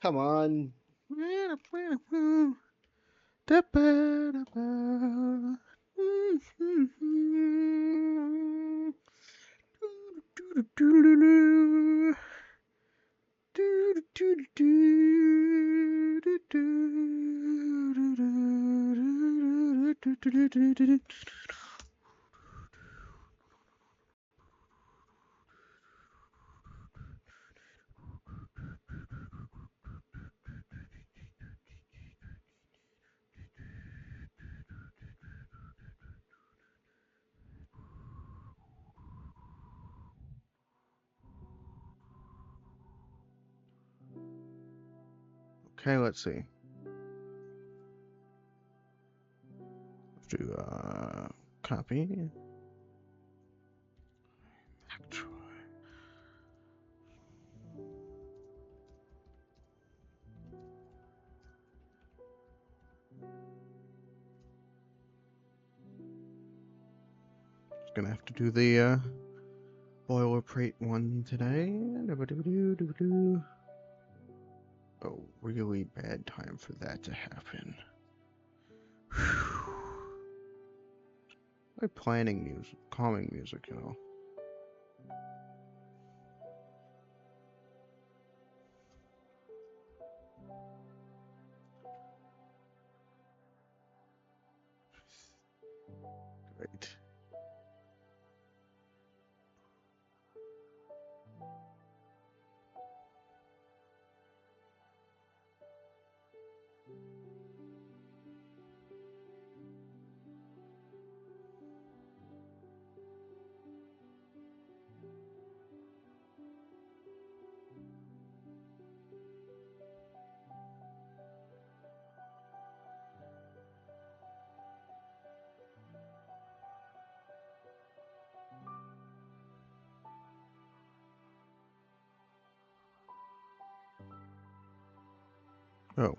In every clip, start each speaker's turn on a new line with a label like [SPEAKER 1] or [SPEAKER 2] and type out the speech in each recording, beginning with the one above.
[SPEAKER 1] Come on. Okay, let's see. Let's do copy. Just gonna have to do the boilerplate one today. Oh, really bad time for that to happen. My planning music, calming music, you know. Great. Oh.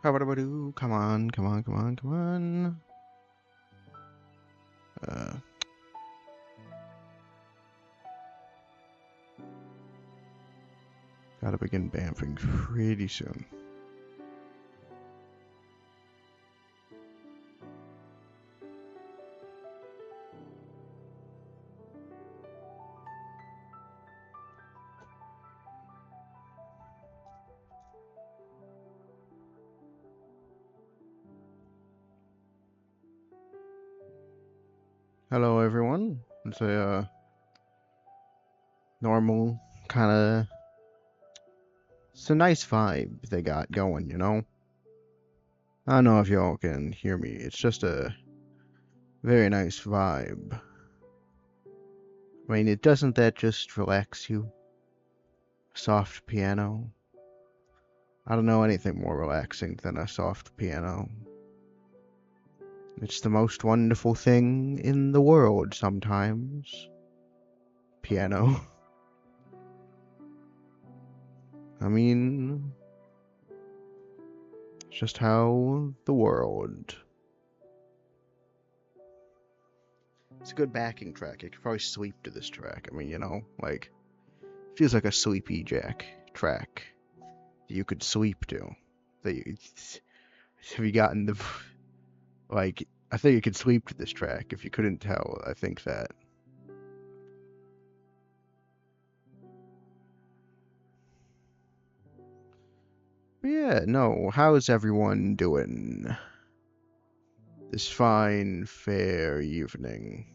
[SPEAKER 1] Come on, come on, come on, come on. Gotta begin bamfing pretty soon. Hello, everyone. It's a normal kind of. It's a nice vibe they got going, you know? I don't know if y'all can hear me. It's just a very nice vibe. I mean, it doesn't that just relax you? Soft piano. I don't know anything more relaxing than a soft piano. It's the most wonderful thing in the world sometimes. Piano. I mean, it's just how the world. It's a good backing track. You could probably sleep to this track. I mean, you know, like, feels like a sleepy jack track that you could sleep to. That you, have you gotten the, like, I think you could sleep to this track if you couldn't tell. I think that. But yeah, no, how's everyone doing this fine, fair evening?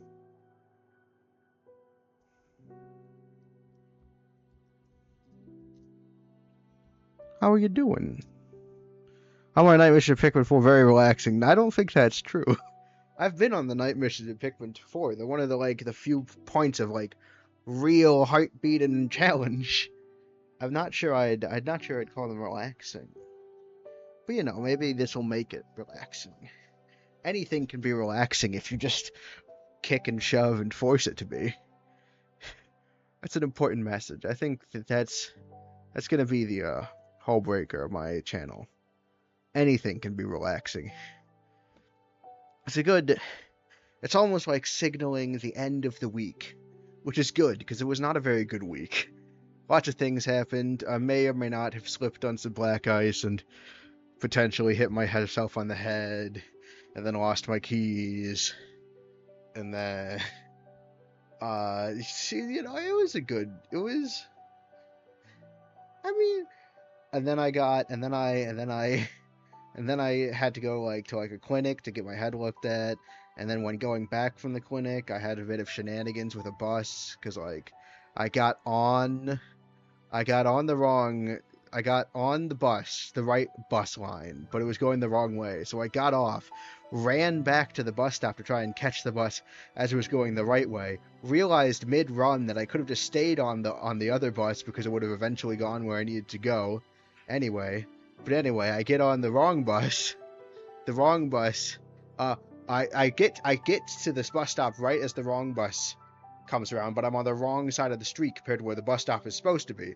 [SPEAKER 1] How are you doing? I'm on a night mission at Pikmin 4, very relaxing. I don't think that's true. I've been on the night missions at Pikmin 4. They're one of the, like, the few points of, like, real heartbeat and challenge. I'm not sure I'd call them relaxing. But, you know, maybe this will make it relaxing. Anything can be relaxing if you just kick and shove and force it to be. That's an important message. I think that's gonna be the hull breaker of my channel. Anything can be relaxing. It's a good It's almost like signaling the end of the week, which is good because it was not a very good week. Lots of things happened. I may or may not have slipped on some black ice and potentially hit myself on the head, and then lost my keys, and then it was a good. It was. I mean, and then I got, and then I had to go to a clinic to get my head looked at, and then when going back from the clinic, I had a bit of shenanigans with a bus because I got on I got on the wrong I got on the bus, the right bus line, but it was going the wrong way. So I got off, ran back to the bus stop to try and catch the bus as it was going the right way. Realized mid-run that I could have just stayed on the other bus because it would have eventually gone where I needed to go. Anyway, I get on the wrong bus. The wrong bus. I get to this bus stop right as the wrong bus comes around, but I'm on the wrong side of the street compared to where the bus stop is supposed to be.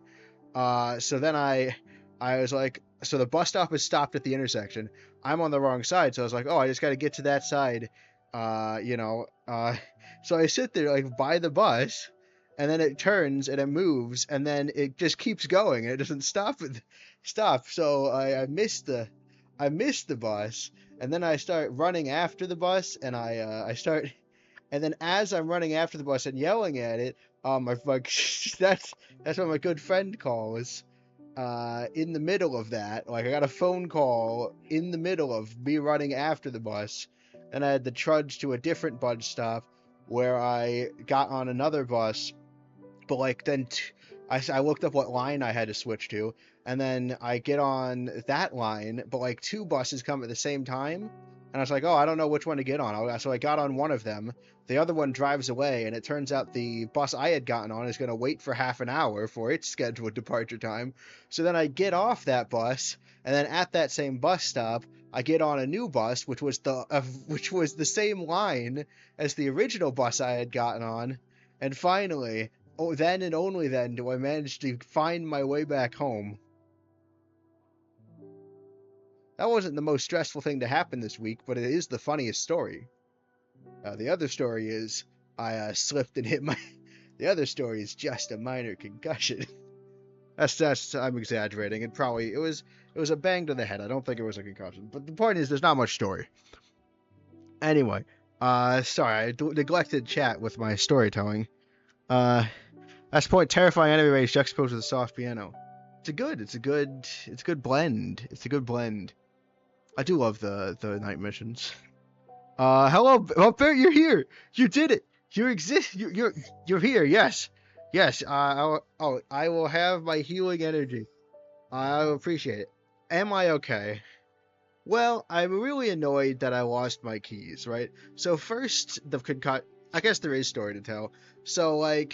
[SPEAKER 1] So then I was like, so the bus stop is stopped at the intersection. I'm on the wrong side, so I was like, oh, I just got to get to that side. So I sit there by the bus, and then it turns and it moves, and then it just keeps going and it doesn't stop. So I missed the bus, and then I start running after the bus, and and then as I'm running after the bus and yelling at it, that's what my good friend calls. In the middle of that, I got a phone call in the middle of me running after the bus, and I had to trudge to a different bus stop where I got on another bus. But I looked up what line I had to switch to, and then I get on that line, but two buses come at the same time, and I was like, oh, I don't know which one to get on. So I got on one of them. The other one drives away, and it turns out the bus I had gotten on is going to wait for half an hour for its scheduled departure time. So then I get off that bus, and then at that same bus stop, I get on a new bus, which was the same line as the original bus I had gotten on, and finally, then and only then do I manage to find my way back home. That wasn't the most stressful thing to happen this week, but it is the funniest story. The other story is I slipped and hit my. The other story is just a minor concussion. that's I'm exaggerating. It was a bang to the head. I don't think it was a concussion. But the point is, there's not much story. Anyway, sorry, I neglected chat with my storytelling. That's the point. Terrifying enemy range juxtaposed with a soft piano. It's a good blend. It's a good blend. I do love the night missions. Hello, Bert, you're here. You did it. You exist. You're here. Yes. I will have my healing energy. I appreciate it. Am I okay? Well, I'm really annoyed that I lost my keys. Right. So first, I guess there is story to tell. So I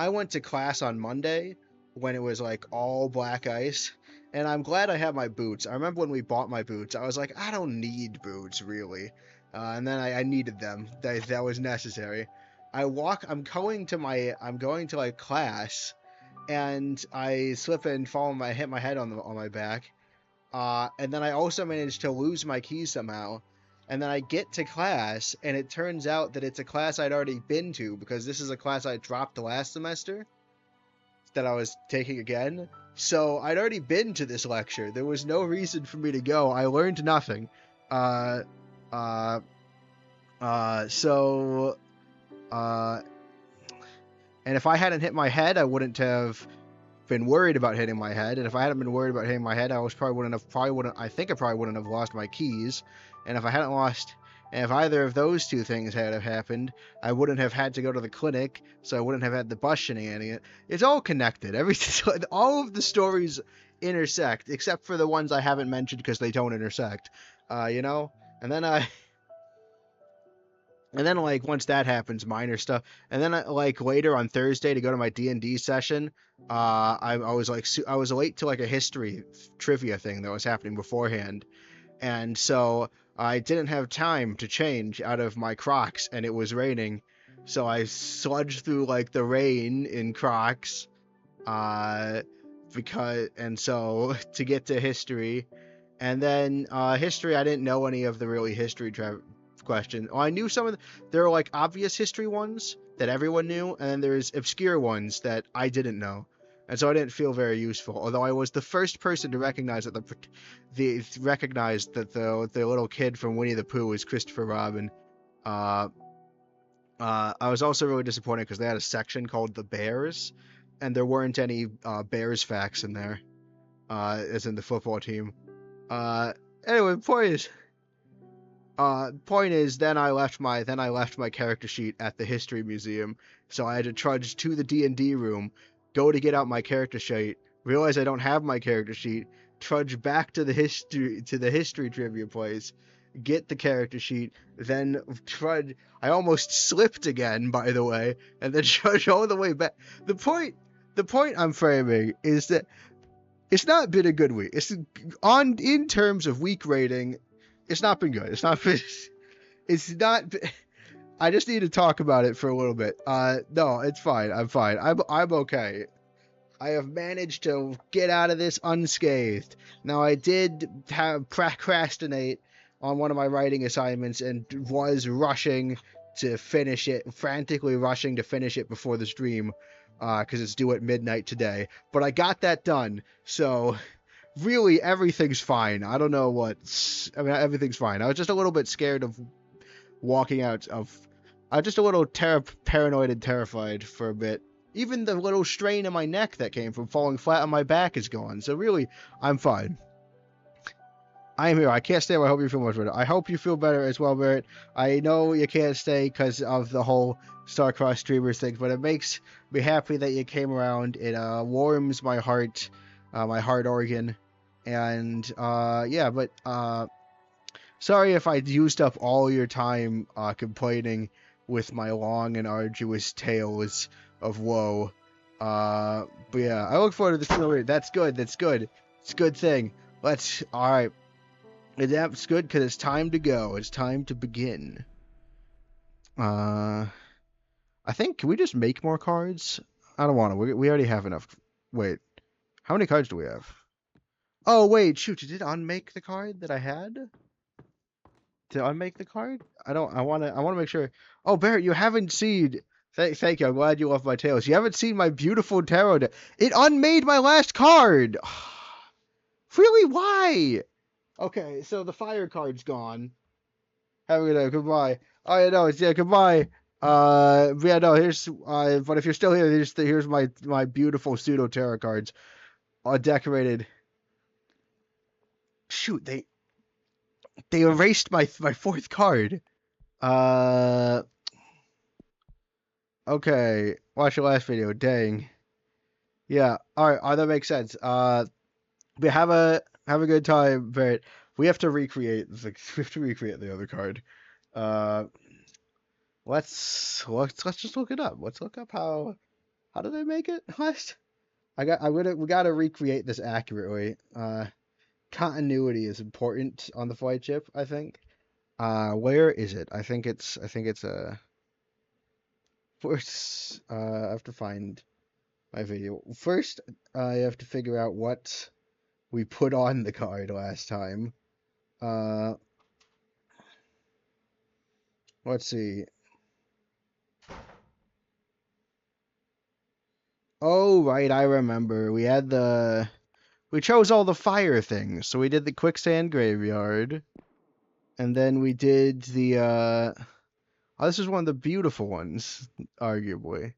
[SPEAKER 1] went to class on Monday when it was all black ice, and I'm glad I have my boots. I remember when we bought my boots, I was like, I don't need boots really, and then I needed them. That was necessary. I'm going to class, and I slip and fall hit my head on my back, and then I also managed to lose my keys somehow. And then I get to class, and it turns out that it's a class I'd already been to, because this is a class I dropped last semester that I was taking again. So I'd already been to this lecture. There was no reason for me to go. I learned nothing. And if I hadn't hit my head, I wouldn't have been worried about hitting my head, and if I hadn't been worried about hitting my head, I probably wouldn't have lost my keys, and if either of those two things had have happened, I wouldn't have had to go to the clinic, so I wouldn't have had the bus shenanigans. It's all connected. All of the stories intersect, except for the ones I haven't mentioned because they don't intersect, and then once that happens, minor stuff. And then later on Thursday to go to my D&D session, I was late to a history trivia thing that was happening beforehand, and so I didn't have time to change out of my Crocs, and it was raining, so I sludged through the rain in Crocs, to get to history, and then history I didn't know any of the really history question. Well, I knew some of there are like obvious history ones that everyone knew, and then there's obscure ones that I didn't know, and so I didn't feel very useful. Although I was the first person to recognize that the little kid from Winnie the Pooh was Christopher Robin. Uh, I was also really disappointed because they had a section called the Bears, and there weren't any Bears facts in there, as in the football team. Uh, anyway, point is, then I left my character sheet at the history museum, so I had to trudge to the D&D room, go to get out my character sheet, realize I don't have my character sheet, trudge back to the history trivia place, get the character sheet, then trudge. I almost slipped again, by the way, and then trudge all the way back. The point I'm framing is that it's not been a good week. In terms of week rating, it's not been good. It's not been. It's not. I just need to talk about it for a little bit. No, it's fine. I'm fine. I'm okay. I have managed to get out of this unscathed. Now, I did procrastinate on one of my writing assignments and was rushing to finish it, frantically rushing to finish it before the stream, because it's due at midnight today. But I got that done, so really everything's fine. I don't know everything's fine. I was just a little bit scared of walking out of. I was just a little paranoid and terrified for a bit. Even the little strain in my neck that came from falling flat on my back is gone. So really, I'm fine. I am here. I can't stay. I hope you feel much better. I hope you feel better as well, Barrett. I know you can't stay because of the whole Starcross streamers thing, but it makes me happy that you came around. It warms my heart organ. And yeah, but sorry if I used up all your time complaining with my long and arduous tales of woe. But yeah, I look forward to the story. That's good. That's good. It's a good thing. All right. That's good because it's time to go. It's time to begin. I think, can we just make more cards? I don't want to. We already have enough. Wait, how many cards do we have? Oh, wait, shoot, did it unmake the card that I had? To unmake the card? I want to make sure. Oh, Barrett, you haven't seen. Thank you. I'm glad you love my tales. You haven't seen my beautiful tarot deck. It unmade my last card. Really? Why? Okay, so the fire card's gone. Have a good day. Goodbye. Oh yeah, no, goodbye. Yeah, no. But if you're still here, here's my beautiful pseudo tarot cards, all decorated. Shoot, they erased my fourth card. Uh, okay. Watch the last video. Dang. Yeah. All right. That makes sense. But have a good time, Barrett. We have to recreate the other card. Uh, let's just look it up. Let's look up how did I make it last? We gotta recreate this accurately. Continuity is important on the Flightship, I think. Where is it? I think it's first. I have to find my video. First, I have to figure out what we put on the card last time. Let's see. Oh, right, I remember. We chose all the fire things. So we did the quicksand graveyard. And then we did the, oh, this is one of the beautiful ones, arguably.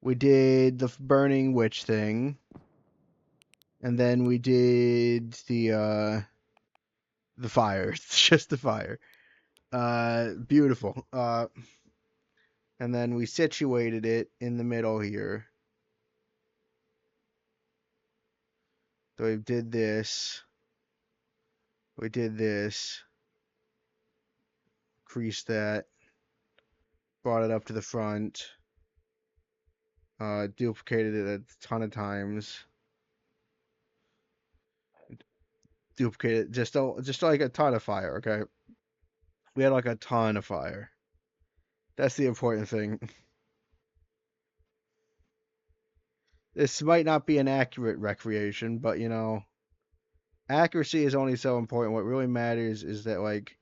[SPEAKER 1] We did the burning witch thing. And then we did the fire. It's just the fire. Beautiful. And then we situated it in the middle here. So we did this. We did this. Creased that. Brought it up to the front. Duplicated it a ton of times. Duplicated just like a ton of fire, okay? We had like a ton of fire. That's the important thing. This might not be an accurate recreation, but accuracy is only so important. What really matters is that like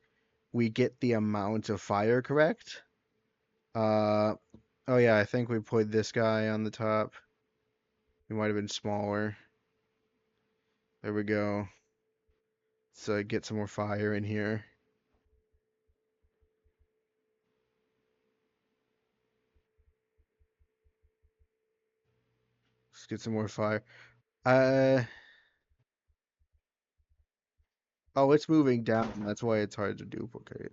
[SPEAKER 1] we get the amount of fire correct. Oh yeah, I think we put this guy on the top. He might have been smaller. There we go. So get some more fire in here. Let's get some more fire. Uh, oh, it's moving down. That's why it's hard to duplicate.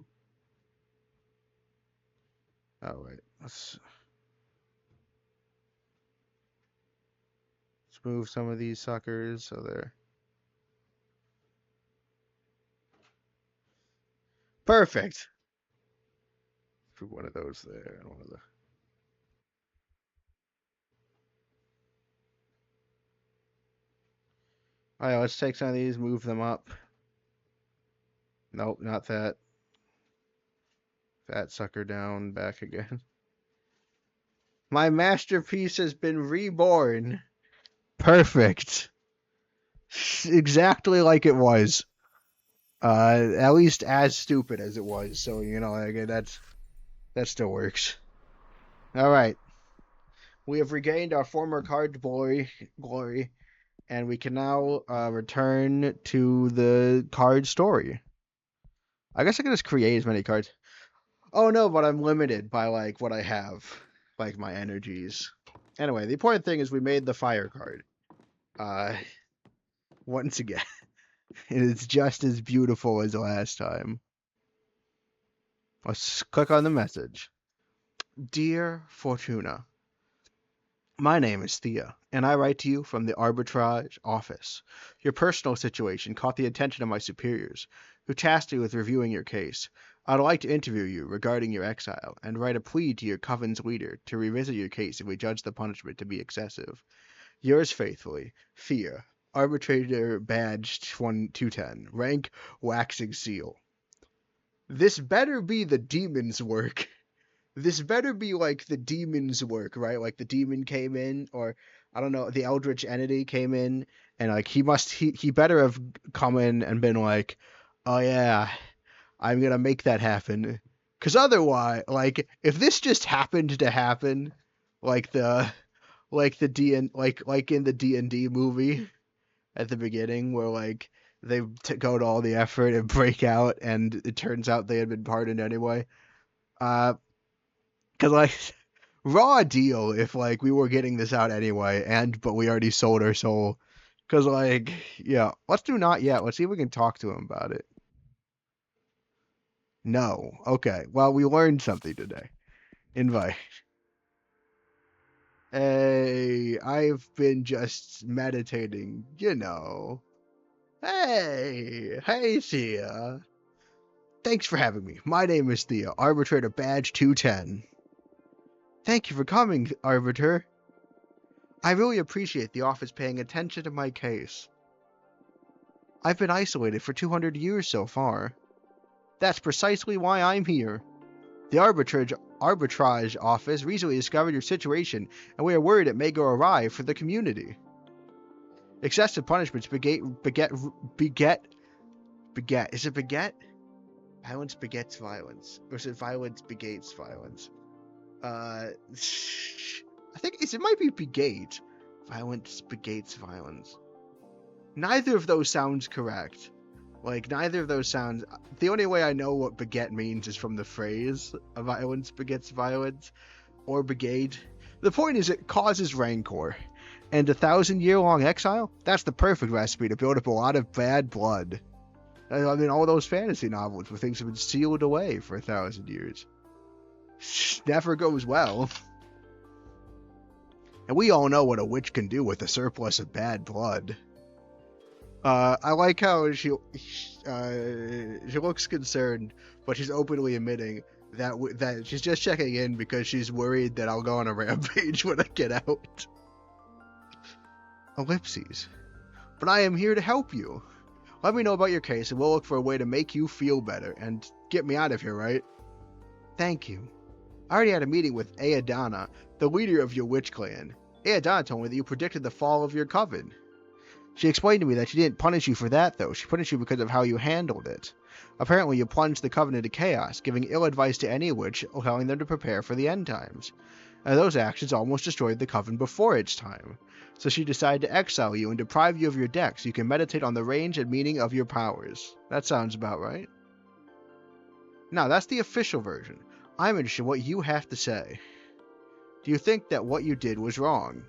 [SPEAKER 1] Oh, wait. Let's move some of these suckers so they're perfect. Put one of those there and one of the. All right, let's take some of these, move them up. Nope, not that. That sucker down, back again. My masterpiece has been reborn. Perfect. Exactly like it was. At least as stupid as it was. So, you know, like, that still works. All right. We have regained our former card glory, and we can now return to the card story. I guess I can just create as many cards. Oh no, but I'm limited by like what I have, like my energies. Anyway, the important thing is we made the fire card. Uh, once again, it's just as beautiful as last time. Let's click on the message. Dear Fortuna, my name is Thea, and I write to you from the arbitrage office. Your personal situation caught the attention of my superiors, who tasked me with reviewing your case. I'd like to interview you regarding your exile, and write a plea to your coven's leader to revisit your case if we judge the punishment to be excessive. Yours faithfully, Thea, Arbitrator Badge 210, rank Waxing Seal. This better be the demon's work. This better be like the demon's work, right? Like the demon came in, or I don't know, the eldritch entity came in, and like he better have come in and been like, oh yeah, I'm gonna make that happen. Cause otherwise, like if this just happened to happen, like the like in the D&D movie at the beginning, where like they go to all the effort and break out, and it turns out they had been pardoned anyway. Uh, Cause like raw deal if like we were getting this out anyway, but we already sold our soul. Cause like yeah, let's do not yet. Let's see if we can talk to him about it. No. Okay. Well, we learned something today. Invite. Hey, I've been just meditating, you know. Hey, Thea. Thanks for having me. My name is Thea, Arbitrator Badge 210. Thank you for coming, Arbiter. I really appreciate the office paying attention to my case. I've been isolated for 200 years so far. That's precisely why I'm here. The arbitrage office recently discovered your situation, and we are worried it may go awry for the community. Excessive punishments beget. Is it beget? Violence begets violence. Or is it violence begates violence? I think it might be begate. Violence begates violence. Neither of those sounds correct. Like, neither of those sounds. The only way I know what beget means is from the phrase, violence begets violence, or begate. The point is, it causes rancor. And 1,000-year-long exile? That's the perfect recipe to build up a lot of bad blood. I mean, all those fantasy novels where things have been sealed away for 1,000 years. Never goes well. And we all know what a witch can do with a surplus of bad blood. I like how she looks concerned, but she's openly admitting that she's just checking in because she's worried that I'll go on a rampage when I get out. Ellipses. But I am here to help you. Let me know about your case, and we'll look for a way to make you feel better and get me out of here, right? Thank you. I already had a meeting with Aadana, the leader of your witch clan. Aadana told me that you predicted the fall of your coven. She explained to me that she didn't punish you for that, though. She punished you because of how you handled it. Apparently, you plunged the coven into chaos, giving ill advice to any witch, telling them to prepare for the end times. And those actions almost destroyed the coven before its time. So she decided to exile you and deprive you of your deck so you can meditate on the range and meaning of your powers. That sounds about right. Now, that's the official version. I'm interested in what you have to say. Do you think that what you did was wrong?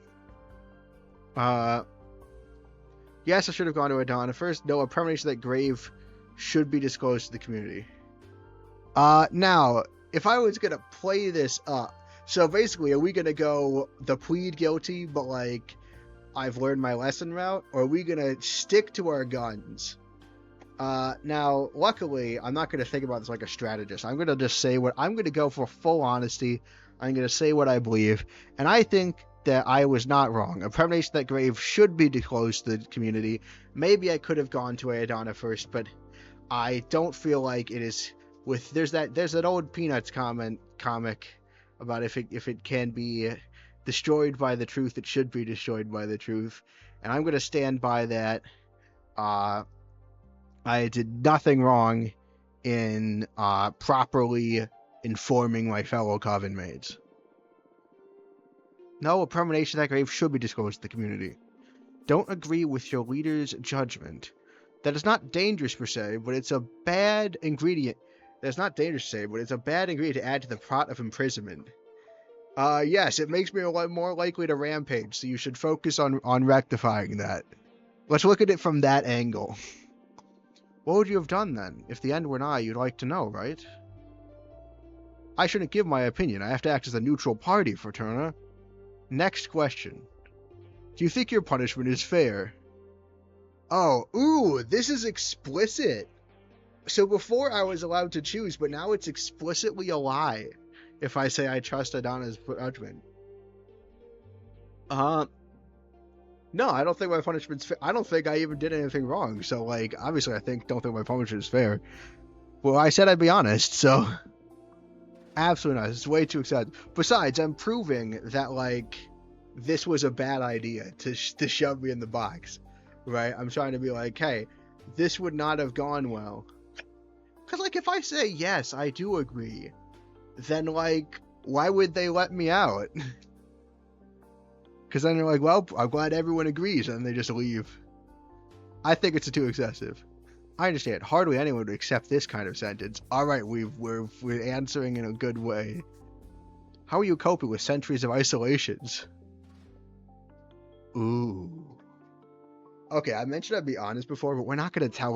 [SPEAKER 1] Yes, I should have gone to Adana first. No, a premonition that grave should be disclosed to the community. Now, if I was gonna play this up, so basically, are we gonna go the plead guilty, but like, I've learned my lesson route, or are we gonna stick to our guns? Now, luckily, I'm not gonna think about this like a strategist. I'm gonna just say I'm gonna go for full honesty. I'm gonna say what I believe, and I think that I was not wrong. A premonition that grave should be disclosed to the community. Maybe I could have gone to Adana first, but I don't feel like it is. There's that old Peanuts comic about if it can be destroyed by the truth, it should be destroyed by the truth, and I'm gonna stand by that. I did nothing wrong in properly informing my fellow coven mates. No, a premonition that grave should be disclosed to the community. Don't agree with your leader's judgment. That is not dangerous per se, but it's a bad ingredient. That's not dangerous to say, but it's a bad ingredient to add to the pot of imprisonment. Yes, it makes me a lot more likely to rampage, so you should focus on rectifying that. Let's look at it from that angle. What would you have done then? If the end were nigh, you'd like to know, right? I shouldn't give my opinion. I have to act as a neutral party, Fraterna. Next question. Do you think your punishment is fair? Oh, ooh, this is explicit. So before I was allowed to choose, but now it's explicitly a lie if I say I trust Adana's judgment. No, I don't think my punishment's fair. I don't think I even did anything wrong. So, like, obviously don't think my punishment is fair. Well, I said I'd be honest, so... Absolutely not. It's way too excited. Besides, I'm proving that, like, this was a bad idea to shove me in the box, right? I'm trying to be like, hey, this would not have gone well. Because, like, if I say, yes, I do agree, then, like, why would they let me out? Because then they're like, well, I'm glad everyone agrees, and they just leave. I think it's too excessive. I understand. Hardly anyone would accept this kind of sentence. All right, we're answering in a good way. How are you coping with centuries of isolations? Ooh. Okay, I mentioned I'd be honest before, but we're not gonna tell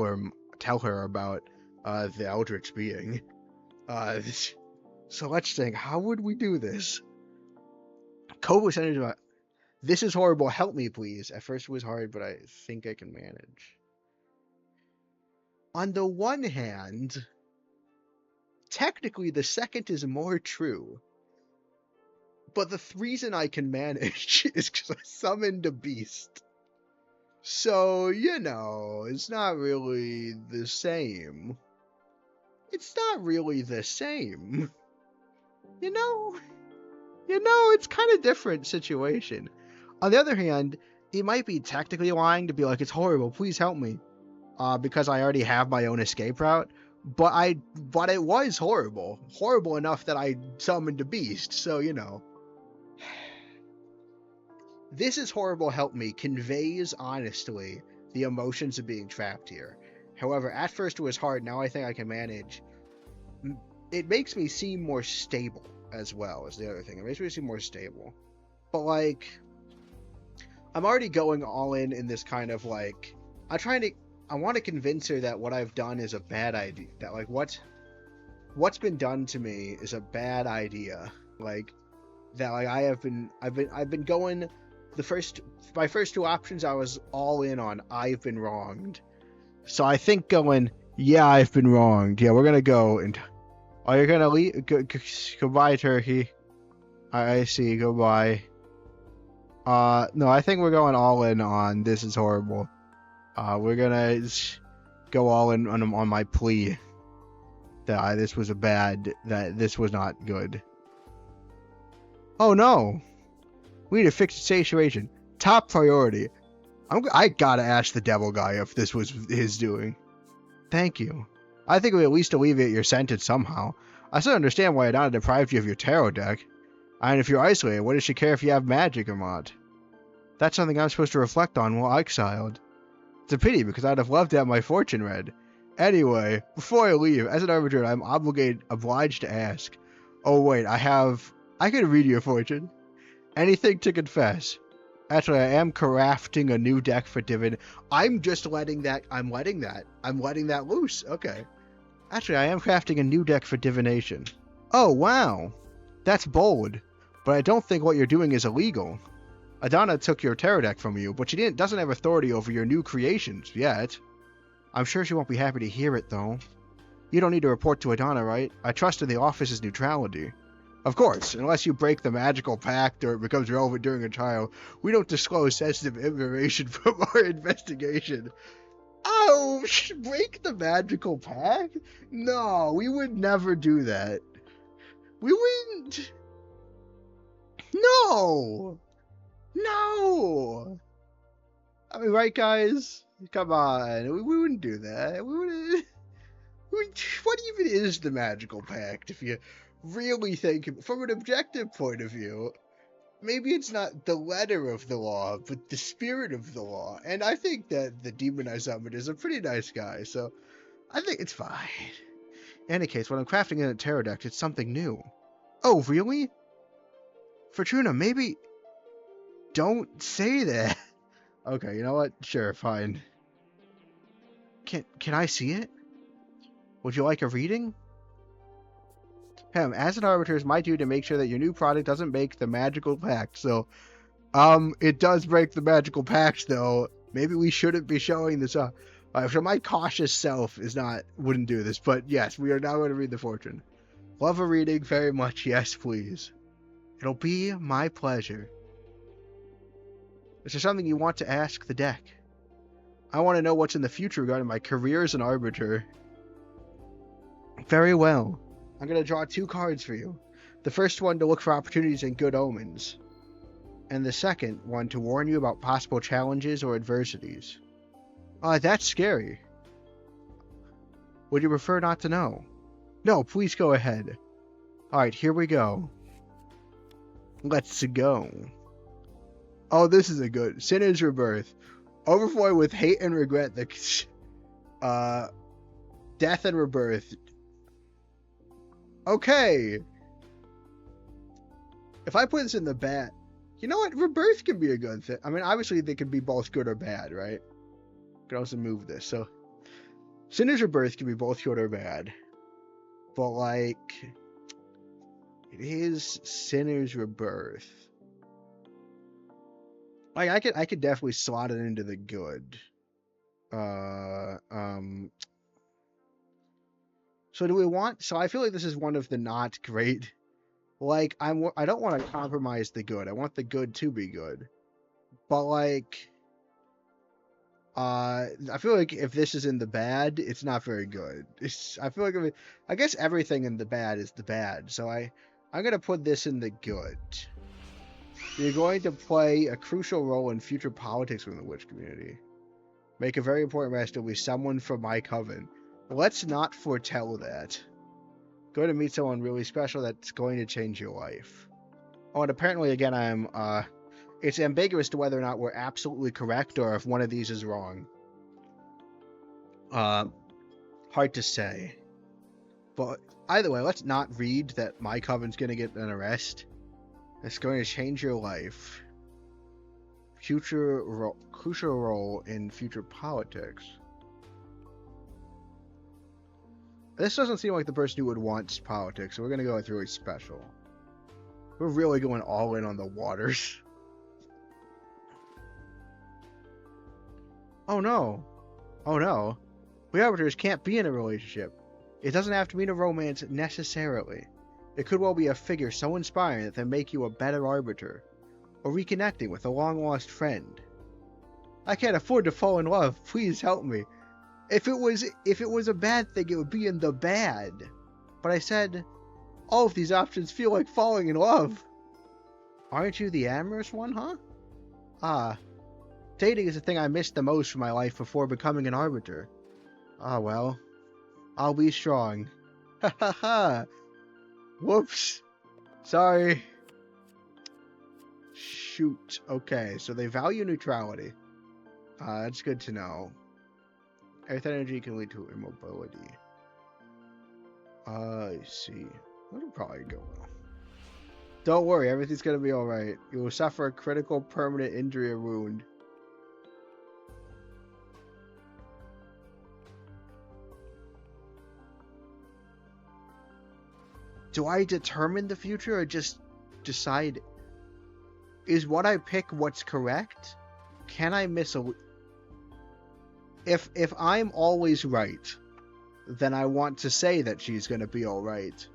[SPEAKER 1] her about the Eldritch being. So let's think. How would we do this? Cope with centuries of. This is horrible. Help me, please. At first it was hard, but I think I can manage. On the one hand, technically the second is more true. But the reason I can manage is because I summoned a beast. So, you know, it's not really the same. It's not really the same. You know, it's kind of different situation. On the other hand, it might be technically lying to be like, it's horrible, please help me. Because I already have my own escape route. But it was horrible. Horrible enough that I summoned a beast, so, you know. This is horrible, help me conveys, honestly, the emotions of being trapped here. However, at first it was hard, now I think I can manage. It makes me seem more stable, as well, as the other thing. It makes me seem more stable. But, like, I'm already going all in this kind of, like, I want to convince her that what I've done is a bad idea. That, like, what's been done to me is a bad idea. Like, that, like, I've been going, my first two options I was all in on, I've been wronged. So I think going, yeah, I've been wronged. Yeah, we're gonna go and, oh, you're gonna leave? Goodbye, turkey. I see, goodbye. No, I think we're going all in on this is horrible. We're gonna go all in on my plea that this was not good. Oh no! We need to fix the situation. Top priority. I gotta ask the devil guy if this was his doing. Thank you. I think we at least alleviate your sentence somehow. I still understand why Adana deprived you of your tarot deck. And if you're isolated, what does she care if you have magic or not? That's something I'm supposed to reflect on while exiled. It's a pity, because I'd have loved to have my fortune read. Anyway, before I leave, as an arbiter, I'm obliged to ask. Oh wait, I could read your fortune. Anything to confess. Actually, I am crafting a new deck for Divin. I'm letting that loose. Okay. Actually, I am crafting a new deck for divination. Oh, wow. That's bold. But I don't think what you're doing is illegal. Adana took your tarot deck from you, but she doesn't have authority over your new creations yet. I'm sure she won't be happy to hear it, though. You don't need to report to Adana, right? I trust in the office's neutrality. Of course, unless you break the magical pact or it becomes relevant during a trial, we don't disclose sensitive information from our investigation. Oh, break the magical pact? No, we would never do that. We wouldn't. No! No! I mean, right, guys? Come on, we wouldn't do that. We wouldn't. What even is the magical pact, if you really think, from an objective point of view? Maybe it's not the letter of the law, but the spirit of the law. And I think that the demonized summon is a pretty nice guy, so I think it's fine. In any case, when I'm crafting in a tarot deck, it's something new. Oh, really? Fortuna, maybe don't say that. Okay, you know what? Sure, fine. Can I see it? Would you like a reading? As an arbiter, it's my duty to make sure that your new product doesn't break the magical pact. So, it does break the magical pact, though. Maybe we shouldn't be showing this off. So my cautious self wouldn't do this. But yes, we are now going to read the fortune. Love a reading very much. Yes, please. It'll be my pleasure. Is there something you want to ask the deck? I want to know what's in the future regarding my career as an arbiter. Very well. I'm going to draw 2 cards for you. The first one to look for opportunities and good omens. And the second one to warn you about possible challenges or adversities. That's scary. Would you prefer not to know? No, please go ahead. Alright, here we go. Let's go. Oh, this is a good. Sinner's Rebirth. Overflowing with hate and regret. Death and rebirth. Okay. If I put this in the bad, you know what? Rebirth can be a good thing. I mean, obviously they can be both good or bad, right? Can also move this. So, Sinner's Rebirth can be both good or bad. But like, it is Sinner's Rebirth. Like, I could definitely slot it into the good. So do we want? So I feel like this is one of the not great. Like, I don't want to compromise the good. I want the good to be good. But like, I feel like if this is in the bad, it's not very good. I feel like I guess everything in the bad is the bad. So I'm gonna put this in the good. You're going to play a crucial role in future politics within the witch community. Make a very important match to be someone from my coven. Let's not foretell that. Going to meet someone really special that's going to change your life. Oh, and apparently, again, it's ambiguous to whether or not we're absolutely correct or if one of these is wrong. Hard to say. But either way, let's not read that my coven's going to get an arrest. It's going to change your life. Crucial role in future politics. This doesn't seem like the person who would want politics, so we're going to go with really special. We're really going all in on the waters. Oh no. Oh no. We arbiters can't be in a relationship. It doesn't have to mean a romance necessarily. It could well be a figure so inspiring that they make you a better arbiter, or reconnecting with a long-lost friend. I can't afford to fall in love. Please help me. If it was a bad thing, it would be in the bad. But I said, all of these options feel like falling in love. Aren't you the amorous one, huh? Ah. Dating is the thing I missed the most from my life before becoming an arbiter. Ah, well. I'll be strong. Ha ha ha! Whoops! Sorry. Shoot. Okay, so they value neutrality. That's good to know. Earth energy can lead to immobility. I see. That'll probably go well. Don't worry, everything's gonna be alright. You will suffer a critical permanent injury or wound. Do I determine the future or just decide? Is what I pick what's correct? Can I miss a... If I'm always right, then I want to say that she's going to be alright.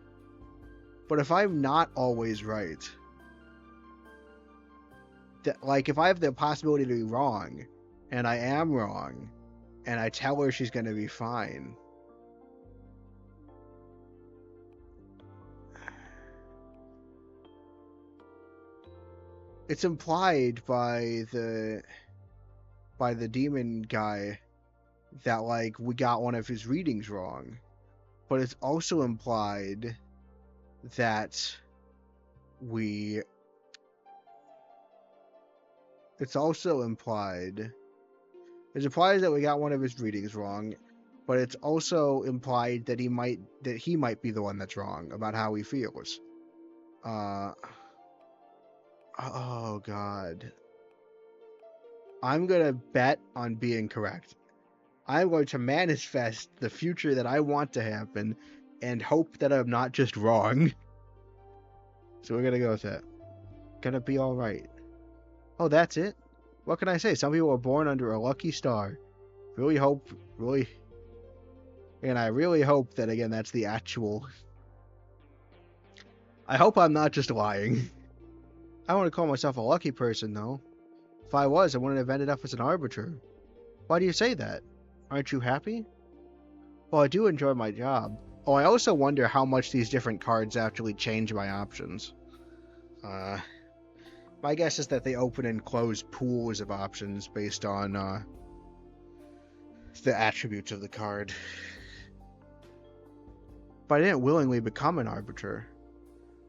[SPEAKER 1] But if I'm not always right, like if I have the possibility to be wrong, and I am wrong, and I tell her she's going to be fine... It's implied by the demon guy that, like, we got one of his readings wrong. But it's also implied that we... It's implied that we got one of his readings wrong, but it's also implied that he might be the one that's wrong about how he feels. Oh, God. I'm going to bet on being correct. I'm going to manifest the future that I want to happen and hope that I'm not just wrong. So we're going to go with that. Gonna be alright. Oh, that's it? What can I say? Some people are born under a lucky star. And I really hope that, again, that's the actual... I hope I'm not just lying. I want to call myself a lucky person, though. If I was, I wouldn't have ended up as an arbiter. Why do you say that? Aren't you happy? Well, I do enjoy my job. Oh, I also wonder how much these different cards actually change my options. My guess is that they open and close pools of options based on, the attributes of the card. But I didn't willingly become an arbiter.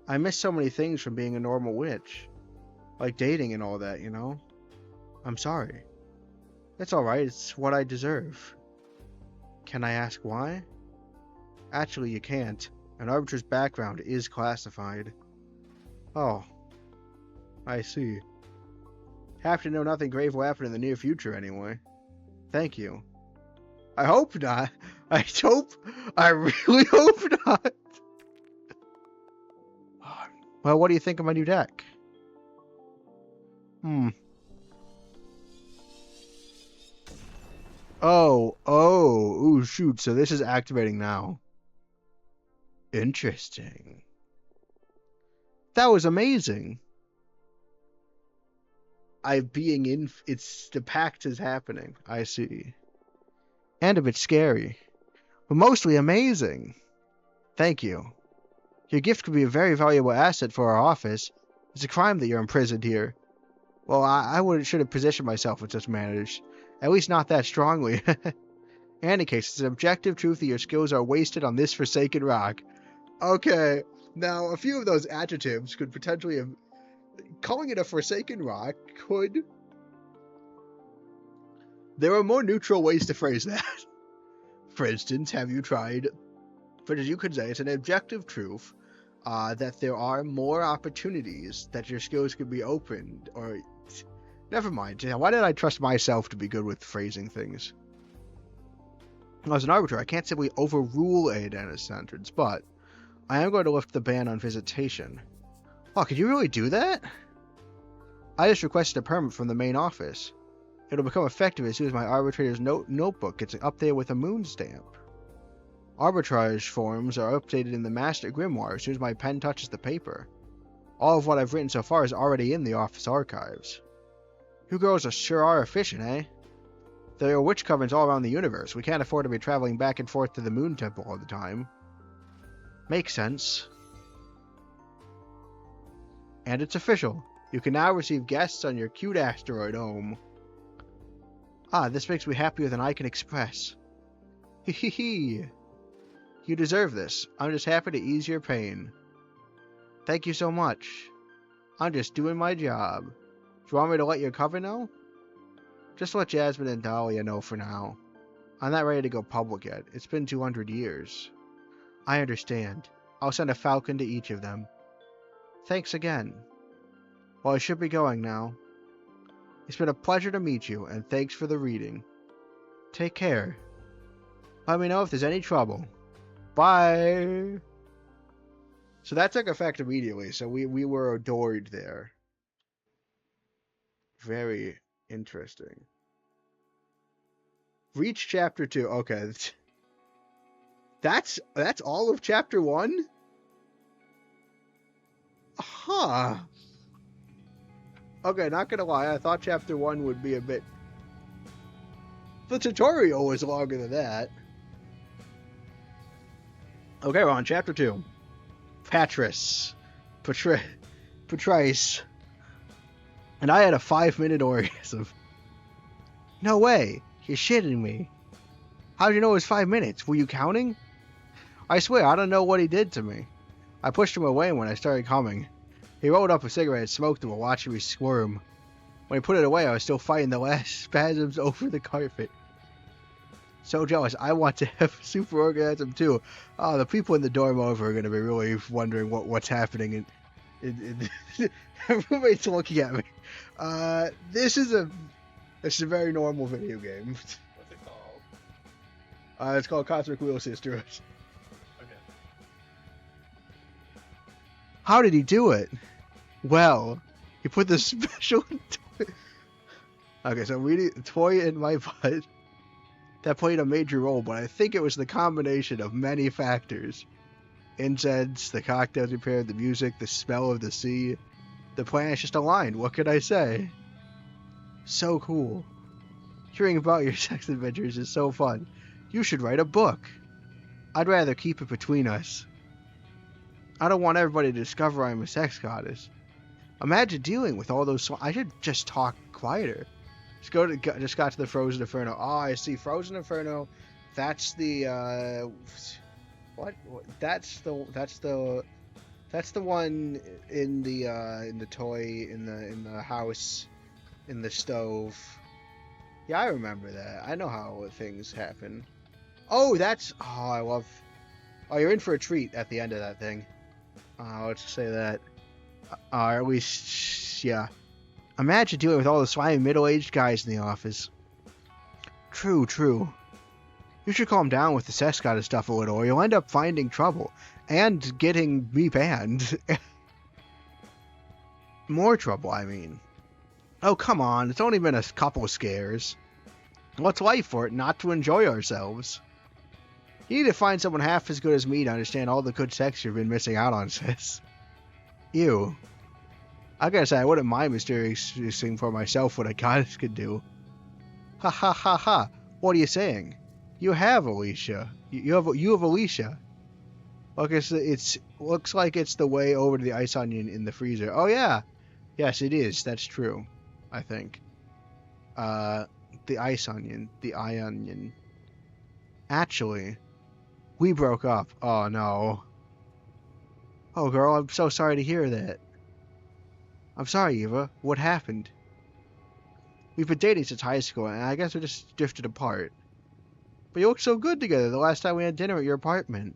[SPEAKER 1] I miss so many things from being a normal witch. Like dating and all that, you know? I'm sorry. It's alright, it's what I deserve. Can I ask why? Actually, you can't. An arbiter's background is classified. Oh. I see. Happy to know nothing grave will happen in the near future anyway. Thank you. I hope not. I really hope not. Well, what do you think of my new deck? Ooh, shoot, so this is activating now. Interesting. That was amazing. The pact is happening, I see. And a bit scary. But mostly amazing. Thank you. Your gift could be a very valuable asset for our office. It's a crime that you're imprisoned here. Well, I should have positioned myself with such manners. At least not that strongly. In any case, it's an objective truth that your skills are wasted on this forsaken rock. Okay, now a few of those adjectives could potentially have... Calling it a forsaken rock could... There are more neutral ways to phrase that. For instance, have you tried... But as you could say, it's an objective truth that there are more opportunities that your skills could be opened, or... Never mind. Why did I trust myself to be good with phrasing things? As an arbiter, I can't simply overrule a dentist sentence, but I am going to lift the ban on visitation. Oh, could you really do that? I just requested a permit from the main office. It'll become effective as soon as my arbitrator's notebook gets updated with a moon stamp. Arbitrage forms are updated in the master grimoire as soon as my pen touches the paper. All of what I've written so far is already in the office archives. You girls sure are efficient, eh? There are witch covens all around the universe. We can't afford to be traveling back and forth to the moon temple all the time. Makes sense. And it's official. You can now receive guests on your cute asteroid home. Ah, this makes me happier than I can express. Hee hee hee. You deserve this. I'm just happy to ease your pain. Thank you so much. I'm just doing my job. Do you want me to let your cover know? Just let Jasmine and Dahlia know for now. I'm not ready to go public yet. It's been 200 years. I understand. I'll send a falcon to each of them. Thanks again. Well, I should be going now. It's been a pleasure to meet you, and thanks for the reading. Take care. Let me know if there's any trouble. Bye! So that took effect immediately, so we were adored there. Very interesting. Reach chapter 2. Okay. That's all of chapter 1? Huh. Okay, not gonna lie, I thought chapter 1 would be a bit... The tutorial was longer than that. Okay, we're on chapter 2. Patrice. Patrice. And I had a 5-minute orgasm. No way. You're shitting me. How'd you know it was 5 minutes? Were you counting? I swear, I don't know what he did to me. I pushed him away when I started coming. He rolled up a cigarette and smoked it while watching me squirm. When he put it away, I was still fighting the last spasms over the carpet. So jealous. I want to have a super orgasm too. Oh, the people in the dorm over are going to be really wondering what's happening. Everybody's looking at me. This is a very normal video game.
[SPEAKER 2] What's it called?
[SPEAKER 1] It's called Cosmic Wheel Sisterhood.
[SPEAKER 2] Okay.
[SPEAKER 1] How did he do it? Well, he put the special toy... Okay, so reading toy in my butt. That played a major role, but I think it was the combination of many factors. Incense, the cocktails prepared, the music, the smell of the sea. The planets just aligned. What could I say? So cool. Hearing about your sex adventures is so fun. You should write a book. I'd rather keep it between us. I don't want everybody to discover I'm a sex goddess. Imagine dealing with all those... I should just talk quieter. Just got to the Frozen Inferno. Oh, I see. Frozen Inferno. That's the what? That's the one in the toy in the house in the stove. Yeah, I remember that. I know how things happen. Oh, I love. Oh, you're in for a treat at the end of that thing. Let's say that. Or at least, yeah. Imagine dealing with all the slimy middle-aged guys in the office. True. You should calm down with the sex goddess stuff a little, or you'll end up finding trouble. And getting me banned. More trouble, I mean. Oh, come on. It's only been a couple of scares. What's life for it not to enjoy ourselves? You need to find someone half as good as me to understand all the good sex you've been missing out on, sis. Ew. I gotta say, I wouldn't mind experiencing for myself what a goddess could do. Ha ha ha ha. What are you saying? You have Alicia. You have Alicia. Okay, so it looks like it's the way over to the ice onion in the freezer. Oh yeah. Yes, it is. That's true. I think. The ice onion. The eye onion. Actually, we broke up. Oh no. Oh girl, I'm so sorry to hear that. I'm sorry, Eva. What happened? We've been dating since high school, and I guess we just drifted apart. But you look so good together the last time we had dinner at your apartment.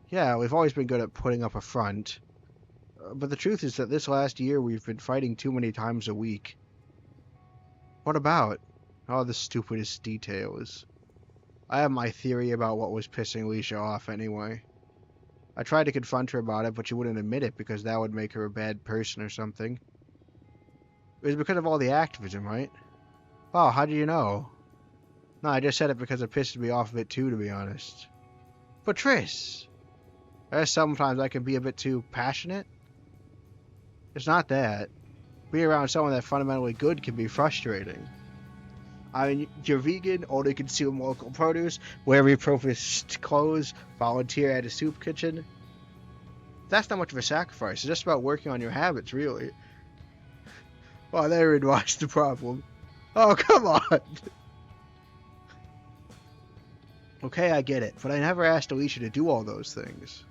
[SPEAKER 1] Yeah, we've always been good at putting up a front. But the truth is that this last year we've been fighting too many times a week. What about? Oh, the stupidest details. I have my theory about what was pissing Alicia off anyway. I tried to confront her about it, but she wouldn't admit it because that would make her a bad person or something. It was because of all the activism, right? Oh, how do you know? No, I just said it because it pissed me off a bit too, to be honest. But Triss! I guess sometimes I can be a bit too passionate. It's not that. Being around someone that's fundamentally good can be frustrating. I mean, you're vegan, only consume local produce, wear repurposed clothes, volunteer at a soup kitchen. That's not much of a sacrifice. It's just about working on your habits, really. Well, therein lies the problem. Oh, come on. Okay, I get it, but I never asked Alicia to do all those things.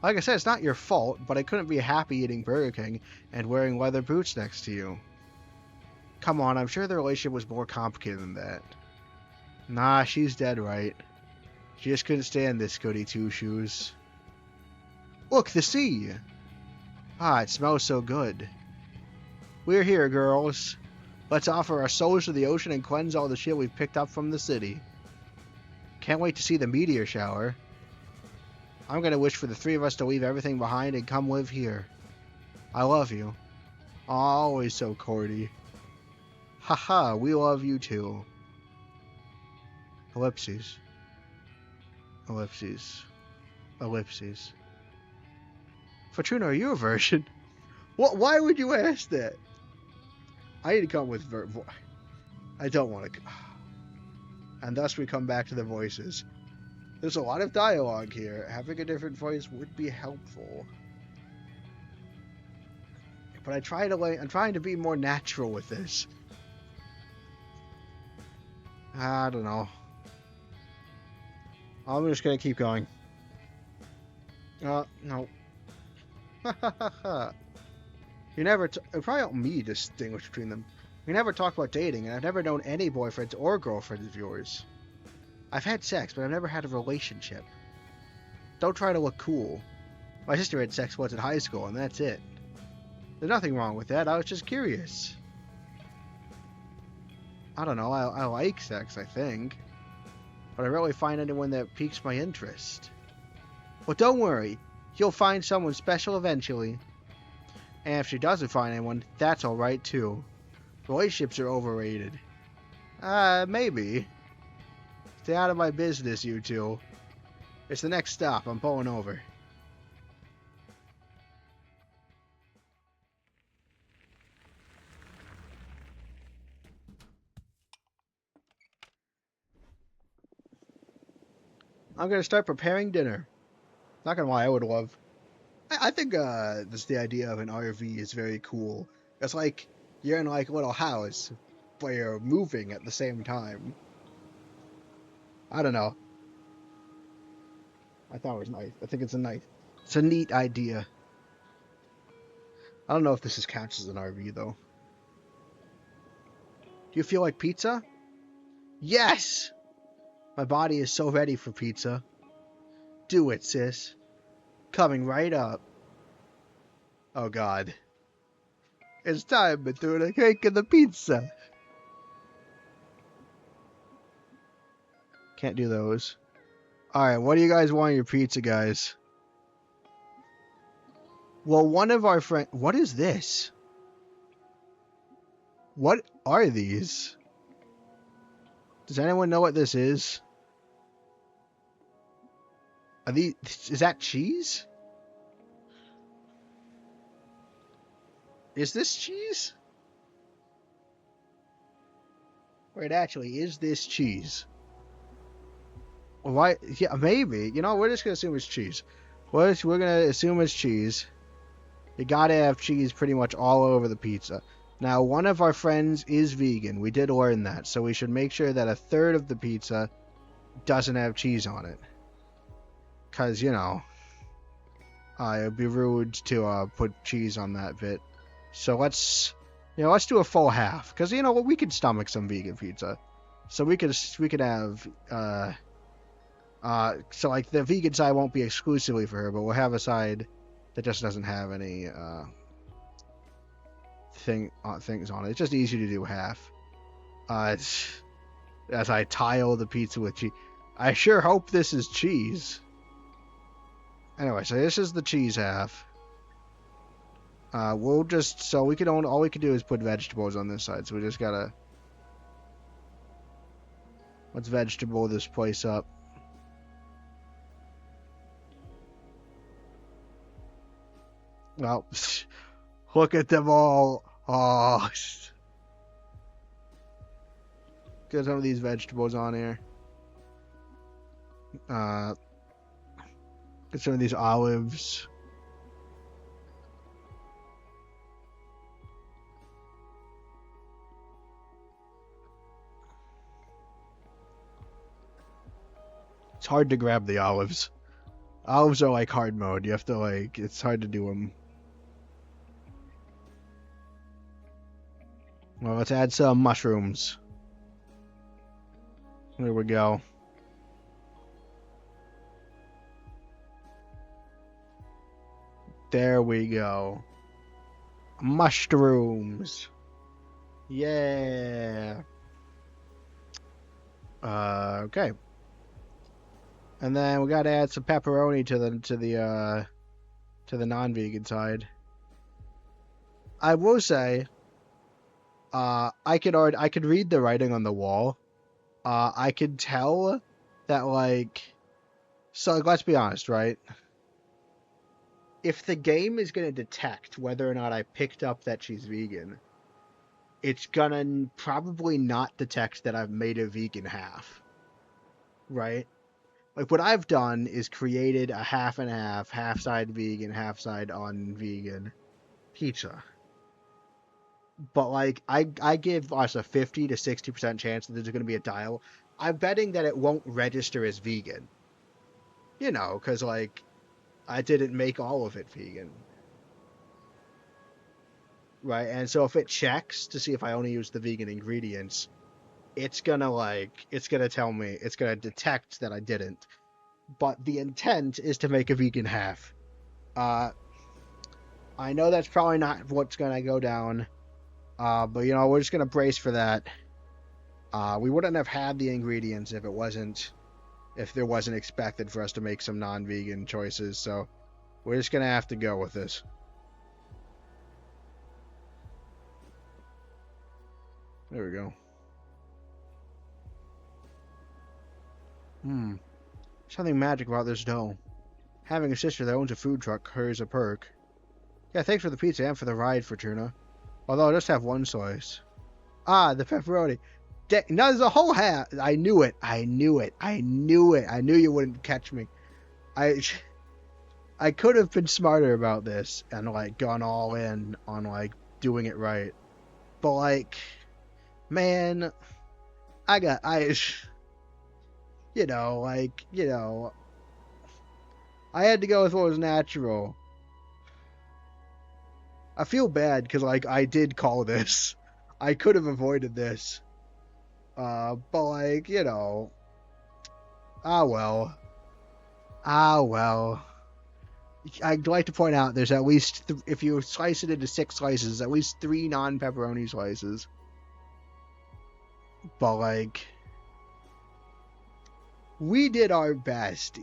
[SPEAKER 1] Like I said, it's not your fault, but I couldn't be happy eating Burger King and wearing leather boots next to you. Come on, I'm sure the relationship was more complicated than that. Nah, she's dead right. She just couldn't stand this goody two-shoes. Look, the sea! Ah, it smells so good. We're here, girls. Let's offer our souls to the ocean and cleanse all the shit we've picked up from the city. Can't wait to see the meteor shower. I'm gonna wish for the three of us to leave everything behind and come live here. I love you. Always so cordy. Haha, we love you too. Ellipses. Ellipses. Ellipses. Fortuna, are you a virgin? What? Why would you ask that? I need to come with I don't want to. And thus we come back to the voices. There's a lot of dialogue here. Having a different voice would be helpful. But I'm trying to be more natural with this. I don't know. I'm just gonna keep going. No. You never. It probably helped me distinguish between them. We never talk about dating, and I've never known any boyfriends or girlfriends of yours. I've had sex, but I've never had a relationship. Don't try to look cool. My sister had sex once in high school, and that's it. There's nothing wrong with that. I was just curious. I don't know. I like sex, I think. But I rarely find anyone that piques my interest. Well, don't worry. You'll find someone special eventually. And if she doesn't find anyone, that's alright too. Relationships are overrated. Maybe. Stay out of my business, you two. It's the next stop. I'm pulling over. I'm gonna start preparing dinner. Not gonna lie, I would love. I think just the idea of an RV is very cool. It's like you're in like a little house, but you're moving at the same time. I don't know. I thought it was nice. I think it's a neat idea. I don't know if this counts as an RV though. Do you feel like pizza? Yes! My body is so ready for pizza. Do it, sis. Coming right up. Oh god. It's time between the cake and the pizza. Can't do those. Alright, what do you guys want in your pizza, guys? Well, one of our friends... What is this? What are these? Does anyone know what this is? Are these... Is that cheese? Is this cheese? Wait, actually, is this cheese? Why? Yeah, maybe. You know, we're just gonna assume it's cheese. We're gonna assume it's cheese. You gotta have cheese pretty much all over the pizza. Now, one of our friends is vegan. We did learn that, so we should make sure that a third of the pizza doesn't have cheese on it. Cause you know, it'd be rude to put cheese on that bit. So let's do a full half. Cause you know what, we could stomach some vegan pizza. So we could have so like the vegan side won't be exclusively for her, but we'll have a side that just doesn't have any things on it. It's just easy to do half. As I tile the pizza with cheese. I sure hope this is cheese. Anyway, so this is the cheese half. We'll just all we can do is put vegetables on this side. So we just gotta let's vegetable this place up. Well, look at them all. Oh, get some of these vegetables on here. Get some of these olives. It's hard to grab the olives. Olives are like hard mode. You have to like, it's hard to do them. Well, let's add some mushrooms. There we go. There we go. Mushrooms. Yeah. Okay. And then we gotta add some pepperoni to the non-vegan side. I will say, I could read the writing on the wall. I could tell that so let's be honest, right? If the game is gonna detect whether or not I picked up that she's vegan, it's gonna probably not detect that I've made a vegan half, right? Like what I've done is created a half and half side vegan, half side un-vegan pizza. But like I give us a 50 to 60% chance that there's going to be a dial. I'm betting that it won't register as vegan. You know, because like I didn't make all of it vegan. Right? And so if it checks to see if I only use the vegan ingredients, it's gonna tell me, it's gonna detect that I didn't. But the intent is to make a vegan half. I know that's probably not what's gonna go down. But you know, we're just gonna brace for that. We wouldn't have had the ingredients if there wasn't expected for us to make some non-vegan choices. So we're just gonna have to go with this. There we go. Something magic about this dough. Having a sister that owns a food truck is a perk. Yeah, thanks for the pizza and for the ride, Fortuna. Although I just have one slice. Ah, the pepperoni. No, there's a whole half. I knew it. I knew you wouldn't catch me. I could have been smarter about this and like gone all in on like doing it right. But like, man, I had to go with what was natural. I feel bad because like I did call this. I could have avoided this. But like, ah well. I'd like to point out there's at least, if you slice it into 6 slices, at least 3 non-pepperoni slices. But like, we did our best.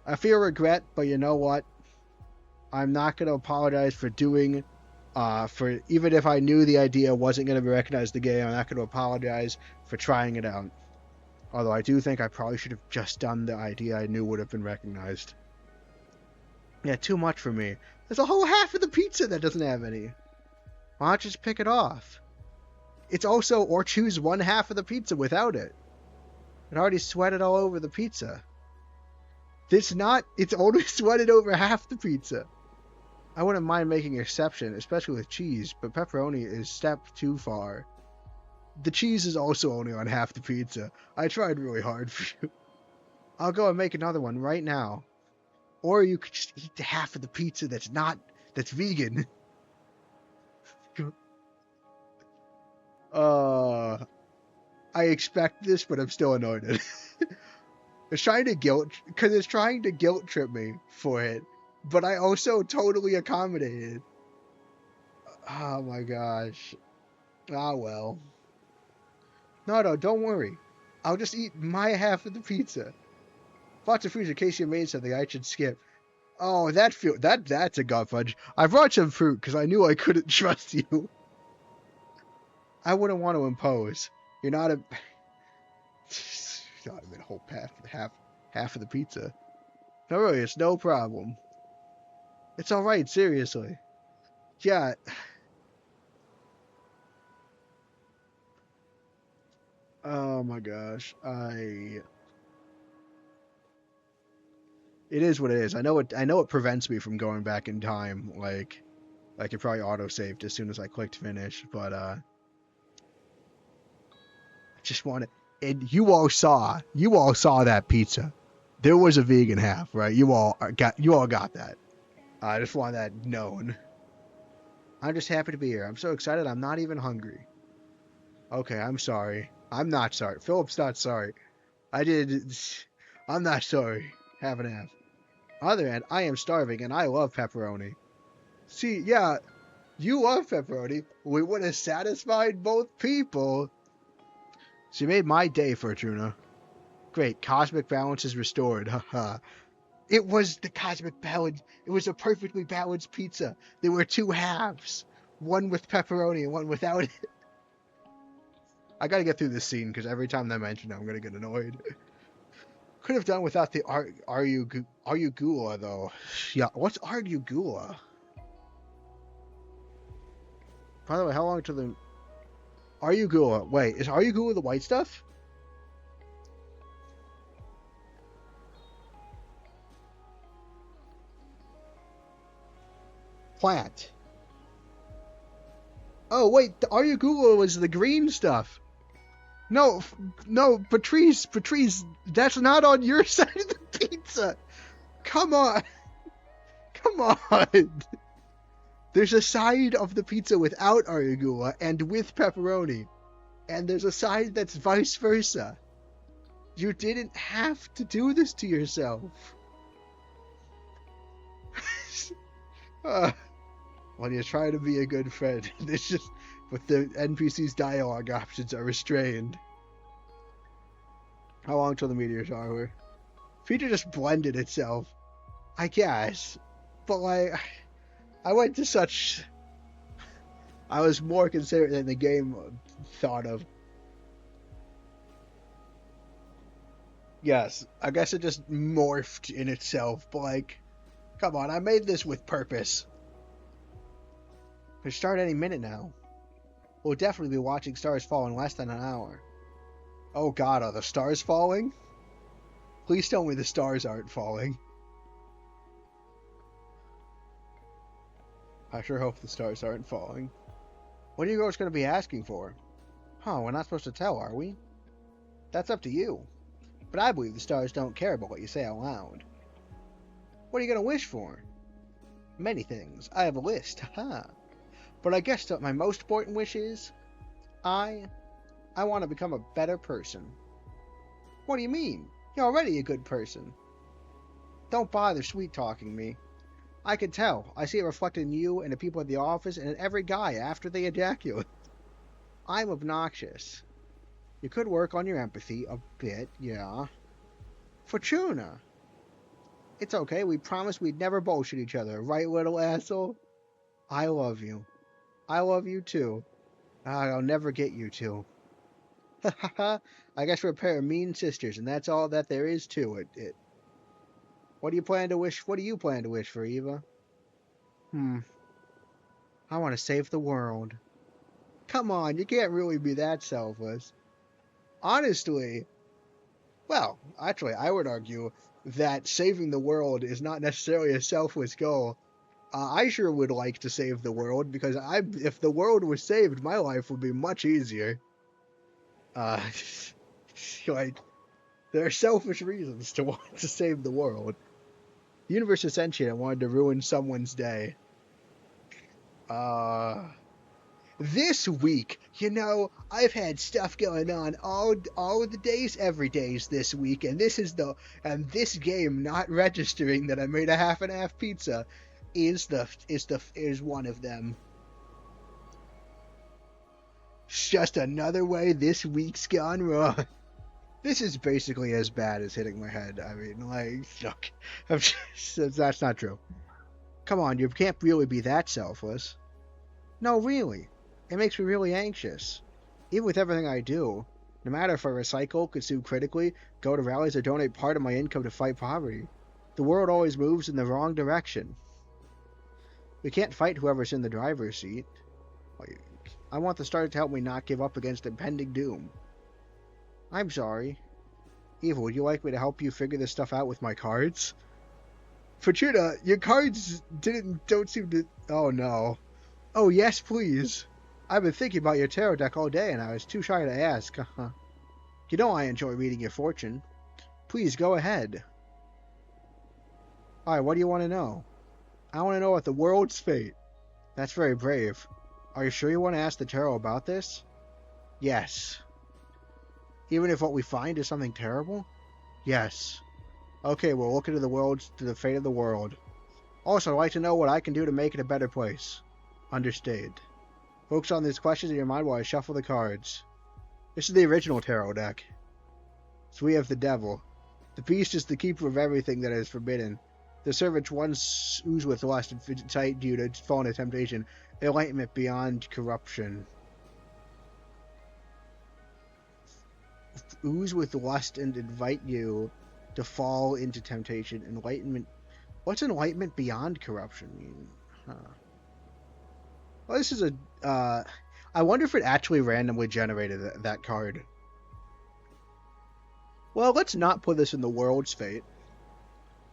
[SPEAKER 1] I feel regret, but you know what? I'm not going to apologize for doing, even if I knew the idea wasn't going to be recognized in the game, I'm not going to apologize for trying it out. Although I do think I probably should have just done the idea I knew would have been recognized. Yeah, too much for me. There's a whole half of the pizza that doesn't have any. Why not just pick it off? It's also, or choose one half of the pizza without it. It already sweated all over the pizza. It's only sweated over half the pizza. I wouldn't mind making an exception, especially with cheese, but pepperoni is step too far. The cheese is also only on half the pizza. I tried really hard for you. I'll go and make another one right now. Or you could just eat the half of the pizza that's vegan. I expect this, but I'm still annoyed at it. It's trying to guilt trip me for it, but I also totally accommodated. Oh my gosh. Ah well. No, don't worry. I'll just eat my half of the pizza. Lots of fruit in case you made something I should skip. Oh, that's a gut punch. I brought some fruit because I knew I couldn't trust you. I wouldn't want to impose. You're not a... not even a whole half of the pizza. No, really, it's no problem. It's alright, seriously. Yeah. Oh my gosh. It is what it is. I know it prevents me from going back in time. Like it probably auto-saved as soon as I clicked finish, but I just want it. And you all saw that pizza. There was a vegan half, right? You all got that. I just want that known. I'm just happy to be here. I'm so excited. I'm not even hungry. Okay, I'm sorry. I'm not sorry. Philip's not sorry. I'm not sorry. Half and half. On the other hand, I am starving and I love pepperoni. See, yeah, you love pepperoni. We would have satisfied both people. She made my day, Fortuna. Great, cosmic balance is restored. Haha. It was the cosmic balance. It was a perfectly balanced pizza. There were two halves. One with pepperoni and one without it. I gotta get through this scene because every time they mention it, I'm gonna get annoyed. Could have done without the Argugula, though. Yeah, what's Argugula? By the way, how long till the... Argugula. Wait, is Argugula the white stuff? Plant. Oh, wait, the Argugula was the green stuff. No, Patrice, that's not on your side of the pizza. Come on. Come on. There's a side of the pizza without arugula and with pepperoni. And there's a side that's vice versa. You didn't have to do this to yourself. When you try to be a good friend, it's just... But the NPC's dialogue options are restrained. How long till the meteor shower? Feature just blended itself. I guess. But like, I went to such... I was more considerate than the game thought of. Yes, I guess it just morphed in itself, but like, come on, I made this with purpose. Could start any minute now. We'll definitely be watching stars fall in less than an hour. Oh god, are the stars falling? Please tell me the stars aren't falling. I sure hope the stars aren't falling. What are you girls going to be asking for? Huh, we're not supposed to tell, are we? That's up to you. But I believe the stars don't care about what you say out loud. What are you going to wish for? Many things. I have a list, haha. But I guess that my most important wish is... I want to become a better person. What do you mean? You're already a good person. Don't bother sweet-talking me. I can tell. I see it reflected in you and the people at the office and in every guy after they ejaculate. I'm obnoxious. You could work on your empathy a bit, yeah. Fortuna! It's okay, we promised we'd never bullshit each other, right, little asshole? I love you. I love you too. I'll never get you two. Ha ha ha. I guess we're a pair of mean sisters, and that's all that there is to it. What do you plan to wish for, Eva? I want to save the world. Come on, you can't really be that selfless. Honestly, well, actually, I would argue that saving the world is not necessarily a selfless goal. I sure would like to save the world, because if the world was saved, my life would be much easier. Like, there are selfish reasons to want to save the world. The universe is sentient and wanted to ruin someone's day. This week, I've had stuff going on all of the days, every days this week, and this game not registering that I made a half and half pizza is one of them. It's just another way this week's gone wrong. This is basically as bad as hitting my head. I mean, like, look, that's not true. Come on, you can't really be that selfless. No, really. It makes me really anxious. Even with everything I do, no matter if I recycle, consume critically, go to rallies, or donate part of my income to fight poverty, the world always moves in the wrong direction. We can't fight whoever's in the driver's seat. I want the stars to help me not give up against impending doom. I'm sorry. Eva, would you like me to help you figure this stuff out with my cards? Fortuna, your cards don't seem to... Oh, no. Oh, yes, please. I've been thinking about your tarot deck all day, and I was too shy to ask. You know I enjoy reading your fortune. Please, go ahead. Alright, what do you want to know? I want to know about the world's fate. That's very brave. Are you sure you want to ask the tarot about this? Yes. Even if what we find is something terrible? Yes. Okay, we'll look into the fate of the world. Also, I'd like to know what I can do to make it a better place. Understood. Focus on these questions in your mind while I shuffle the cards. This is the original tarot deck. So we have the devil. The beast is the keeper of everything that is forbidden. The servants once ooze with lust and incite you to fall into temptation. Enlightenment beyond corruption. Ooze with lust and invite you to fall into temptation. Enlightenment. What's enlightenment beyond corruption mean? Huh. Well, this is a. I wonder if it actually randomly generated that card. Well, let's not put this in the world's fate.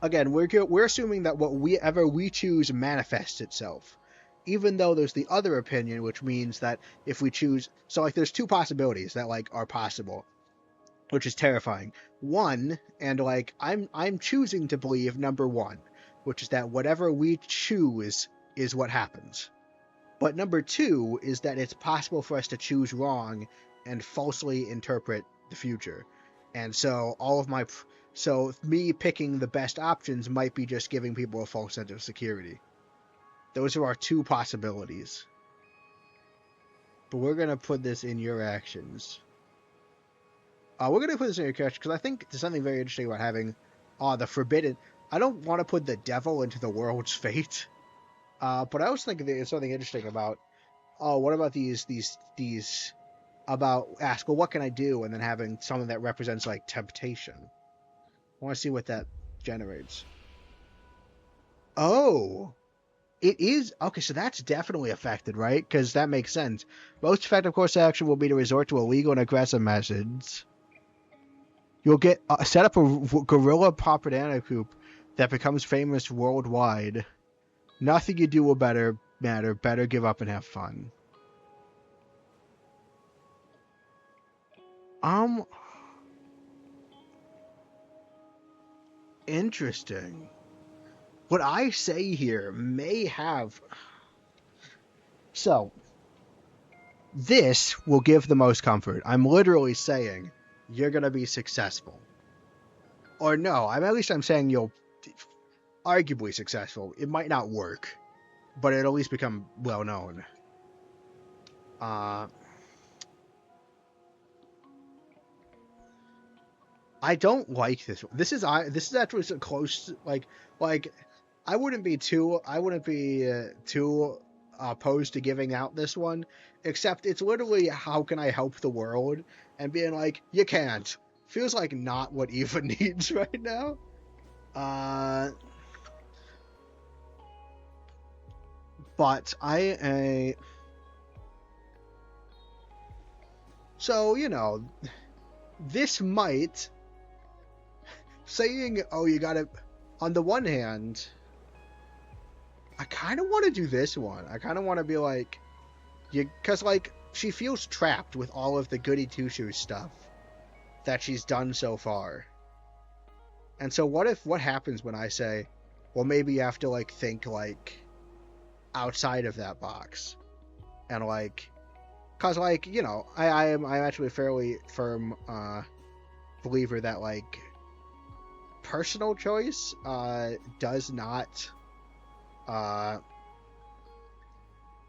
[SPEAKER 1] Again, we're assuming that whatever we choose manifests itself. Even though there's the other opinion, which means that if we choose, so like there's two possibilities that like are possible, which is terrifying. One, and like I'm choosing to believe number one, which is that whatever we choose is what happens. But number two is that it's possible for us to choose wrong and falsely interpret the future. And so me picking the best options might be just giving people a false sense of security. Those are our two possibilities. But we're going to put this in your actions. We're going to put this in your actions because I think there's something very interesting about having the forbidden. I don't want to put the devil into the world's fate. But I was thinking there's something interesting about, what about these about ask, well, what can I do? And then having something that represents like temptation. I want to see what that generates. Oh, it is. Okay, so that's definitely affected, right? Because that makes sense. Most effective course of action will be to resort to illegal and aggressive methods. You'll get set up a guerrilla propaganda group that becomes famous worldwide. Nothing you do will matter. Better give up and have fun. Interesting. What I say here may have. So, this will give the most comfort. I'm literally saying you're gonna be successful. Or no, at least I'm saying you'll arguably successful. It might not work, but it'll at least become well known. I don't like this one. This is actually so close. Like I wouldn't be too opposed to giving out this one, except it's literally how can I help the world, and being like you can't feels like not what Eva needs right now. But so this might. Saying, oh, you gotta, on the one hand, I kind of want to do this one. I kind of want to be like, because like, she feels trapped with all of the goody two-shoes stuff that she's done so far. And so what happens when I say, well, maybe you have to like think like outside of that box. And like, cause like, I'm actually a fairly firm believer that like, personal choice does not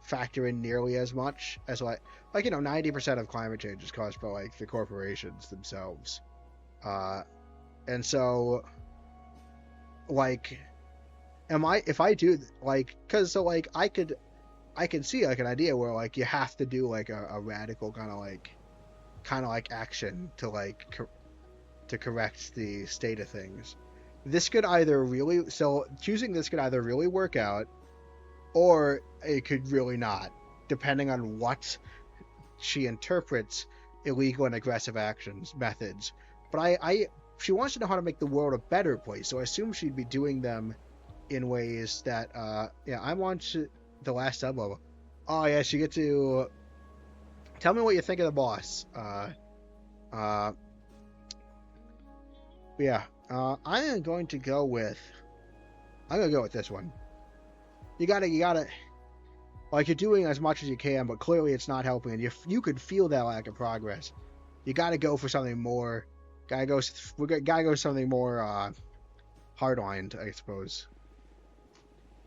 [SPEAKER 1] factor in nearly as much as 90% of climate change is caused by like the corporations themselves, and so like if I do like because so like I can see like an idea where like you have to do like a radical kind of like action to like to correct the state of things. This could either choosing this could either really work out, or it could really not, depending on what she interprets illegal and aggressive methods. But she wants to know how to make the world a better place, so I assume she'd be doing them in ways that, I want the last sub-level. Oh yes, you get to tell me what you think of the boss. Yeah. I'm going to go with. I'm gonna go with this one. You gotta. Like, you're doing as much as you can, but clearly it's not helping, and you could feel that lack of progress. You gotta go for something more. We gotta go something more hardlined, I suppose.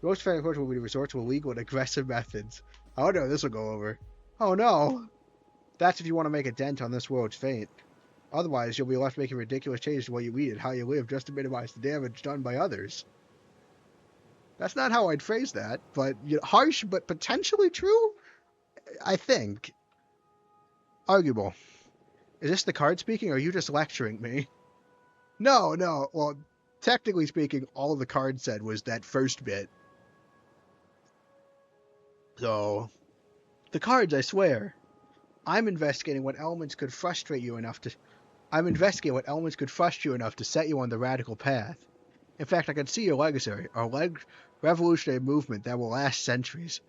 [SPEAKER 1] The most effective approach will be to resort to illegal and aggressive methods. Oh no, this will go over. Oh no! That's if you want to make a dent on this world's fate. Otherwise, you'll be left making ridiculous changes to what you eat and how you live just to minimize the damage done by others. That's not how I'd phrase that, but harsh but potentially true? I think. Arguable. Is this the card speaking, or are you just lecturing me? No, no. Well, technically speaking, all the card said was that first bit. So, the cards, I swear. I'm investigating what elements could frustrate you enough to set you on the radical path. In fact, I can see your legacy, a revolutionary movement that will last centuries.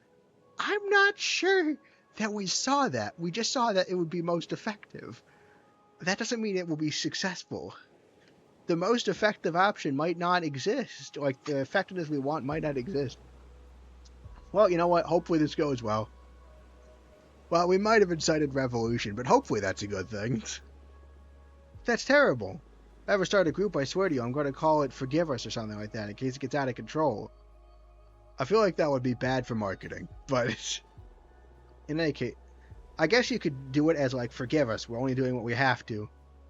[SPEAKER 1] I'm not sure that we saw that. We just saw that it would be most effective. That doesn't mean it will be successful. The most effective option might not exist. Like, the effectiveness we want might not exist. Well, you know what? Hopefully this goes well. Well, we might have incited revolution, but hopefully that's a good thing. That's terrible. If I ever start a group, I swear to you, I'm going to call it Forgive Us or something like that in case it gets out of control. I feel like that would be bad for marketing, but in any case, I guess you could do it as, like, Forgive Us, we're only doing what we have to.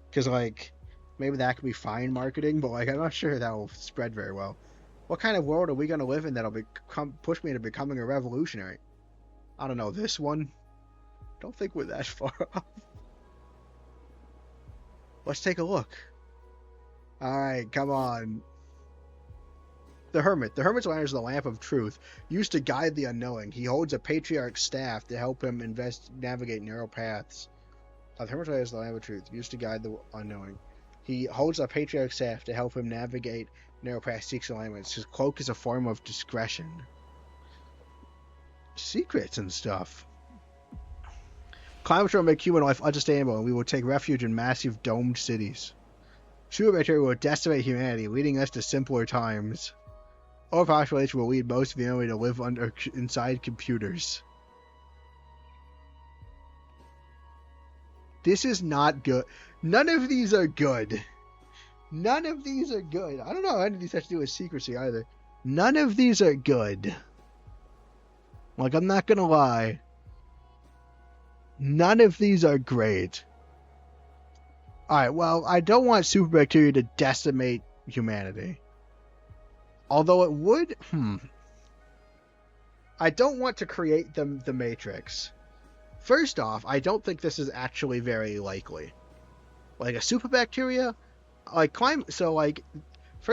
[SPEAKER 1] Because, like, maybe that could be fine marketing, but, like, I'm not sure that will spread very well. What kind of world are we going to live in that'll push me into becoming a revolutionary? I don't know, this one? Don't think we're that far off. Let's take a look. Alright, come on. The Hermit. The Hermit's lantern is the lamp of truth, used to guide the unknowing. He holds a patriarch's staff to help him navigate narrow paths. The Hermit's lantern is the lamp of truth, used to guide the unknowing. He holds a patriarch's staff to help him navigate narrow paths, seeks alignments. His cloak is a form of discretion. Secrets and stuff. Climate will make human life unsustainable, and we will take refuge in massive domed cities. Superbacteria will decimate humanity, leading us to simpler times. Overpopulation will lead most of humanity to live inside computers. This is not good. None of these are good. None of these are good. I don't know how any of these have to do with secrecy either. None of these are good. Like, I'm not gonna lie. None of these are great. Alright, well, I don't want superbacteria to decimate humanity. Although it would... I don't want to create the Matrix. First off, I don't think this is actually very likely. Like, a superbacteria... Like,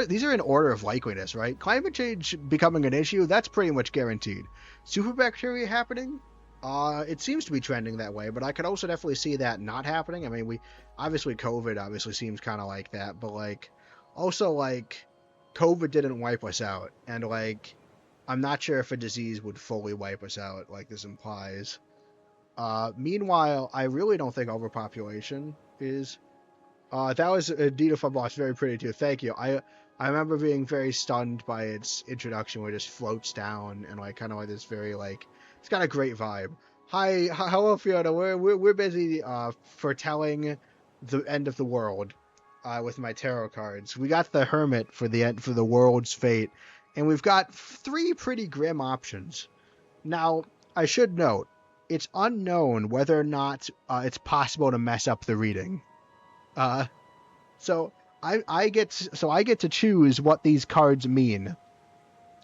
[SPEAKER 1] these are in order of likeliness, right? Climate change becoming an issue, that's pretty much guaranteed. Superbacteria happening? It seems to be trending that way, but I could also definitely see that not happening. I mean, obviously COVID obviously seems kind of like that, but, like, also, like, COVID didn't wipe us out, and, like, I'm not sure if a disease would fully wipe us out, like this implies. Meanwhile, I really don't think overpopulation is. That was indeed a fun boss, very pretty too. Thank you. I remember being very stunned by its introduction, where it just floats down and, like, kind of like this very, like, it's got a great vibe. Hi, hello Fiona. We're busy foretelling the end of the world with my tarot cards. We got the Hermit for the world's fate, and we've got 3 pretty grim options. Now, I should note, it's unknown whether or not it's possible to mess up the reading. So I get to choose what these cards mean.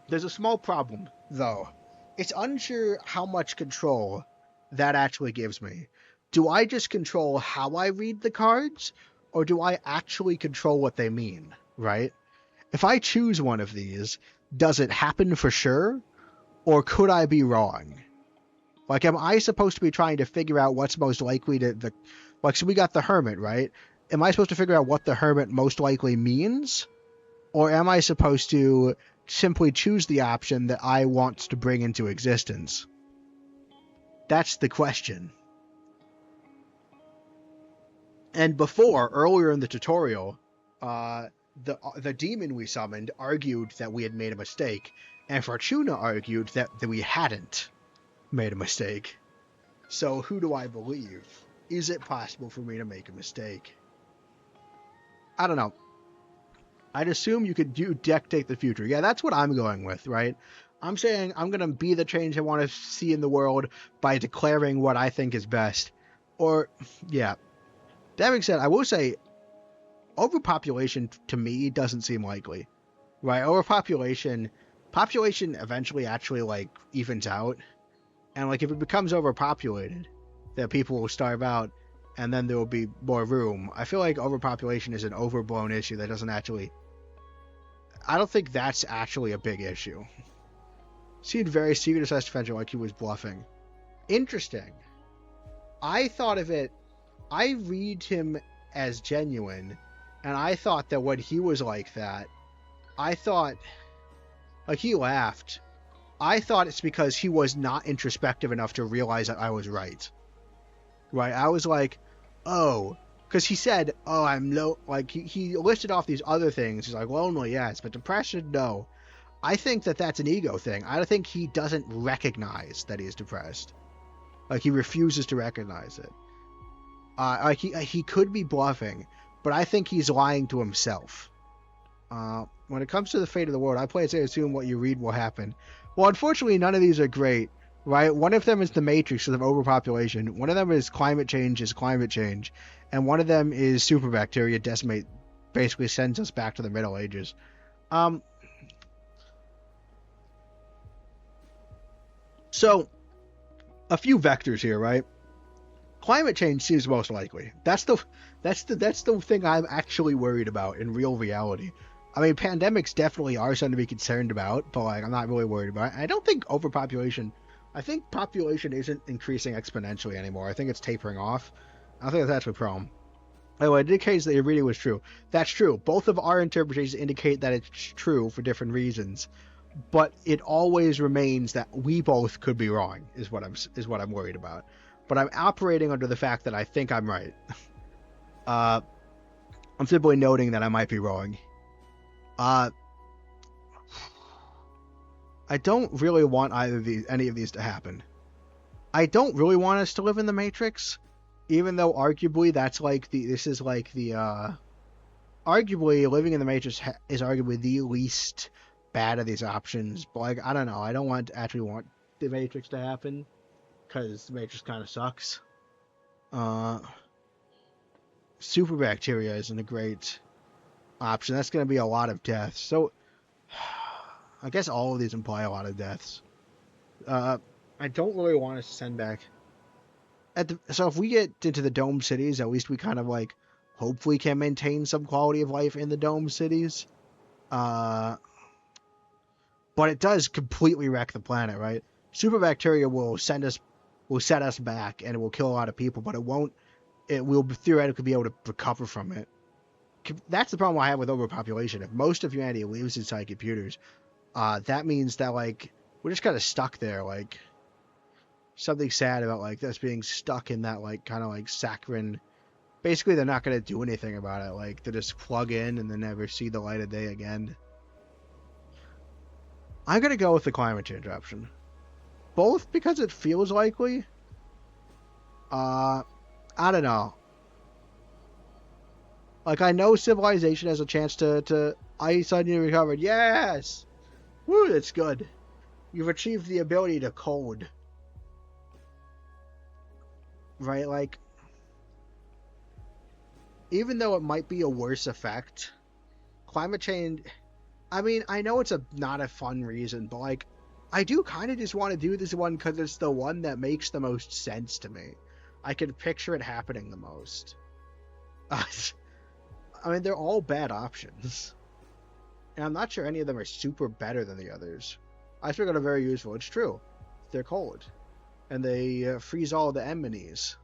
[SPEAKER 1] There's a small problem, though. It's unsure how much control that actually gives me. Do I just control how I read the cards, or do I actually control what they mean, right? If I choose one of these, does it happen for sure, or could I be wrong? Like, am I supposed to be trying to figure out what's most likely to... Like, so we got the Hermit, right? Am I supposed to figure out what the Hermit most likely means? Or am I supposed to simply choose the option that I want to bring into existence? That's the question. And earlier in the tutorial, the demon we summoned argued that we had made a mistake, and Fortuna argued that we hadn't made a mistake. So who do I believe? Is it possible for me to make a mistake? I don't know. I'd assume you could dictate the future. Yeah, that's what I'm going with, right? I'm saying I'm going to be the change I want to see in the world by declaring what I think is best. Or, yeah. That being said, I will say overpopulation to me doesn't seem likely, right? Population eventually actually like evens out, and like if it becomes overpopulated, that people will starve out, and then there will be more room. I feel like overpopulation is an overblown issue that doesn't actually. I don't think that's actually a big issue. Seemed very secret assessed defender like he was bluffing. Interesting. I thought of it. I read him as genuine. And I thought that when he was like that, I thought, like he laughed. I thought it's because he was not introspective enough to realize that I was right. Right? I was like, oh, because he said, oh, I'm low. Like he listed off these other things. He's like, lonely, yes, but depression, no. I think that that's an ego thing. I think he doesn't recognize that he is depressed. Like he refuses to recognize it. Like he could be bluffing. But I think he's lying to himself. When it comes to the fate of the world, I play it safe, assume what you read will happen. Well, unfortunately, none of these are great, right? One of them is the Matrix of overpopulation. One of them is climate change, and one of them is superbacteria decimate, basically sends us back to the Middle Ages. So, a few vectors here, right? Climate change seems most likely. That's the thing I'm actually worried about in real reality. I mean, pandemics definitely are something to be concerned about, but like I'm not really worried about it. I don't think overpopulation. I think population isn't increasing exponentially anymore. I think it's tapering off. I don't think that's a problem. Anyway, it indicates that your reading was true. That's true. Both of our interpretations indicate that it's true for different reasons, but it always remains that we both could be wrong. Is what I'm worried about. But I'm operating under the fact that I think I'm right. I'm simply noting that I might be wrong. I don't really want any of these to happen. I don't really want us to live in the Matrix, even though arguably arguably living in the Matrix is arguably the least bad of these options. But like, I don't know. I don't want the Matrix to happen. Because the Matrix kind of sucks. Superbacteria isn't a great option. That's going to be a lot of deaths. So, I guess all of these imply a lot of deaths. I don't really want us to send back. So if we get into the dome cities, at least we kind of like hopefully can maintain some quality of life in the dome cities. But it does completely wreck the planet, right? Superbacteria will set us back and it will kill a lot of people, but it will theoretically be able to recover from it. That's the problem I have with overpopulation. If most of humanity lives inside computers, that means that like we're just kind of stuck there. Like something sad about like us being stuck in that like kind of like saccharine. Basically, they're not going to do anything about it. Like they just plug in and then never see the light of day again. I'm going to go with the climate change option. Both because it feels likely. I don't know. Like, I know civilization has a chance to ice suddenly recovered. Yes! Woo, that's good. You've achieved the ability to code. Right, like, even though it might be a worse effect, climate change, I mean, I know it's not a fun reason, but like, I do kind of just want to do this one because it's the one that makes the most sense to me. I can picture it happening the most. I mean, they're all bad options. And I'm not sure any of them are super better than the others. I think they're very useful. It's true. They're cold. And they freeze all the anemones.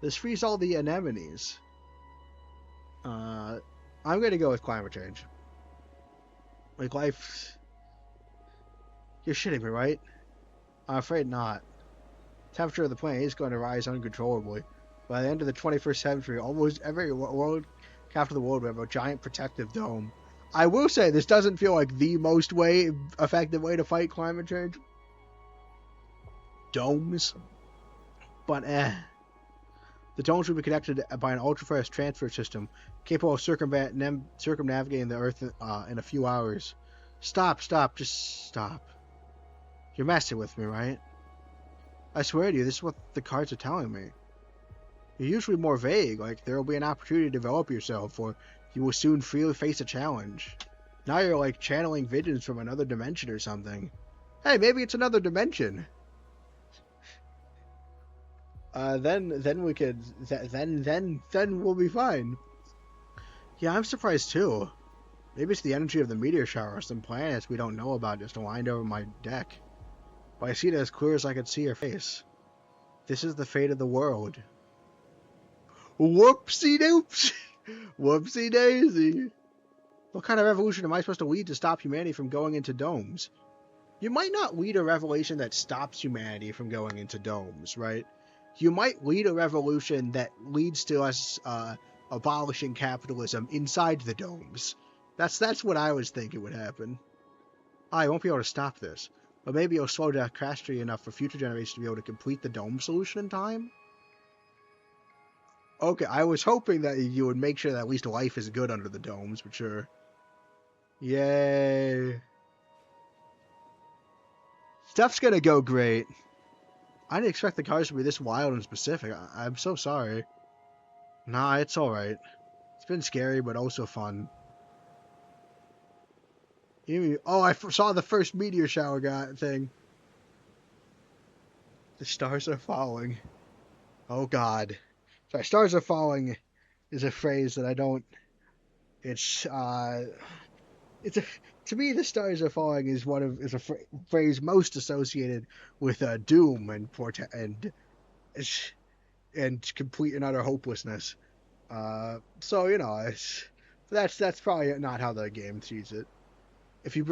[SPEAKER 1] This freeze all the anemones. I'm going to go with climate change. Like, life... You're shitting me, right? I'm afraid not. Temperature of the planet is going to rise uncontrollably. By the end of the 21st century, almost every world capital of the world, we have a giant protective dome. I will say, this doesn't feel like the most effective way to fight climate change. Domes. But The domes will be connected by an ultra-fast transfer system capable of circumnavigating the Earth in a few hours. Stop, just stop. You're messing with me, right? I swear to you, this is what the cards are telling me. You're usually more vague, like there will be an opportunity to develop yourself, or you will soon freely face a challenge. Now you're like channeling visions from another dimension or something. Hey, maybe it's another dimension. Then we could, then we'll be fine. Yeah, I'm surprised too. Maybe it's the energy of the meteor shower or some planets we don't know about just aligned over my deck. But I see it as clear as I could see your face. This is the fate of the world. Whoopsie doops! Whoopsie daisy! What kind of revolution am I supposed to lead to stop humanity from going into domes? You might not lead a revolution that stops humanity from going into domes, right? You might lead a revolution that leads to us abolishing capitalism inside the domes. That's what I was thinking would happen. I won't be able to stop this, but maybe it'll slow down catastrophe enough for future generations to be able to complete the dome solution in time? Okay, I was hoping that you would make sure that at least life is good under the domes, but sure. Yay. Stuff's gonna go great. I didn't expect the cars to be this wild and specific. I'm so sorry. Nah, it's alright. It's been scary, but also fun. Oh, I saw the first meteor shower thing. The stars are falling. Oh god. Sorry, stars are falling is a phrase that I don't... To me, the stars are falling is a phrase most associated with doom and complete and utter hopelessness. So you know, that's probably not how the game sees it. If your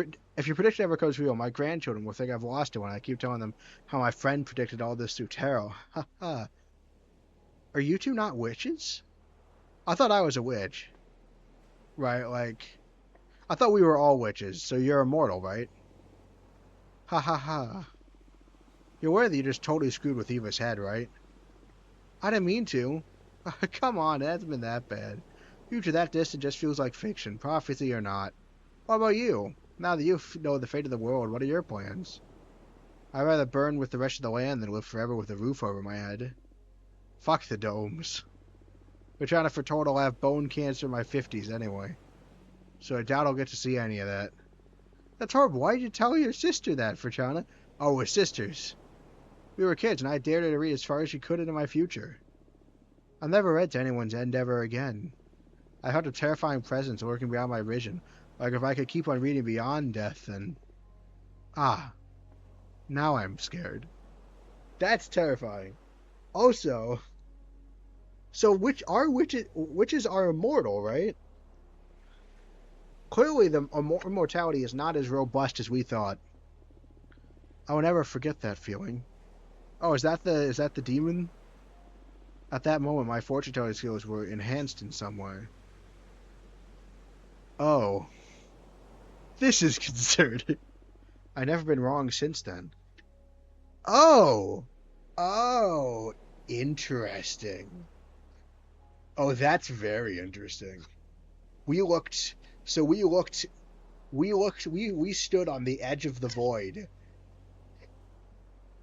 [SPEAKER 1] prediction ever comes real, my grandchildren will think I've lost it when I keep telling them how my friend predicted all this through tarot. Ha ha. Are you two not witches? I thought I was a witch. Right, like... I thought we were all witches, so you're immortal, right? Ha ha ha. You're aware that you just totally screwed with Eva's head, right? I didn't mean to. Come on, it hasn't been that bad. Future that distant just feels like fiction, prophecy or not. What about you? Now that you know the fate of the world, what are your plans? I'd rather burn with the rest of the land than live forever with a roof over my head. Fuck the domes. We're trying to foretold I'll have bone cancer in my 50s anyway. So I doubt I'll get to see any of that. That's horrible. Why did you tell your sister that, Frachana? Oh, we're sisters. We were kids, and I dared her to read as far as she could into my future. I've never read to anyone's end ever again. I felt a terrifying presence lurking beyond my vision. Like if I could keep on reading beyond death, then... Ah. Now I'm scared. That's terrifying. Also... So witches are immortal, right? Clearly, the immortality is not as robust as we thought. I will never forget that feeling. Oh, is that the demon? At that moment, my fortune telling skills were enhanced in some way. Oh, this is concerning. I've never been wrong since then. Oh, interesting. Oh, that's very interesting. We stood on the edge of the void.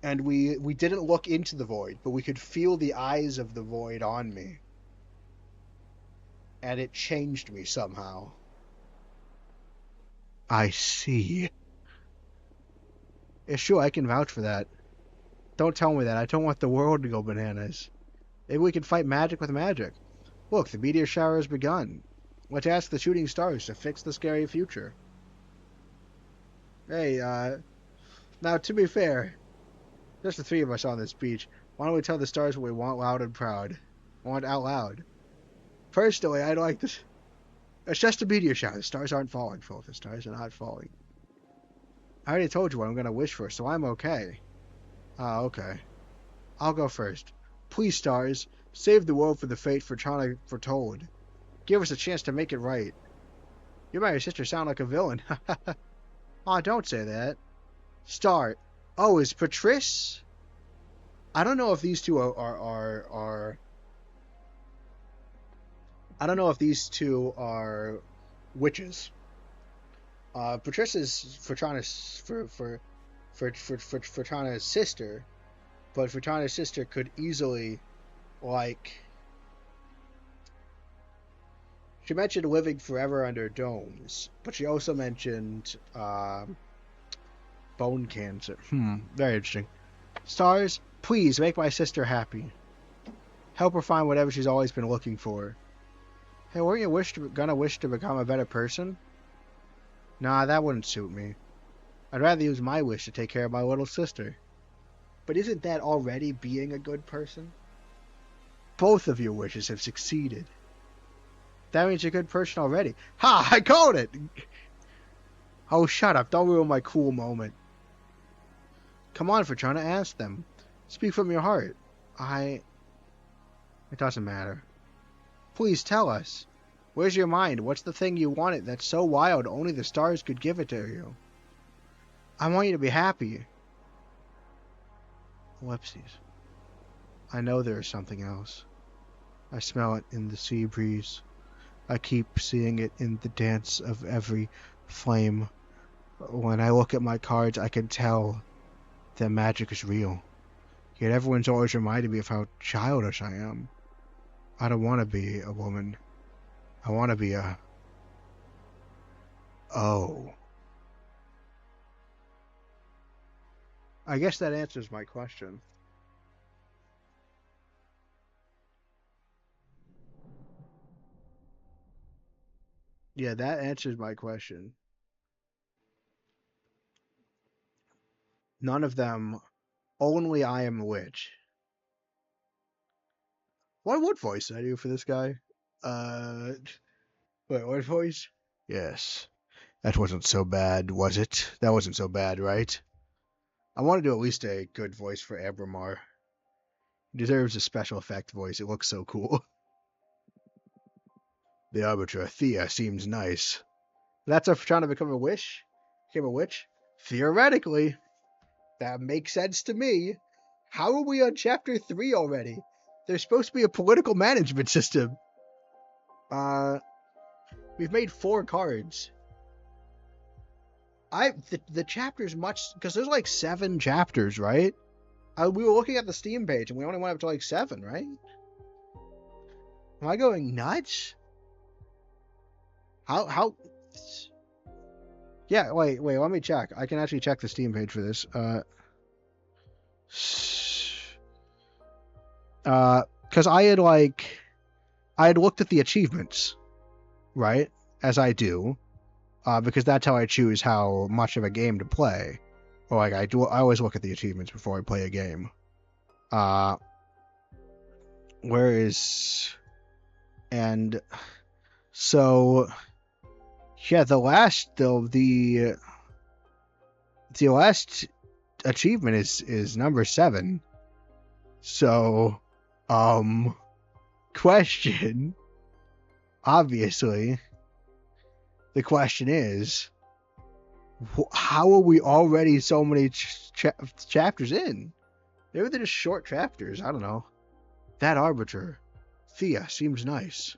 [SPEAKER 1] And we didn't look into the void, but we could feel the eyes of the void on me. And it changed me somehow. I see. Yeah, sure, I can vouch for that. Don't tell me that. I don't want the world to go bananas. Maybe we can fight magic with magic. Look, the meteor shower has begun. Let's ask the shooting stars to fix the scary future. Hey, now to be fair, just the three of us on this beach, why don't we tell the stars what we want loud and proud? Want out loud. Personally, I'd like this. It's just a meteor shower. The stars aren't falling, folks. The stars are not falling. I already told you what I'm going to wish for, so I'm okay. Ah, okay. I'll go first. Please, stars, save the world from the fate foretold. Give us a chance to make it right. You and your sister sound like a villain. Aw, don't say that. Start. Oh, is Patrice? I don't know if these two are I don't know if these two are witches. Patrice is Fortana's sister, but Fortana's sister could easily, like, she mentioned living forever under domes, but she also mentioned bone cancer. Very interesting. Stars, please make my sister happy. Help her find whatever she's always been looking for. Hey, weren't you gonna wish to become a better person? Nah, that wouldn't suit me. I'd rather use my wish to take care of my little sister. But isn't that already being a good person? Both of your wishes have succeeded. That means you're a good person already. Ha! I called it! Oh, shut up. Don't ruin my cool moment. Come on, Fortuna, ask them. Speak from your heart. It doesn't matter. Please tell us. Where's your mind? What's the thing you wanted that's so wild only the stars could give it to you? I want you to be happy. Ellipses. I know there is something else. I smell it in the sea breeze. I keep seeing it in the dance of every flame. When I look at my cards, I can tell that magic is real. Yet everyone's always reminding me of how childish I am. I don't want to be a woman. I want to be a... Oh. I guess that answers my question. Yeah, that answers my question. None of them. Only I am a witch. What voice did I do for this guy? Wait, what voice? Yes. That wasn't so bad, was it? That wasn't so bad, right? I want to do at least a good voice for Abramar. He deserves a special effect voice. It looks so cool. The Arbiter, Thea, seems nice. That's if trying to become a witch? Became a witch? Theoretically. That makes sense to me. How are we on chapter 3 already? There's supposed to be a political management system. We've made 4 cards. The chapter's much... Because there's like 7 chapters, right? We were looking at the Steam page and we only went up to like 7, right? Am I going nuts? How... Yeah, wait, let me check. I can actually check the Steam page for this. Because I had looked at the achievements, right? As I do, because that's how I choose how much of a game to play. Or like I always look at the achievements before I play a game. And so yeah, the last achievement is number 7. So, question. Obviously, the question is, how are we already so many chapters in? Maybe they're just short chapters. I don't know. That Arbiter, Thea, seems nice.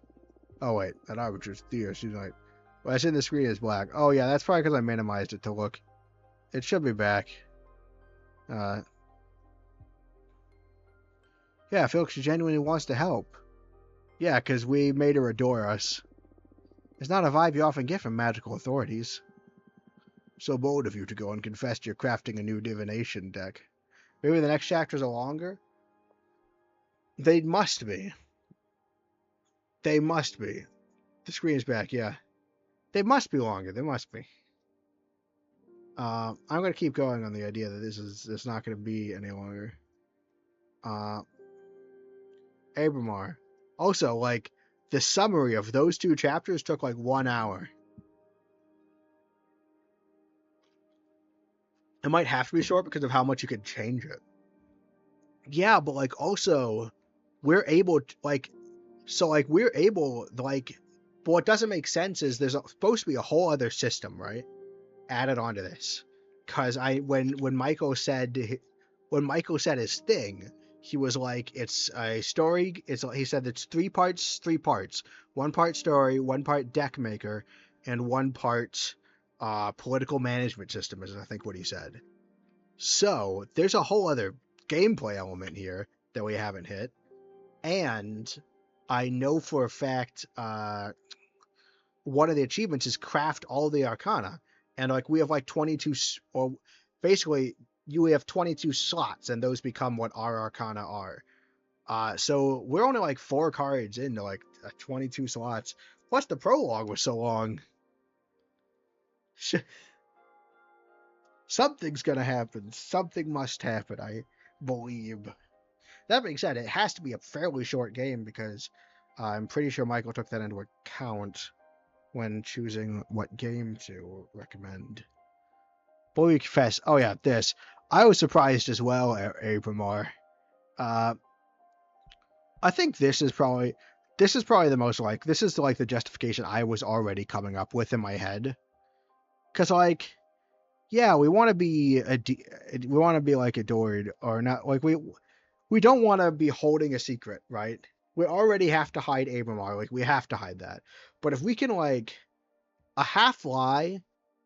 [SPEAKER 1] Oh wait, that Arbiter, Thea, seems nice. Well, I said the screen is black. Oh yeah, that's probably because I minimized it to look. It should be back. Yeah, Felix genuinely wants to help. Yeah, because we made her adore us. It's not a vibe you often get from magical authorities. So bold of you to go and confess you're crafting a new divination deck. Maybe the next chapters are longer? They must be. They must be. The screen's back, yeah. They must be longer. They must be. I'm going to keep going on the idea that it's not going to be any longer. Abramar. Also, like, the summary of those 2 chapters took like 1 hour. It might have to be short because of how much you could change it. Yeah, but like also, we're able to, like, so like we're able, like, But what doesn't make sense is there's supposed to be a whole other system, right? Added onto this. Because when Michael said his thing, he was like, it's a story. He said it's three parts. 1 part story, 1 part deck maker, and 1 part political management system, is I think what he said. So there's a whole other gameplay element here that we haven't hit, and I know for a fact one of the achievements is craft all the arcana, and like we have like 22, or basically you have 22 slots, and those become what our arcana are. So we're only like 4 cards into like 22 slots. Plus the prologue was so long. Something's gonna happen. Something must happen, I believe. That being said, it has to be a fairly short game because I'm pretty sure Michael took that into account when choosing what game to recommend. Bully Fest. Oh yeah, this. I was surprised as well, Abramar. I think this is probably the most like, this is like the justification I was already coming up with in my head. Cause like, yeah, we want to be like adored, or not, like we don't want to be holding a secret, right? We already have to hide Abramar, like we have to hide that. But if we can, like, a half lie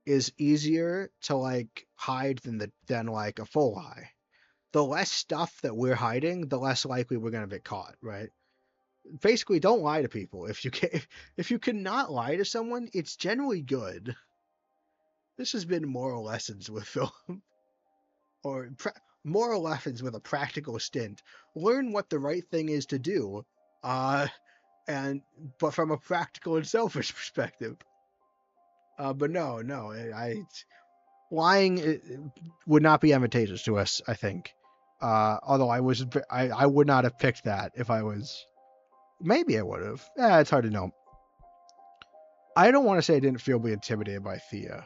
[SPEAKER 1] is easier to like hide than like a full lie. The less stuff that we're hiding, the less likely we're gonna get caught, right? Basically, don't lie to people. If you cannot lie to someone, it's generally good. This has been moral lessons with film, or moral lessons with a practical stint. Learn what the right thing is to do, but from a practical and selfish perspective. But no, lying would not be advantageous to us, I think. Although I would not have picked that if I was. Maybe I would have. It's hard to know. I don't want to say I didn't feel intimidated by Thea.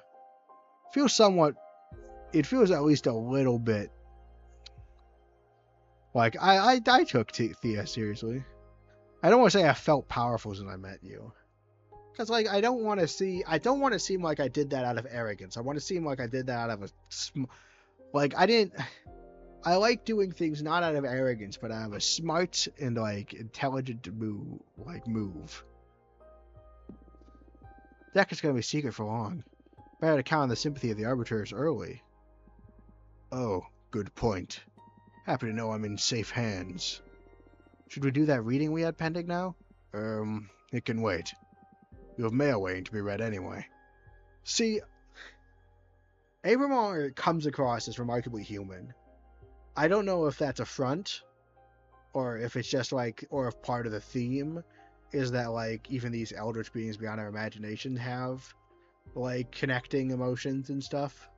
[SPEAKER 1] It feels at least a little bit like I took Thea seriously. I don't want to say I felt powerful when I met you. Because, like, I don't want to seem like I did that out of arrogance. I want to seem like I did that out of I like doing things not out of arrogance, but out of a smart and, like, intelligent move. That is going to be secret for long. Better to count on the sympathy of the arbiters early. Oh, good point. Happy to know I'm in safe hands. Should we do that reading we had pending now? It can wait. You have mail waiting to be read anyway. See, Abramar comes across as remarkably human. I don't know if that's a front, or if it's just like, or if part of the theme is that, like, even these eldritch beings beyond our imagination have, like, connecting emotions and stuff.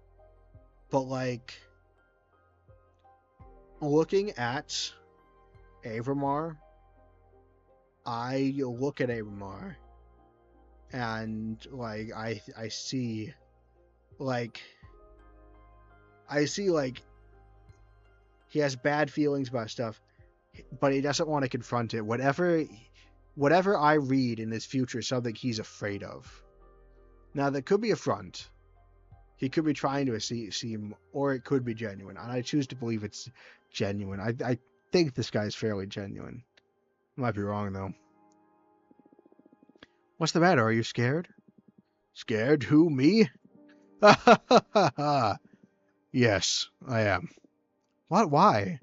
[SPEAKER 1] But, like, looking at Abramar, I look at Abramar, and, like, I see, like, he has bad feelings about stuff, but he doesn't want to confront it. Whatever I read in his future is something he's afraid of. Now, that could be a front. He could be trying to seem, or it could be genuine. And I choose to believe it's genuine. I think this guy's fairly genuine. I might be wrong, though. What's the matter? Are you scared? Scared? Who, me? Ha ha ha ha ha. Yes, I am. What? Why?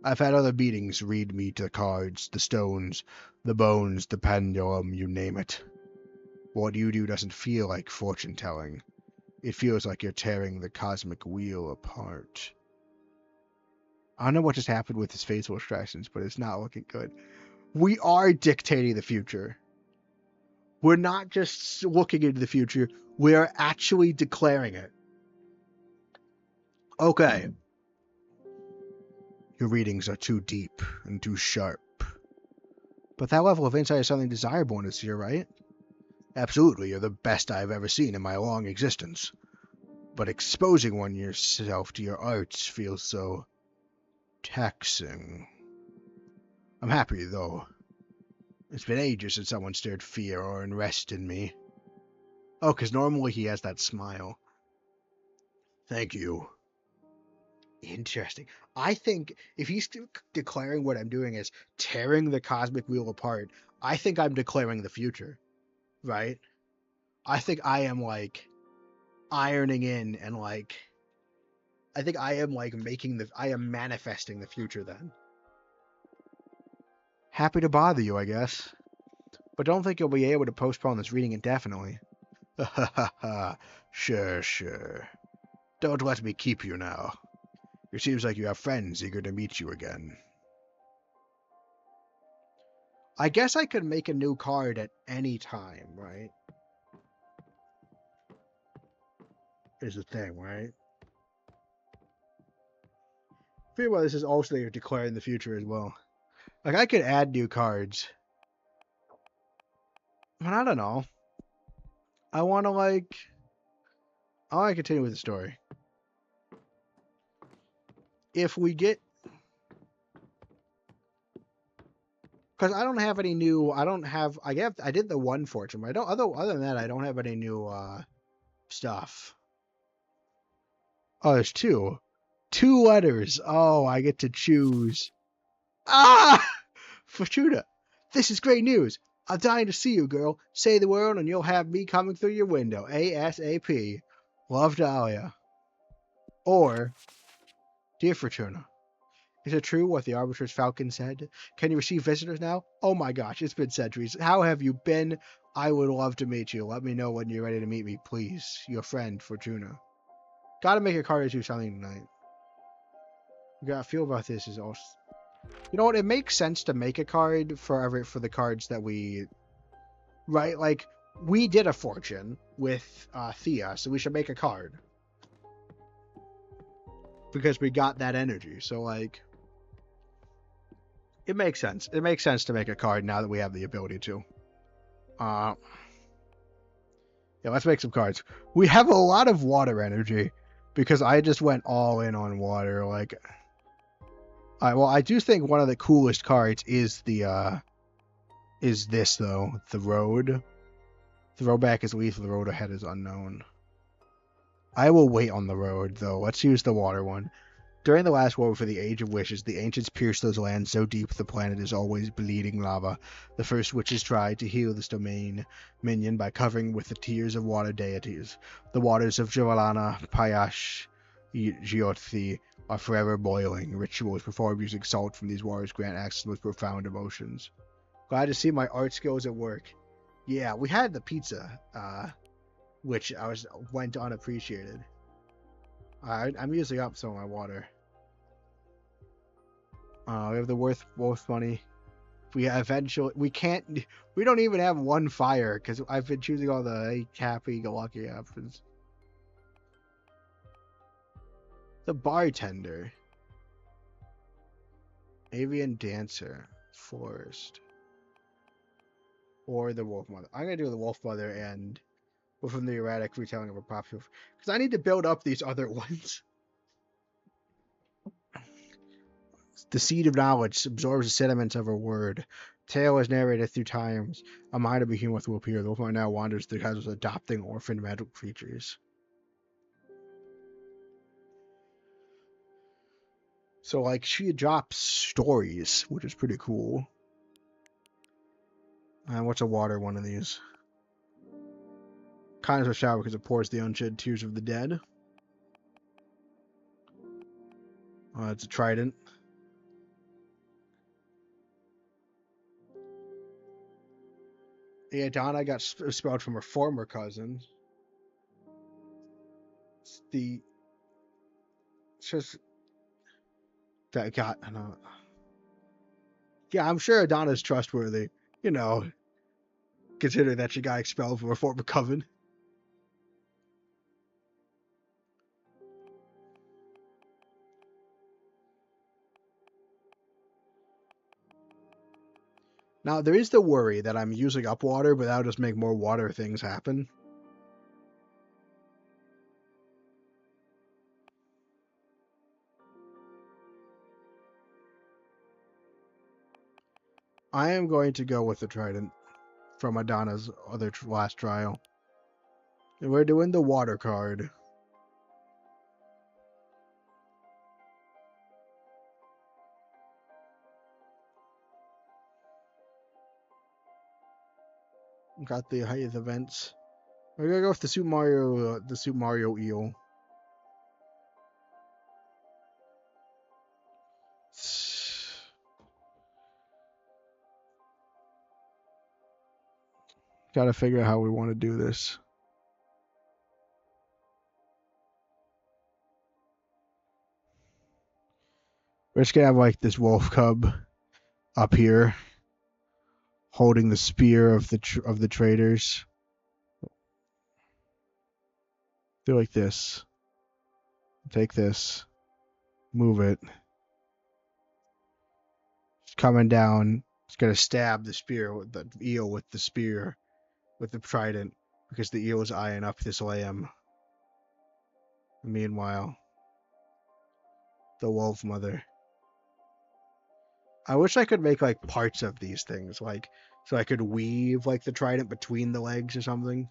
[SPEAKER 1] I've had other beatings read me the cards, the stones, the bones, the pendulum, you name it. What you do doesn't feel like fortune-telling. It feels like you're tearing the cosmic wheel apart. I don't know what just happened with his facial expressions, but it's not looking good. We are dictating the future. We're not just looking into the future, we are actually declaring it. Okay. Your readings are too deep and too sharp. But that level of insight is something desirable in this year, right? Absolutely, you're the best I've ever seen in my long existence. But exposing yourself to your arts feels so taxing. I'm happy, though. It's been ages since someone stirred fear or unrest in me. Oh, because normally he has that smile. Thank you. Interesting. I think if he's declaring what I'm doing is tearing the cosmic wheel apart, I think I'm declaring the future, right? I think I am like ironing in and like I think I am like I am manifesting the future then. Happy to bother you, I guess. But don't think you'll be able to postpone this reading indefinitely. Ha ha ha ha. Sure, sure. Don't let me keep you now. It seems like you have friends eager to meet you again. I guess I could make a new card at any time, right? Is the thing, right? I feel well, this is also declaring the future as well. Like, I could add new cards. But I don't know. I want to continue with the story. If we get... Because I don't have any new... I did the one fortune, but I don't... Other than that, I don't have any new, stuff. Oh, there's two. 2 letters. Oh, I get to choose. Ah! Fortuna, this is great news. I'm dying to see you, girl. Say the word and you'll have me coming through your window. ASAP. Love, Dahlia. Or, Dear Fortuna, is it true what the Arbiter's Falcon said? Can you receive visitors now? Oh my gosh, it's been centuries. How have you been? I would love to meet you. Let me know when you're ready to meet me, please. Your friend, Fortuna. Gotta make a card or do something tonight. You gotta feel about this is also... You know what? It makes sense to make a card for the cards that we... Right? Like, we did a fortune with Thea, so we should make a card. Because we got that energy. So, like... It makes sense. It makes sense to make a card now that we have the ability to. Yeah, let's make some cards. We have a lot of water energy. Because I just went all in on water. Like... Alright, well, I do think one of the coolest cards is the, is this, though. The Road. The road back is lethal, the road ahead is unknown. I will wait on the road, though. Let's use the water one. During the last war for the Age of Wishes, the ancients pierced those lands so deep the planet is always bleeding lava. The first witches tried to heal this domain minion by covering with the tears of water deities. The waters of Javalana, Payash, Giothi are forever boiling. Rituals performed using salt from these waters grant access to most profound emotions. Glad to see my art skills at work. Yeah, we had the pizza, which went unappreciated. I'm using up some of my water. We have the worth money. We don't even have one fire because I've been choosing all the happy-go-lucky options. The bartender, avian dancer, forest, or the wolf mother. I'm gonna do the wolf mother and from the erratic retelling of a popular, because I need to build up these other ones. The seed of knowledge absorbs the sediments of a word. Tale is narrated through times. A mind of a human will appear. The wolf now wanders through houses adopting orphan magical creatures. So, like, she adopts stories, which is pretty cool. And what's a water one of these? Kindness of a shower because it pours the unshed tears of the dead. It's a trident. Yeah, Donna got spelled from her former cousin. It's just that got. I know. Yeah, I'm sure Adonna's trustworthy. You know, considering that she got expelled from her former coven. Now, there is the worry that I'm using up water, but that'll just make more water things happen. I am going to go with the trident from Madonna's last trial. And we're doing the water card. Got the height of events. We're gonna go with the Super Mario eel. Gotta figure out how we want to do this. We're just gonna have like this wolf cub up here, holding the spear of the traders. Do like this. Take this. Move it. It's coming down. It's gonna stab the spear with the eel with the spear, with the trident, because the eel is eyeing up this lamb. Meanwhile, the wolf mother. I wish I could make like parts of these things, like so I could weave like the trident between the legs or something.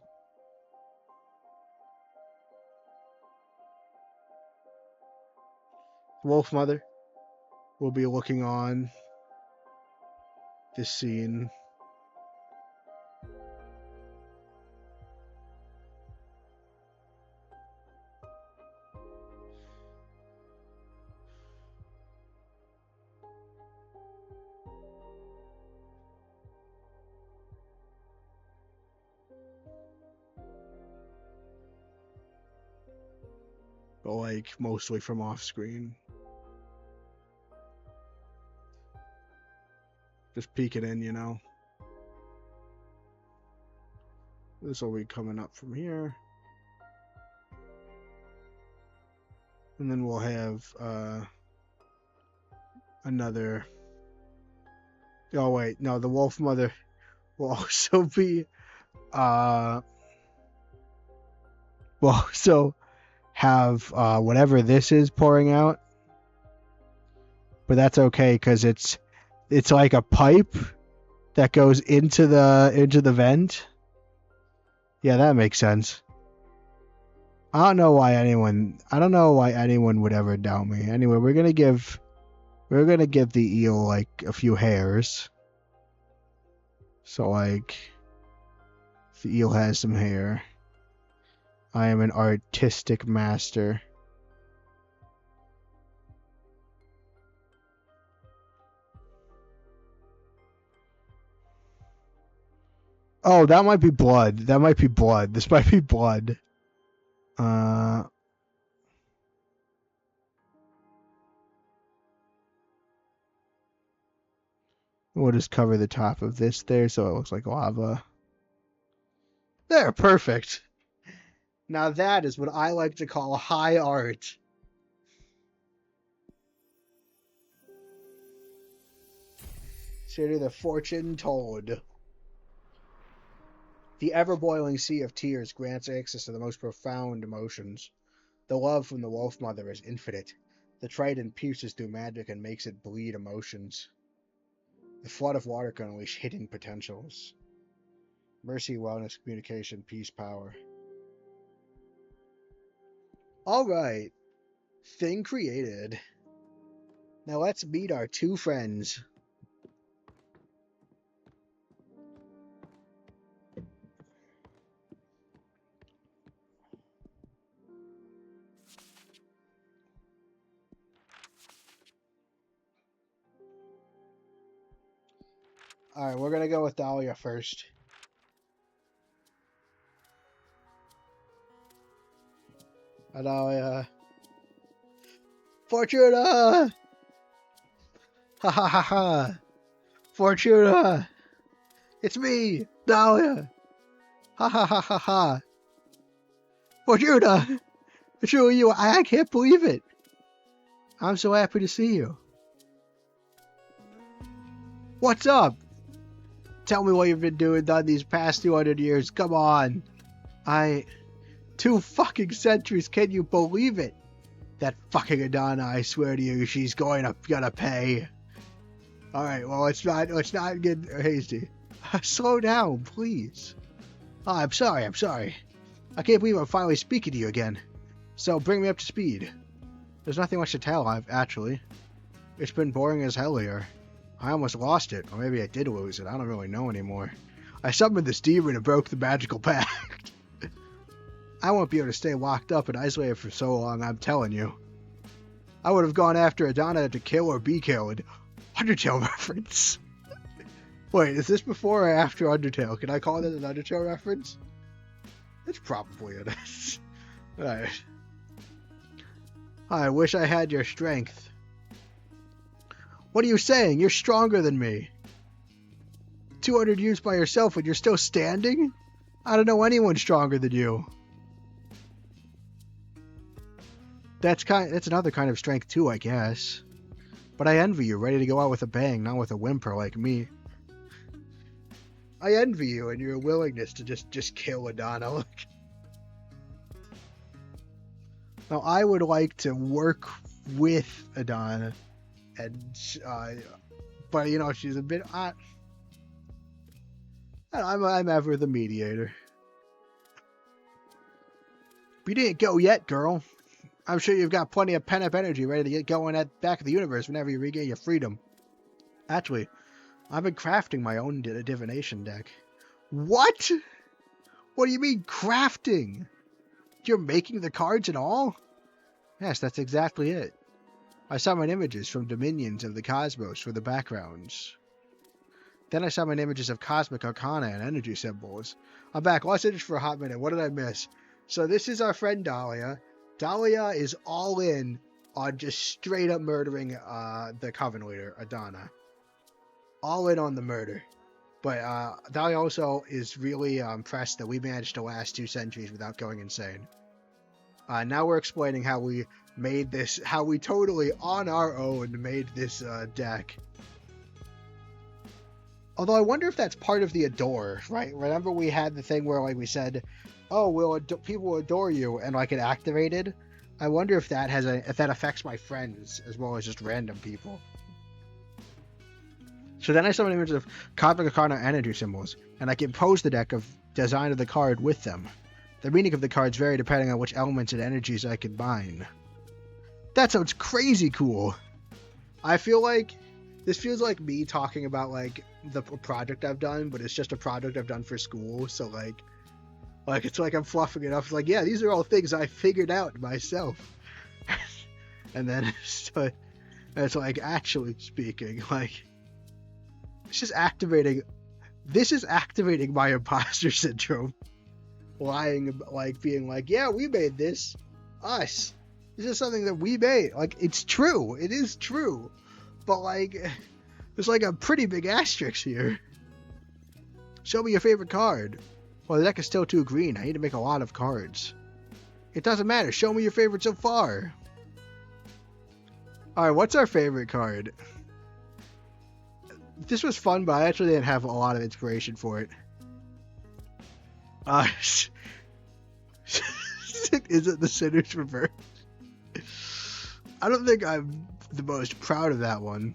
[SPEAKER 1] Wolf mother will be looking on this scene. But like mostly from off screen. Just peeking in, you know. This will be coming up from here. And then we'll have another. Oh wait, no, the wolf mother will also be will also have whatever this is pouring out. But that's okay because it's like a pipe that goes into the vent. Yeah, that makes sense. I don't know why anyone would ever doubt me. Anyway, we're gonna give the eel like a few hairs. So like the eel has some hair. I am an artistic master. Oh, that might be blood. That might be blood. This might be blood. We'll just cover the top of this there so it looks like lava. There, perfect. Now that is what I like to call high art. Consider the fortune told. The ever-boiling sea of tears grants access to the most profound emotions. The love from the Wolf Mother is infinite. The trident pierces through magic and makes it bleed emotions. The flood of water can unleash hidden potentials. Mercy, wellness, communication, peace, power. Alright. Thing created. Now let's meet our two friends. Alright, we're gonna go with Dahlia first. Dahlia. Fortuna! Ha ha ha ha! Fortuna! It's me, Dahlia! Ha ha ha ha ha! Fortuna! It's really you. I can't believe it! I'm so happy to see you. What's up? Tell me what you've been doing these past 200 years. Come on. 2 fucking centuries. Can you believe it? That fucking Adana, I swear to you, she's gonna pay. Alright, well, let's not get hasty. Slow down, please. Oh, I'm sorry. I can't believe I'm finally speaking to you again. So, bring me up to speed. There's nothing much to tell, actually. It's been boring as hell here. I almost lost it, or maybe I did lose it. I don't really know anymore. I summoned this demon and broke the magical pact. I won't be able to stay locked up and isolated for so long, I'm telling you. I would have gone after Adana to kill or be killed. Undertale reference. Wait, is this before or after Undertale? Can I call it an Undertale reference? It's probably it is. Alright. I wish I had your strength. What are you saying? You're stronger than me. 200 years by yourself and you're still standing? I don't know anyone stronger than you. That's another kind of strength too, I guess. But I envy you, ready to go out with a bang, not with a whimper like me. I envy you and your willingness to just kill Adana. Now, I would like to work with Adana, and but you know she's a bit. I'm ever the mediator. But you didn't go yet, girl. I'm sure you've got plenty of pent-up energy ready to get going at back of the universe whenever you regain your freedom. Actually, I've been crafting my own divination deck. What? What do you mean, crafting? You're making the cards and all? Yes, that's exactly it. I summon images from dominions of the cosmos for the backgrounds. Then I summon images of cosmic arcana and energy symbols. I'm back. Lost interest for a hot minute. What did I miss? So this is our friend Dahlia. Dahlia is all in on just straight up murdering the Coven leader, Adana. All in on the murder. But Dahlia also is really impressed that we managed to last 2 centuries without going insane. Now we're explaining how we made this, how we totally on our own made this deck. Although I wonder if that's part of the adore, right? Remember we had the thing where like we said, oh, people will adore you, and like it activated. I wonder if that if that affects my friends as well as just random people. So then I summon images of cosmic arcana energy symbols, and I compose the deck of design of the card with them. The meaning of the cards vary depending on which elements and energies I combine. That sounds crazy cool. I feel like this feels like me talking about like the project I've done, but it's just a project I've done for school. So like it's like I'm fluffing it up. It's like, yeah, these are all things I figured out myself. And then it's like actually speaking, like it's just activating. This is activating my imposter syndrome. Lying, like being like, yeah, we made this. Us. This is something that we made. Like, it's true. It is true. But like, there's like a pretty big asterisk here. Show me your favorite card. Well, the deck is still too green. I need to make a lot of cards. It doesn't matter. Show me your favorite so far. Alright, what's our favorite card? This was fun, but I actually didn't have a lot of inspiration for it. Is it the Sinner's Reverse? I don't think I'm the most proud of that one.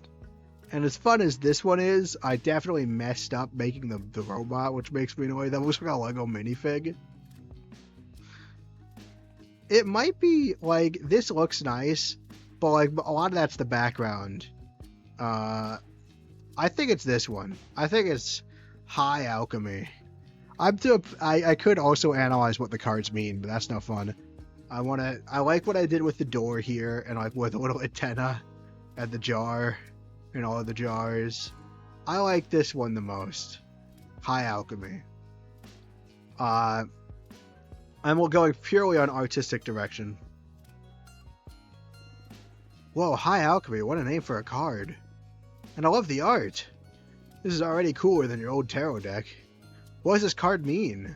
[SPEAKER 1] And as fun as this one is, I definitely messed up making the robot, which makes me annoyed. That looks like a Lego minifig. It might be, like, this looks nice, but, like, a lot of that's the background. I think it's this one. I think it's High Alchemy. I could also analyze what the cards mean, but that's no fun. I like what I did with the door here, and like with a little antenna and the jar and all of the jars. I like this one the most. High Alchemy. I'm going purely on artistic direction. Whoa, High Alchemy, what a name for a card. And I love the art. This is already cooler than your old tarot deck. What does this card mean?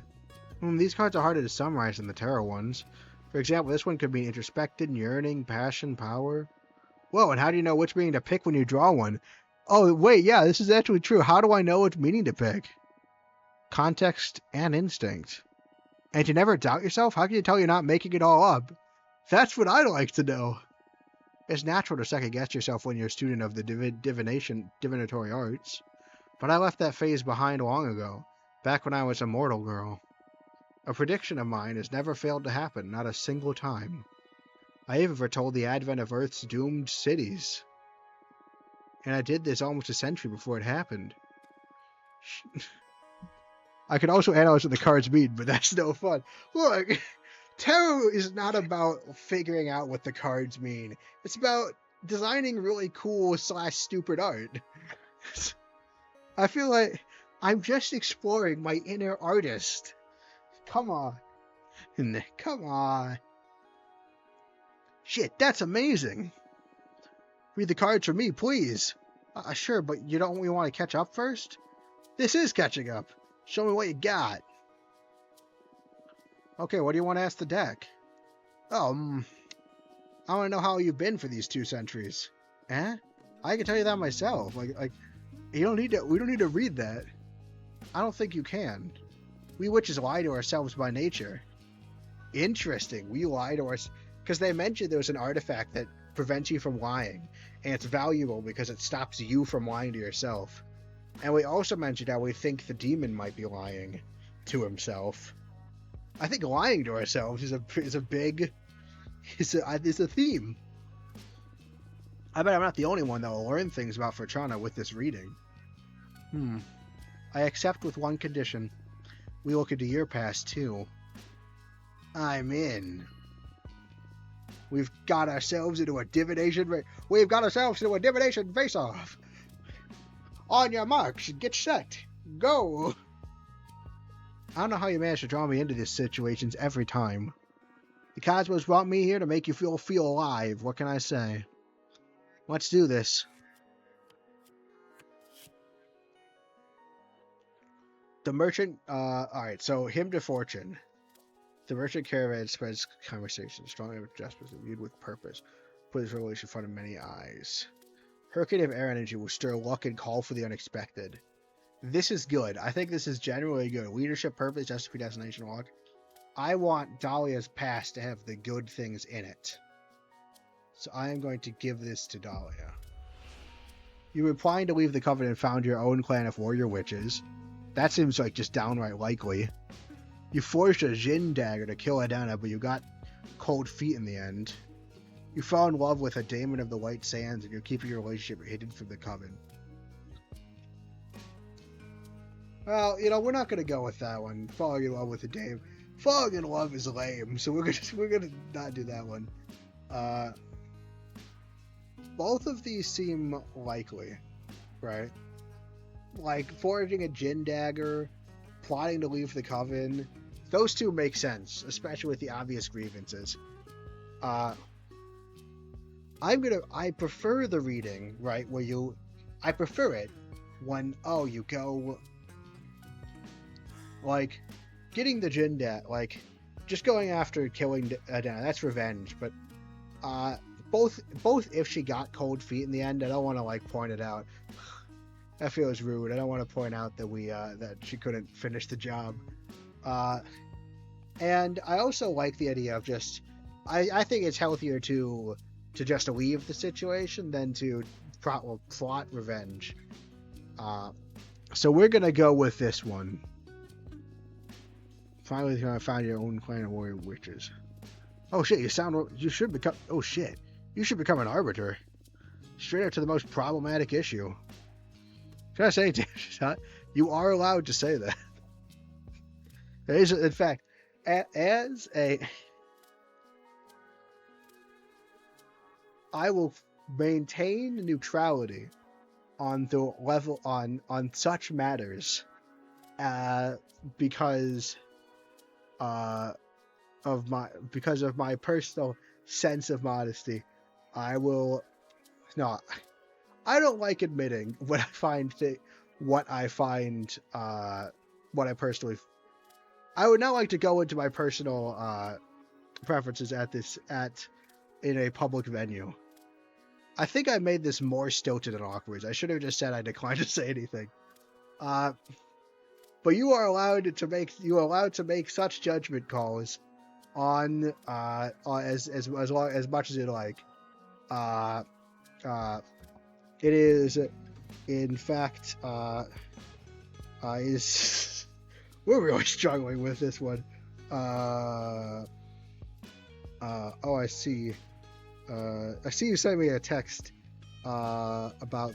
[SPEAKER 1] These cards are harder to summarize than the tarot ones. For example, this one could mean introspected, yearning, passion, power. Whoa, and how do you know which meaning to pick when you draw one? Oh, wait, yeah, this is actually true. How do I know which meaning to pick? Context and instinct. And you never doubt yourself? How can you tell you're not making it all up? That's what I'd like to know. It's natural to second guess yourself when you're a student of the divinatory arts. But I left that phase behind long ago, back when I was a mortal girl. A prediction of mine has never failed to happen, not a single time. I even foretold the advent of Earth's doomed cities. And I did this almost a century before it happened. I could also analyze what the cards mean, but that's no fun. Look, tarot is not about figuring out what the cards mean. It's about designing really cool / stupid art. I feel like I'm just exploring my inner artist. Come on. Come on. Shit, that's amazing. Read the cards for me, please. Sure, but you don't want to catch up first? This is catching up. Show me what you got. Okay, what do you want to ask the deck? I want to know how you've been for these 2 centuries. Eh? I can tell you that myself. Like, you don't need to. We don't need to read that. I don't think you can. We witches lie to ourselves by nature. Interesting. We lie to ourselves because they mentioned there was an artifact that prevents you from lying, and it's valuable because it stops you from lying to yourself. And we also mentioned how we think the demon might be lying to himself. I think lying to ourselves is a theme. I bet I'm not the only one that will learn things about Fortuna with this reading. I accept with one condition. We look into your past too. I'm in. We've got ourselves into a divination face-off. On your marks, get set, go. I don't know how you manage to draw me into these situations every time. The cosmos brought me here to make you feel alive. What can I say? Let's do this. The merchant, alright, so hymn to fortune. The merchant caravan spreads conversation, strong justice, viewed with purpose. Put his revelation in front of many eyes. Hurricane of air energy will stir luck and call for the unexpected. This is good. I think this is generally good. Leadership, purpose, justice, predestination, luck. I want Dahlia's past to have the good things in it. So I am going to give this to Dahlia. You were planning to leave the Covenant and found your own clan of warrior witches. That seems like just downright likely. You forged a Jin dagger to kill Adana, but you got cold feet in the end. You fell in love with a daemon of the White Sands, and you're keeping your relationship hidden from the Coven. Well, we're not gonna go with that one. Falling in love with a daemon. Falling in love is lame, so we're gonna not do that one. Both of these seem likely, right? Like forging a Jin dagger, plotting to leave the Coven. Those two make sense, especially with the obvious grievances. I prefer the reading, right, where I prefer it when, you go, like, getting the Jin dagger, like, just going after killing Adana, that's revenge, but, both if she got cold feet in the end, I don't want to, like, point it out. That feels rude. I don't want to point out that that she couldn't finish the job. And I also like the idea of just, I think it's healthier to just leave the situation than to plot revenge. So we're gonna go with this one. Finally, I found your own clan of warrior witches. Oh shit! You should become an arbiter. Straight up to the most problematic issue. Can I say, you are allowed to say that. There is, in fact, I will maintain neutrality on the level on such matters, because of my personal sense of modesty. I don't like admitting what I personally. I would not like to go into my personal preferences in a public venue. I think I made this more stilted and awkward. I should have just said I declined to say anything. But you are allowed to make such judgment calls on as much as you like. Uh, it is, in fact, is we're really struggling with this one. Oh, I see. I see you sent me a text about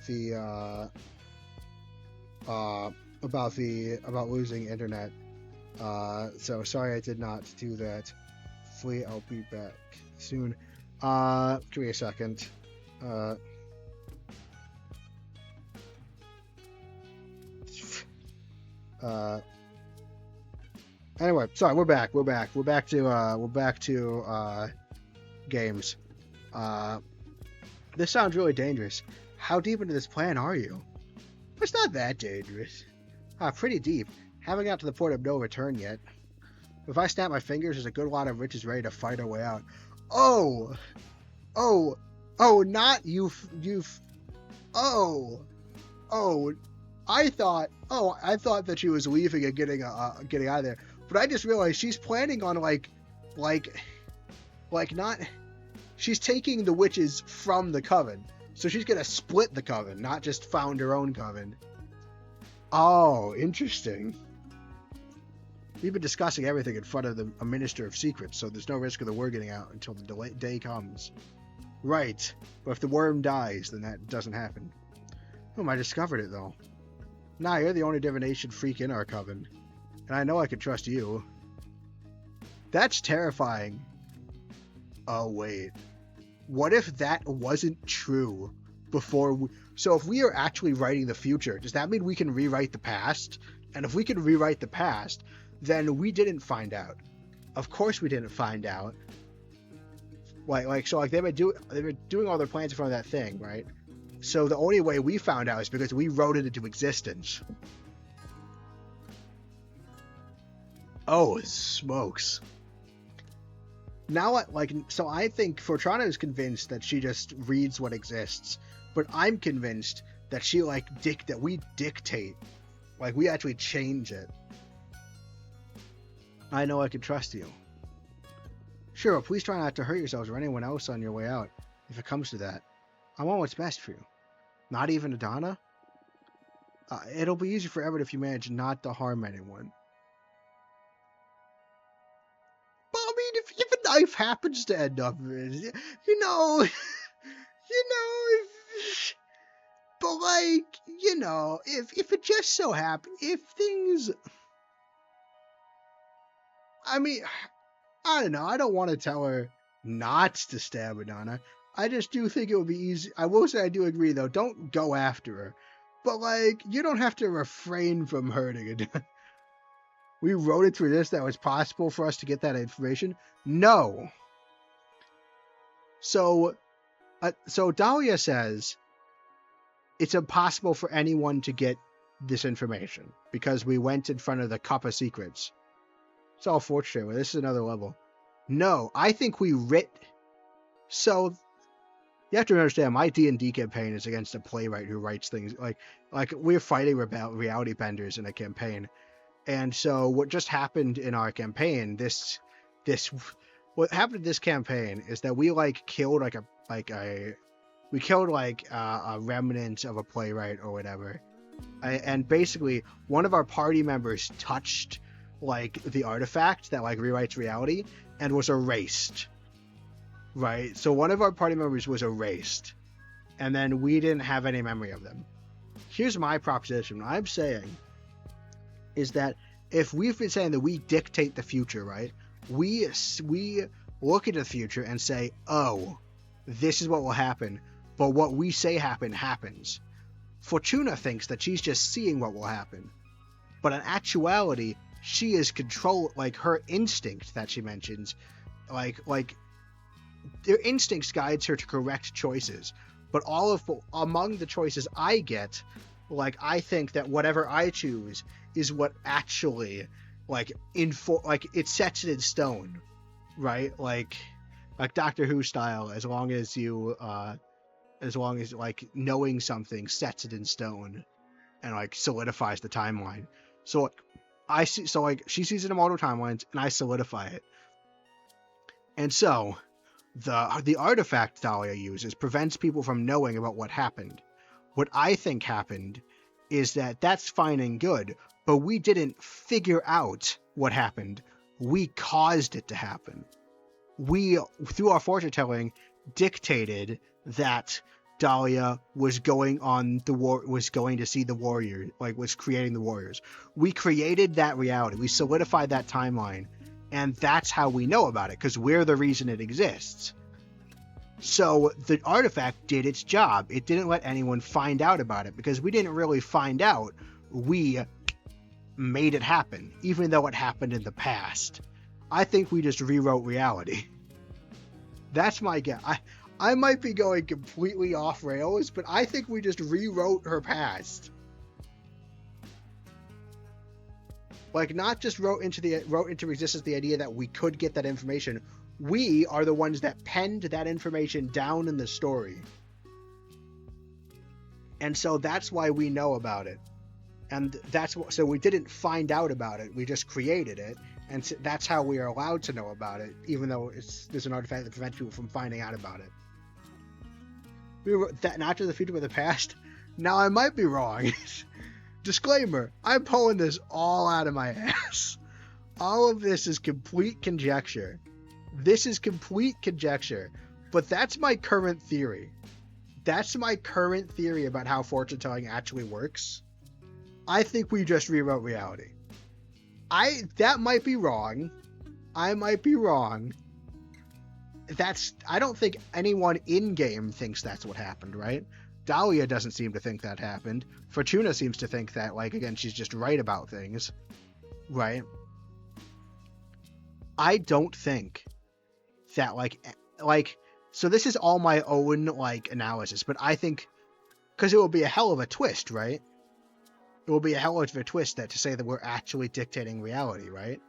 [SPEAKER 1] losing internet. So sorry I did not do that. Hopefully I'll be back soon. Give me a second. Anyway, sorry, we're back. We're back to games. This sounds really dangerous. How deep into this plan are you? It's not that dangerous. Pretty deep. Haven't got to the point of no return yet. If I snap my fingers, there's a good lot of riches ready to fight our way out. Oh, not you've. I thought that she was leaving and getting out of there, but I just realized she's planning on like not. She's taking the witches from the coven, so she's gonna split the coven, not just found her own coven. Oh, interesting. We've been discussing everything in front of a minister of secrets, so there's no risk of the word getting out until the day comes. Right, but if the worm dies, then that doesn't happen. I discovered it, though. Nah, you're the only divination freak in our coven, and I know I can trust you. That's terrifying. Oh, wait. What if that wasn't true before so if we are actually writing the future, does that mean we can rewrite the past? And if we can rewrite the past, then we didn't find out. Of course we didn't find out. So they've been doing all their plans in front of that thing, right? So the only way we found out is because we wrote it into existence. Oh, smokes. Now, so I think Fortrana is convinced that she just reads what exists, but I'm convinced that she that we dictate, we actually change it. I know I can trust you. Sure, but please try not to hurt yourselves or anyone else on your way out, if it comes to that. I want what's best for you. Not even Adana? It'll be easy for Everett if you manage not to harm anyone. But I mean, if a knife happens to end up, if it just so happens, if things, I mean, I don't know, I don't want to tell her not to stab Adana. I just do think it would be easy. I will say I do agree, though, don't go after her. But, you don't have to refrain from hurting Adana. We wrote it through this that it was possible for us to get that information? No. So Dahlia says it's impossible for anyone to get this information because we went in front of the Cup of Secrets. It's all fortunate. This is another level. No, I think we writ. So you have to understand, my D&D campaign is against a playwright who writes things like we're fighting reality benders in a campaign. And so what just happened in our campaign, what happened in this campaign is that we killed a remnant of a playwright or whatever. And basically one of our party members touched the artifact that rewrites reality and was erased. Right? So one of our party members was erased. And then we didn't have any memory of them. Here's my proposition. What I'm saying is that if we've been saying that we dictate the future, right? We look into the future and say, oh, this is what will happen. But what we say happens. Fortuna thinks that she's just seeing what will happen. But in actuality, she is her instinct that she mentions, their instincts guides her to correct choices. But among the choices I get, I think that whatever I choose is what actually, it sets it in stone, right? Like Doctor Who style, as long as knowing something sets it in stone and solidifies the timeline. So she sees it in multiple timelines and I solidify it. And so the artifact Dahlia uses prevents people from knowing about what happened. What I think happened is that that's fine and good, but we didn't figure out what happened. We caused it to happen. We, through our fortune telling, dictated that Dahlia was going to see the warrior, was creating the warriors. We created that reality. We solidified that timeline, and that's how we know about it, because we're the reason it exists. So the artifact did its job. It didn't let anyone find out about it, because we didn't really find out. We made it happen, even though it happened in the past. I think we just rewrote reality. That's my guess. I might be going completely off rails, but I think we just rewrote her past. Not just wrote into existence the idea that we could get that information. We are the ones that penned that information down in the story. And so that's why we know about it. And so we didn't find out about it. We just created it. And so that's how we are allowed to know about it, even though there's an artifact that prevents people from finding out about it. We wrote that not to the future but the past. Now I might be wrong. Disclaimer, I'm pulling this all out of my ass. All of this is complete conjecture. This is complete conjecture. But that's my current theory. That's my current theory about how fortune telling actually works. I think we just rewrote reality. That might be wrong. I might be wrong. I don't think anyone in-game thinks that's what happened, right? Dahlia doesn't seem to think that happened. Fortuna seems to think that, again, she's just right about things, right? I don't think that, so this is all my own, analysis, but I think, because it will be a hell of a twist, right? It will be a hell of a twist to say that we're actually dictating reality, right?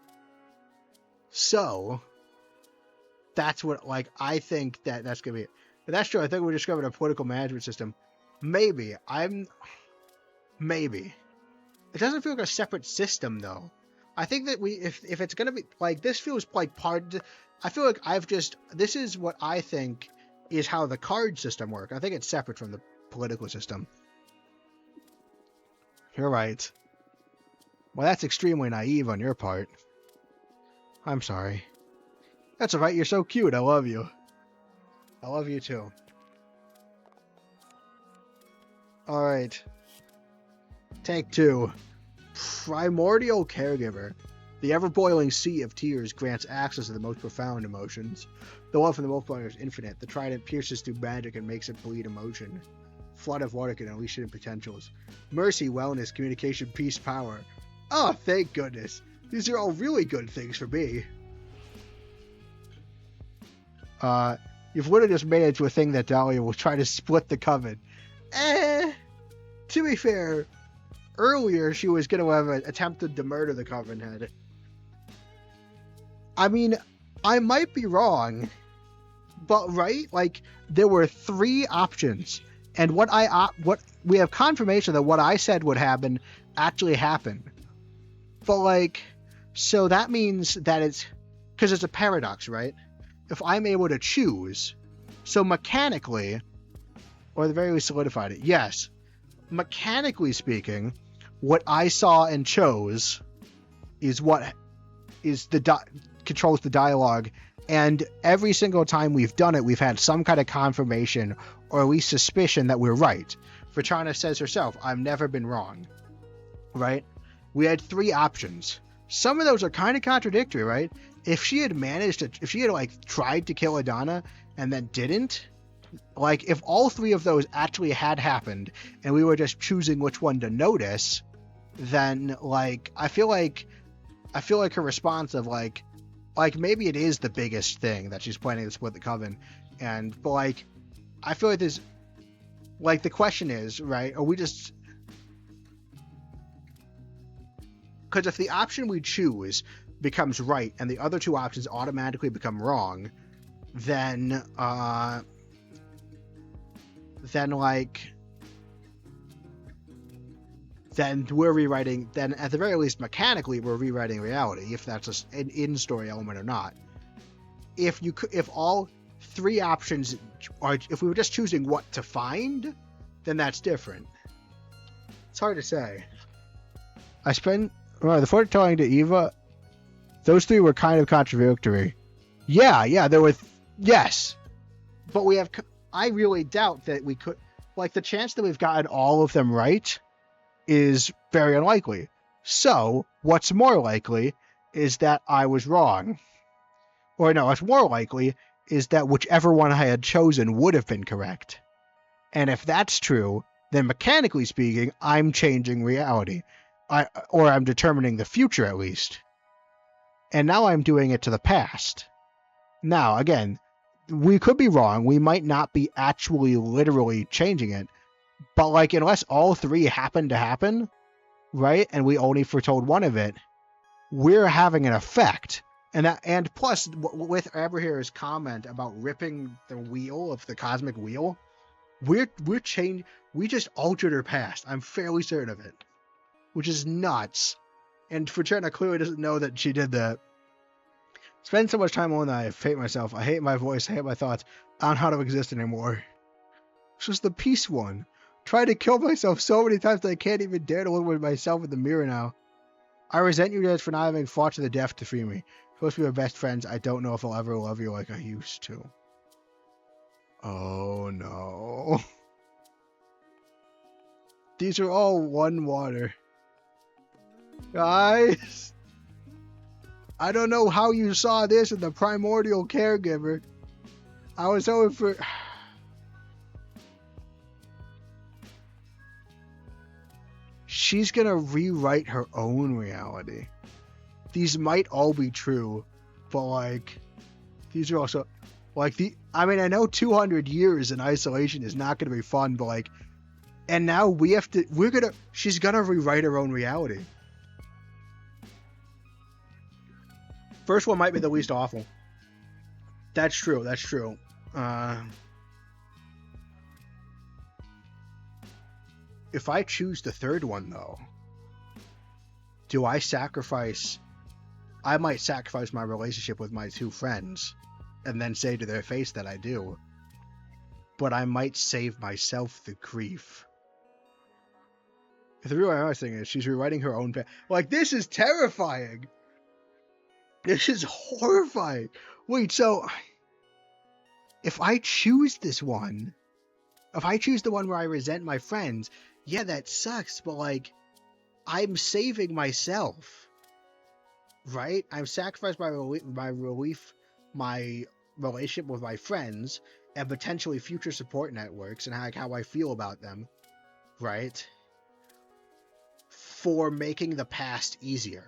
[SPEAKER 1] So, that's what, I think that's going to be it. But that's true. I think we discovered a political management system. Maybe. Maybe. It doesn't feel like a separate system, though. I think that if it's going to be, this feels like part, I feel like this is what I think is how the card system works. I think it's separate from the political system. You're right. Well, that's extremely naive on your part. I'm sorry. That's alright, you're so cute, I love you. I love you too. Alright. Take 2. Primordial Caregiver. The ever-boiling sea of tears grants access to the most profound emotions. The love for the multiplier is infinite. The trident pierces through magic and makes it bleed emotion. Flood of water can unleash hidden potentials. Mercy, wellness, communication, peace, power. Oh, thank goodness. These are all really good things for me. You've literally just made it to a thing that Dahlia will try to split the coven. To be fair, earlier she was going to have attempted to murder the coven head. I mean, I might be wrong, but right? There were 3 options, and what we have confirmation that what I said would happen actually happened. But so that means that it's, because it's a paradox, right? If I'm able to choose, so mechanically, or at the very least solidified it, yes, mechanically speaking, what I saw and chose is what is controls the dialogue, and every single time we've done it, we've had some kind of confirmation or at least suspicion that we're right. Fortuna says herself, I've never been wrong, right? We had 3 options. Some of those are kind of contradictory, right? If she had tried to kill Adana and then didn't, if all 3 of those actually had happened and we were just choosing which one to notice, then I feel like her response of maybe it is the biggest thing that she's planning to split the coven, but I feel like there's the question is, right, are we just, because if the option we choose becomes right and the other 2 options automatically become wrong, then we're rewriting, then at the very least mechanically we're rewriting reality, if that's an in-story element or not. If all 3 options are, if we were just choosing what to find, then that's different. It's hard to say. The foretelling to Eva, those 3 were kind of contradictory. Yeah, there were, yes. But I really doubt that we could, like, the chance that we've gotten all of them right is very unlikely. So, what's more likely is that I was wrong. Or no, what's more likely is that whichever one I had chosen would have been correct. And if that's true, then mechanically speaking, I'm changing reality. Or I'm determining the future at least. And now I'm doing it to the past. Now, again, we could be wrong. We might not be actually literally changing it. But, like, unless all 3 happen to happen, right, and we only foretold one of it, we're having an effect. And plus, with Abraham's comment about ripping the wheel of the cosmic wheel, we just altered her past. I'm fairly certain of it. Which is nuts. And Fraterna clearly doesn't know that she did that. Spend so much time alone that I hate myself. I hate my voice. I hate my thoughts. I don't know how to exist anymore. This was the peace one. Tried to kill myself so many times that I can't even dare to look at myself in the mirror now. I resent you guys for not having fought to the death to free me. Supposed to be my best friends. I don't know if I'll ever love you like I used to. Oh no. These are all one water. Guys, I don't know how you saw this in the primordial caregiver. I was hoping for... She's gonna rewrite her own reality. These might all be true, but, like, these are also, like, I know 200 years in isolation is not gonna be fun, but, like, and now she's gonna rewrite her own reality. First one might be the least awful. That's true. If I choose the third one, though, do I sacrifice... I might sacrifice my relationship with my 2 friends and then say to their face that I do. But I might save myself the grief. The real honest thing is she's rewriting her own... Like, this is terrifying! This is horrifying. Wait, so if I choose this one, if I choose the one where I resent my friends, yeah, that sucks, but, like, I'm saving myself, right? I'm sacrificing my relationship with my friends and potentially future support networks and how I feel about them, right? For making the past easier.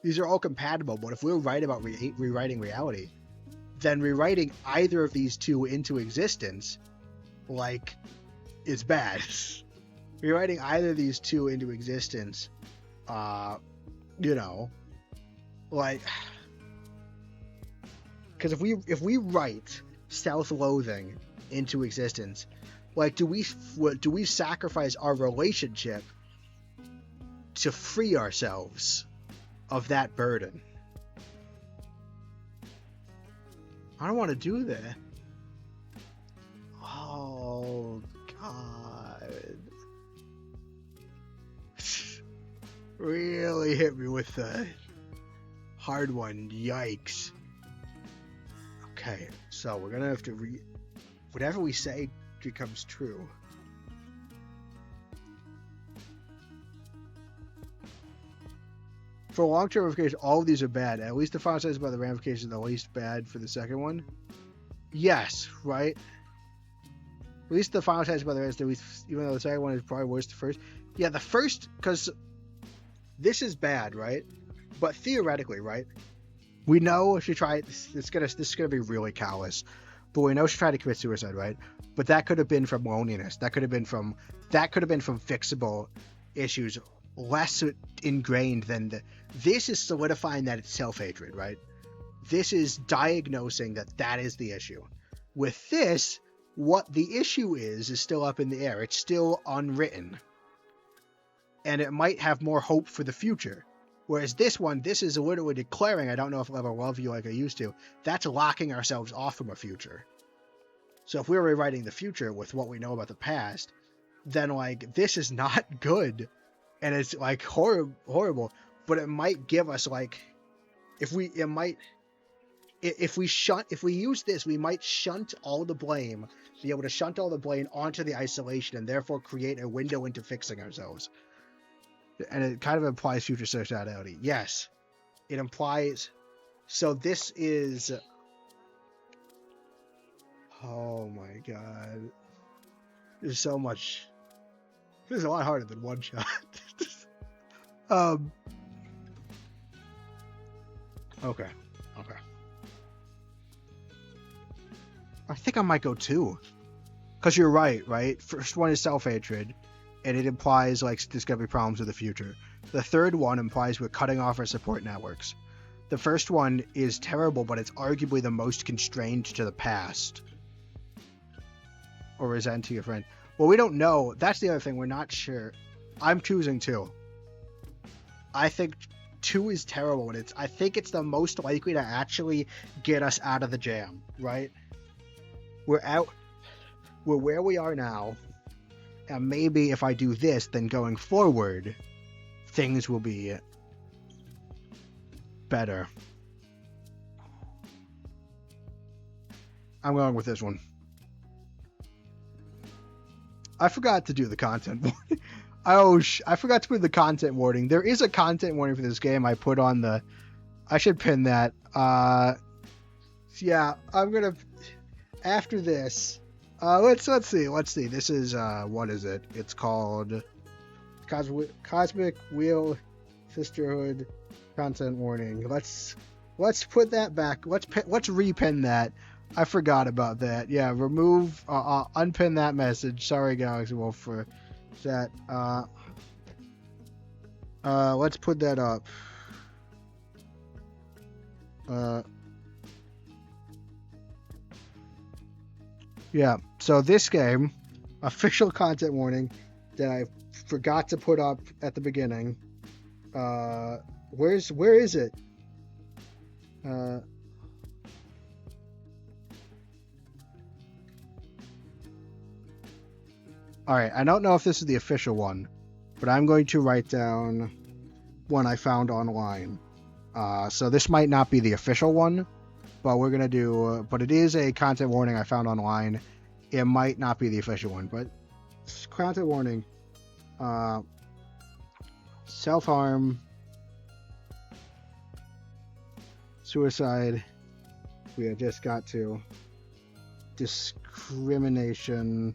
[SPEAKER 1] These are all compatible, but if we're right about rewriting reality, then rewriting either of these 2 into existence, like, is bad. Rewriting either of these 2 into existence, you know, like, because if we write self-loathing into existence, like, do we sacrifice our relationship to free ourselves of that burden? I don't want to do that. Oh, God. Really hit me with the hard one. Yikes. Okay, so we're gonna have to whatever we say becomes true. For long-term ramifications, all of these are bad. At least the final says about the ramifications are the least bad for the second one. Yes, right? At least the final says about the rest, even though the second one is probably worse than the first. Yeah, the first, because this is bad, right? But theoretically, right? We know she tried. This is gonna be really callous, but we know she tried to commit suicide, right? But that could have been from loneliness. That could have been from fixable issues, less ingrained than this is solidifying that it's self-hatred, right? This is diagnosing that is the issue. With this, what the issue is still up in the air. It's still unwritten. And it might have more hope for the future. Whereas this one, this is literally declaring, I don't know if I'll ever love you like I used to. That's locking ourselves off from a future. So if we're rewriting the future with what we know about the past, then like this is not good, and it's like horrible. But it might give us like, if we use this, we might shunt all the blame, be able to shunt all the blame onto the isolation, and therefore create a window into fixing ourselves. And it kind of implies future sociality. Yes, it implies. So this is. Oh my god. There's so much. This is a lot harder than one shot. Okay. I think I might go 2. Because you're right? First one is self-hatred, and it implies like there's going to be problems with the future. The third one implies we're cutting off our support networks. The first one is terrible, but it's arguably the most constrained to the past. Or resent to your friend. Well, we don't know. That's the other thing. We're not sure. I'm choosing 2. I think 2 is terrible, and I think it's the most likely to actually get us out of the jam, right? We're where we are now, and maybe if I do this, then going forward, things will be better. I'm going with this one. I forgot to do the content warning. I forgot to put the content warning. There is a content warning for this game. I put on the. I should pin that. Yeah, I'm gonna. After this, let's see. This is what is it? It's called Cosmic Wheel Sisterhood content warning. Let's put that back. Let's repin that. I forgot about that. Yeah, remove, unpin that message. Sorry, Galaxy Wolf, for that. Let's put that up. Yeah, so this game, official content warning that I forgot to put up at the beginning. Where is it? Alright, I don't know if this is the official one, but I'm going to write down one I found online. So this might not be the official one, but we're going to do, but it is a content warning I found online. It might not be the official one, but content warning. Self-harm, suicide, we have just got to, discrimination,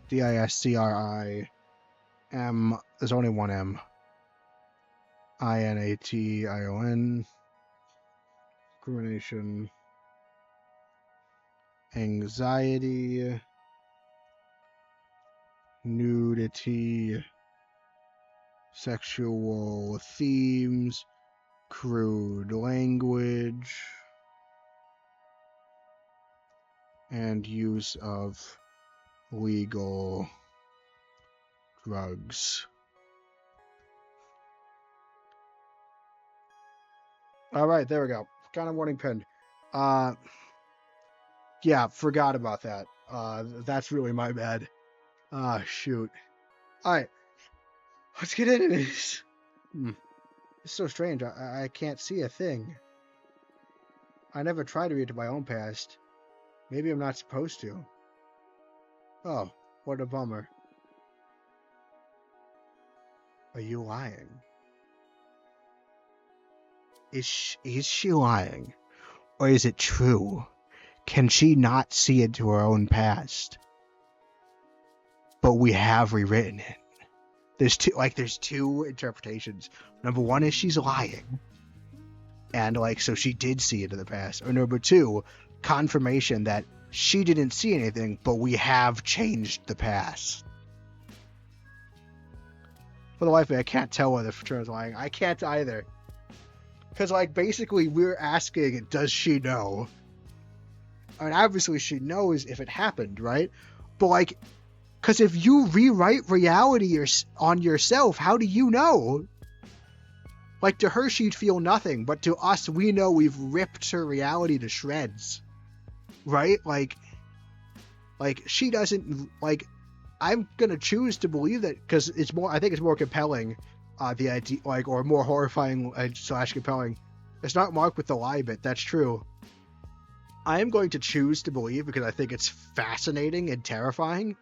[SPEAKER 1] DISCRI, there's only one M, INATION, discrimination, anxiety, nudity, sexual themes, crude language, and use of legal drugs. Alright, there we go. Kind of warning pinned. Yeah, forgot about that. That's really my bad. Shoot. Alright. Let's get into this. It's so strange. I can't see a thing. I never tried to read to my own past. Maybe I'm not supposed to. Oh, what a bummer. Are you lying? Is she lying? Or is it true? Can she not see into her own past? But we have rewritten it. There's two interpretations. Number one is she's lying. And so she did see into the past. Or number two, confirmation that she didn't see anything, but we have changed the past. For the life of me, I can't tell whether Fraterna's lying. I can't either. Because, basically, we're asking, does she know? And obviously she knows if it happened, right? But, because Because if you rewrite reality on yourself, how do you know? Like, to her, she'd feel nothing, but to us, we know we've ripped her reality to shreds. Right? Like, she doesn't, like, I'm gonna choose to believe that, because it's more, I think it's more compelling, the idea, like, or more horrifying / compelling. It's not marked with the lie bit, that's true. I am going to choose to believe, because I think it's fascinating and terrifying,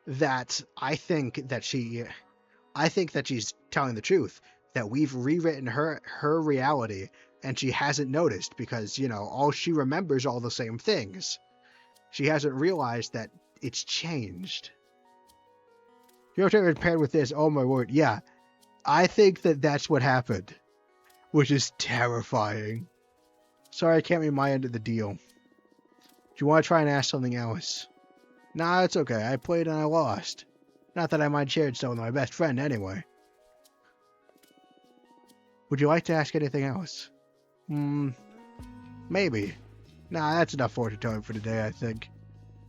[SPEAKER 1] that I think that she's telling the truth, that we've rewritten her reality, and she hasn't noticed, because, you know, all she remembers all the same things. She hasn't realized that it's changed. You're paired with this, oh my word, yeah. I think that that's what happened, which is terrifying. Sorry, I can't read my end of the deal. Do you want to try and ask something else? Nah, it's okay. I played and I lost. Not that I mind sharing stuff with my best friend anyway. Would you like to ask anything else? Maybe. Nah, that's enough fortune telling for today, I think.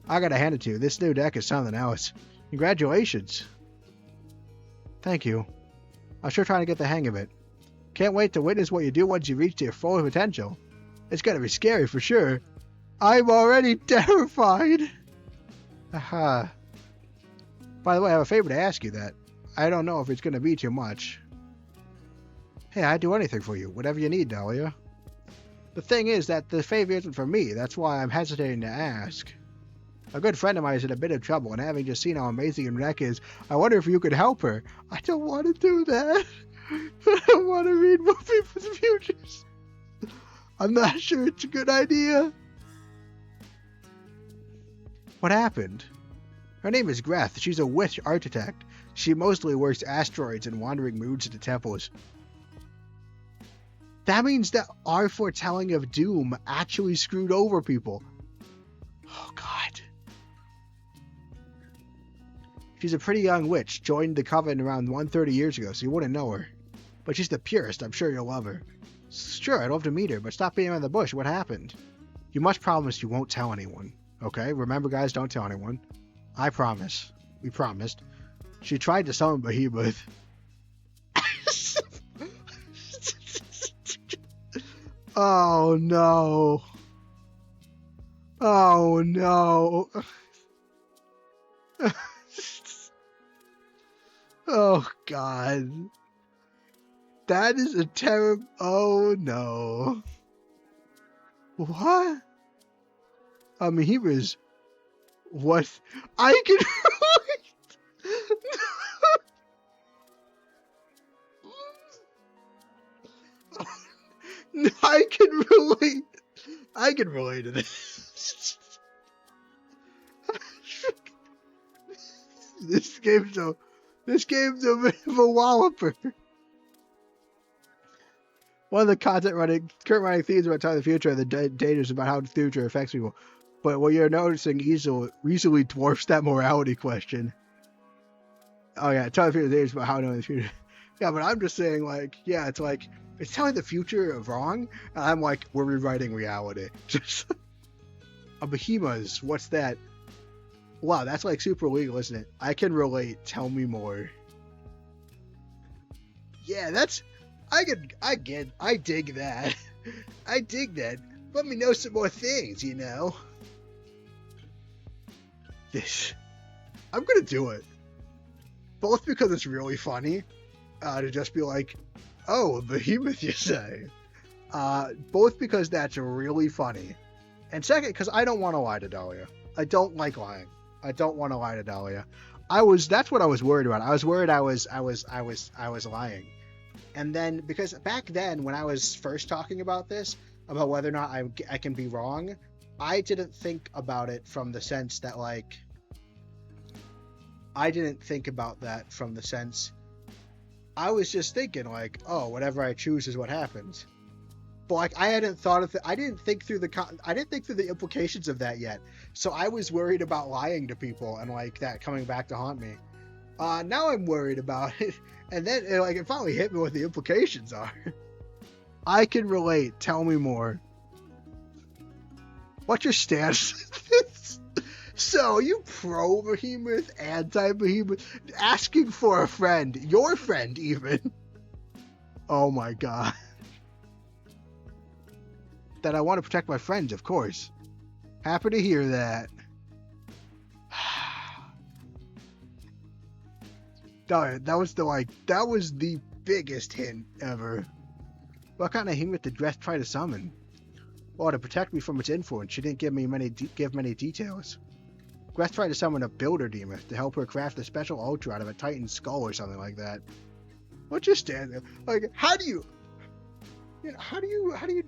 [SPEAKER 1] I gotta hand it to you. This new deck is something else. Congratulations. Thank you. I'm sure trying to get the hang of it. Can't wait to witness what you do once you reach your full potential. It's gonna be scary for sure. I'm already terrified. Aha. By the way, I have a favor to ask you that. I don't know if it's gonna be too much. Hey, I'd do anything for you. Whatever you need, Dahlia. The thing is that the favor isn't for me. That's why I'm hesitating to ask. A good friend of mine is in a bit of trouble, and having just seen how amazing your neck is, I wonder if you could help her. I don't want to do that. I don't want to read more people's futures. I'm not sure it's a good idea. What happened? Her name is Greth. She's a witch architect. She mostly works asteroids and wandering moons into temples. That means that our foretelling of doom actually screwed over people. Oh, God. She's a pretty young witch, joined the coven around 130 years ago, so you wouldn't know her. But she's the purest. I'm sure you'll love her. Sure, I'd love to meet her, but stop beating around the bush. What happened? You must promise you won't tell anyone. Okay? Remember, guys, don't tell anyone. I promise. We promised. She tried to summon Behemoth. Oh, no. Oh, no. Oh, God. That is a terrible... Oh, no. What? I mean, he was... What? I can... I can relate to this. This game's a bit of a walloper. One of the current running themes about telling the future and the dangers about how the future affects people. But what you're noticing easily dwarfs that morality question. Oh yeah, telling the future dangers about how knowing the future. Yeah, but I'm just saying, like, yeah, it's like, it's telling the future wrong, and I'm like, we're rewriting reality. Just a behemoth, what's that? Wow, that's like super legal, isn't it? I can relate. Tell me more. Yeah, that's... I dig that. I dig that. Let me know some more things, you know? I'm gonna do it. Both because it's really funny, to just be like, oh, a behemoth, you say? Both because that's really funny. And second, because I don't want to lie to Dahlia. I don't like lying. I don't want to lie to Dahlia. That's what I was worried about. I was worried I was lying. And then, because back then, when I was first talking about this, about whether or not I can be wrong, I didn't think about it from the sense that, like, I was just thinking, like, oh, whatever I choose is what happens. But, like, I hadn't thought of it. I didn't think through the implications of that yet. So I was worried about lying to people and, like, that coming back to haunt me. Now I'm worried about it. And then, it finally hit me what the implications are. I can relate. Tell me more. What's your stance? So, you pro-behemoth, anti-behemoth, asking for a friend, your friend even. Oh my god. That I want to protect my friends, of course. Happy to hear that. That was the biggest hint ever. What kind of behemoth did Dress try to summon? Well, to protect me from its influence, she didn't give many details. Greth tried to summon a builder demon to help her craft a special ultra out of a titan skull or something like that. What just stand there? Like, how do you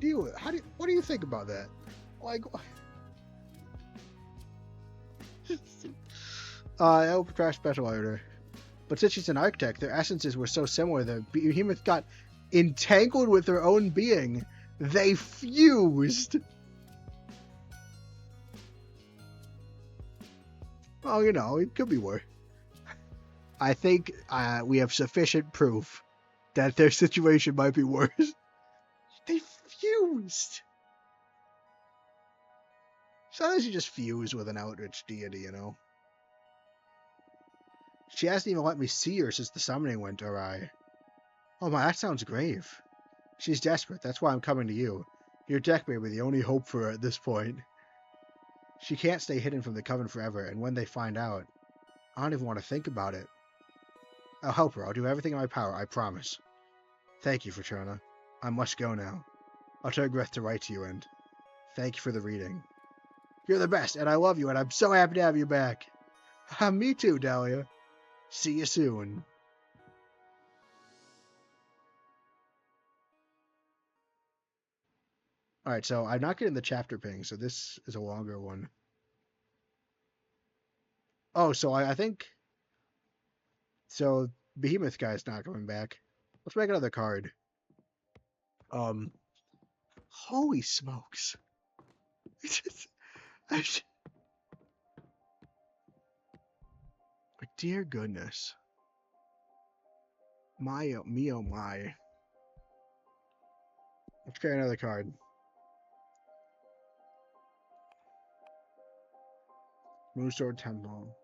[SPEAKER 1] deal with it? What do you think about that? Like, help craft special order. But since she's an architect, their essences were so similar that behemoth got entangled with their own being. They fused. Well, it could be worse. I think we have sufficient proof that their situation might be worse. They fused. Sometimes you just fuse with an Eldritch deity, She hasn't even let me see her since the summoning went awry. Oh my, that sounds grave. She's desperate, that's why I'm coming to you. Your deck may be the only hope for her at this point. She can't stay hidden from the Coven forever, and when they find out, I don't even want to think about it. I'll help her. I'll do everything in my power, I promise. Thank you, Fraterna. I must go now. I'll tell Greth to write to you, and thank you for the reading. You're the best, and I love you, and I'm so happy to have you back. Me too, Dahlia. See you soon. Alright, so I'm not getting the chapter ping, so this is a longer one. Oh, so I think... So, Behemoth guy's not coming back. Let's make another card. Holy smokes. Dear goodness. Me oh my. Let's get another card. Moonsword Temple.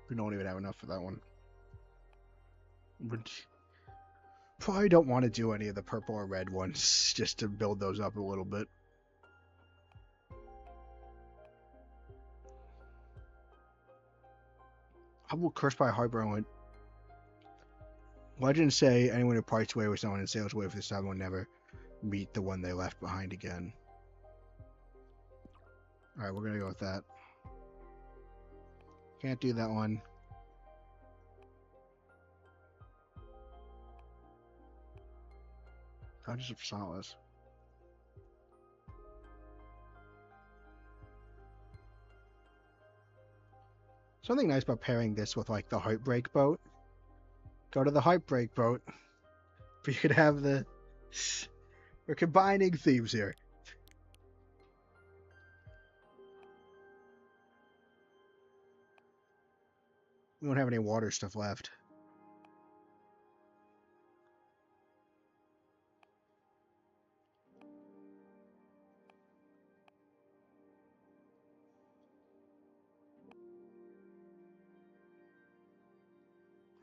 [SPEAKER 1] We don't even have enough for that one. But probably don't want to do any of the purple or red ones just to build those up a little bit. I will curse by Heartburn. Legends say anyone who parts way with someone and sails away with this time will never meet the one they left behind again. Alright, we're gonna go with that. Can't do that one. Conscious of Solace. Something nice about pairing this with like the Heartbreak Boat. Go to the Heartbreak Boat. But you could have the... We're combining themes here. We don't have any water stuff left.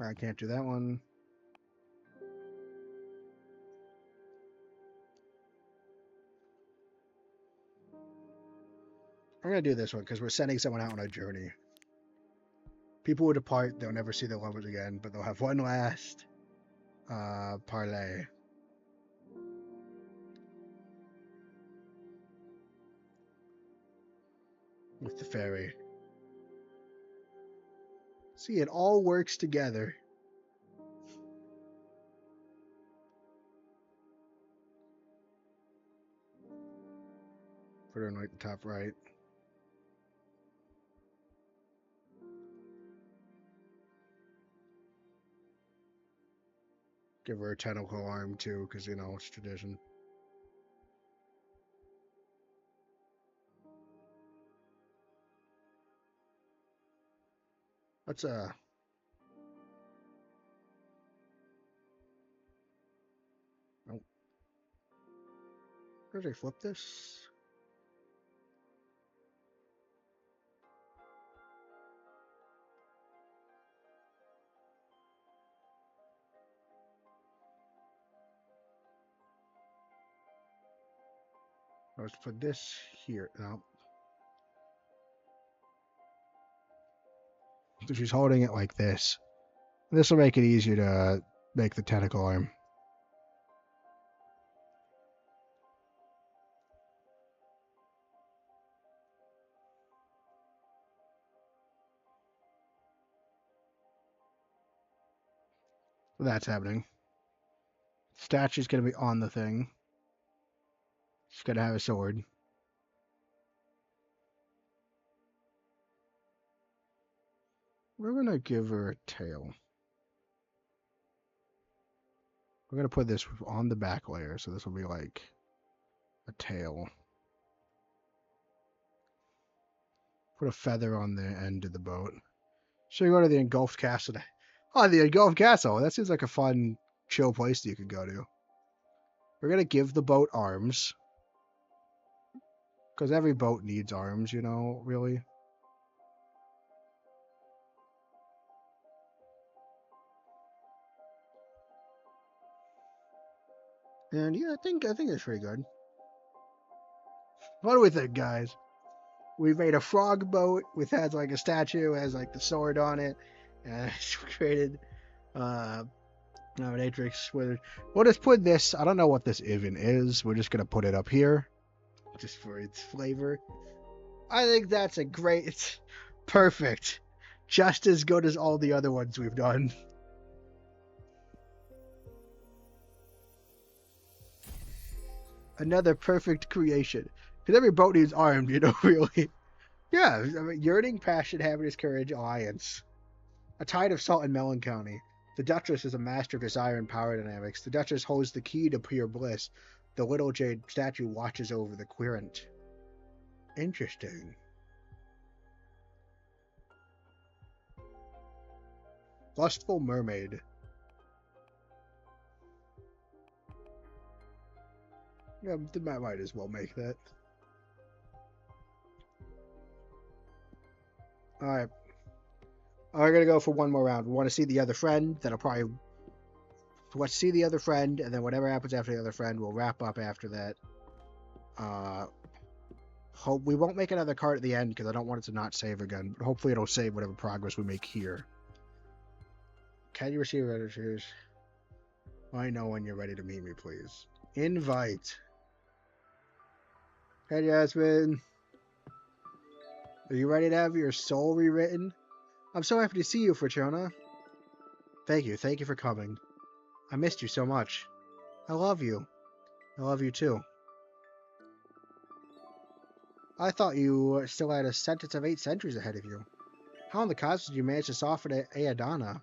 [SPEAKER 1] I can't do that one. I'm going to do this one because we're sending someone out on a journey. People will depart, they'll never see their lovers again, but they'll have one last parlay. With the fairy. See, it all works together. Put her in like the top right. Give her a tentacle arm too, because you know it's tradition. Let's oh. Where did I flip this? Let's put this here. No. So she's holding it like this. This will make it easier to make the tentacle arm. So that's happening. Statue's gonna be on the thing. She's gonna have a sword. We're gonna give her a tail. We're gonna put this on the back layer, so this will be like a tail. Put a feather on the end of the boat. Should we go to the engulfed castle? Oh, the engulfed castle. That seems like a fun, chill place that you could go to. We're gonna give the boat arms. Because every boat needs arms, you know, really. And yeah, I think it's pretty good. What do we think, guys? We made a frog boat which has like a statue, has like the sword on it, and it's created dominatrix with. We'll just put this. I don't know what this even is. We're just gonna put it up here, just for its flavor. I think that's a great. It's perfect, just as good as all the other ones we've done. Another perfect creation. Because every boat needs armed, you know, really. Yeah, I mean, yearning, passion, happiness, courage, alliance. A tide of salt and melancholy. The Duchess is a master of desire and power dynamics. The Duchess holds the key to pure bliss. The little jade statue watches over the querent. Interesting. Lustful mermaid. Yeah, I might as well make that. Alright. We're gonna go for one more round. We want to see the other friend. That'll probably... Let's see the other friend, and then whatever happens after the other friend, we'll wrap up after that. Hope we won't make another card at the end, because I don't want it to not save again. But hopefully it'll save whatever progress we make here. Can you receive registers? I know when you're ready to meet me, please. Invite. Hey, Jasmine. Are you ready to have your soul rewritten? I'm so happy to see you, Fortuna. Thank you for coming. I missed you so much. I love you. I love you too. I thought you still had a sentence of 8 centuries ahead of you. How in the cosmos did you manage to soften Aeodana?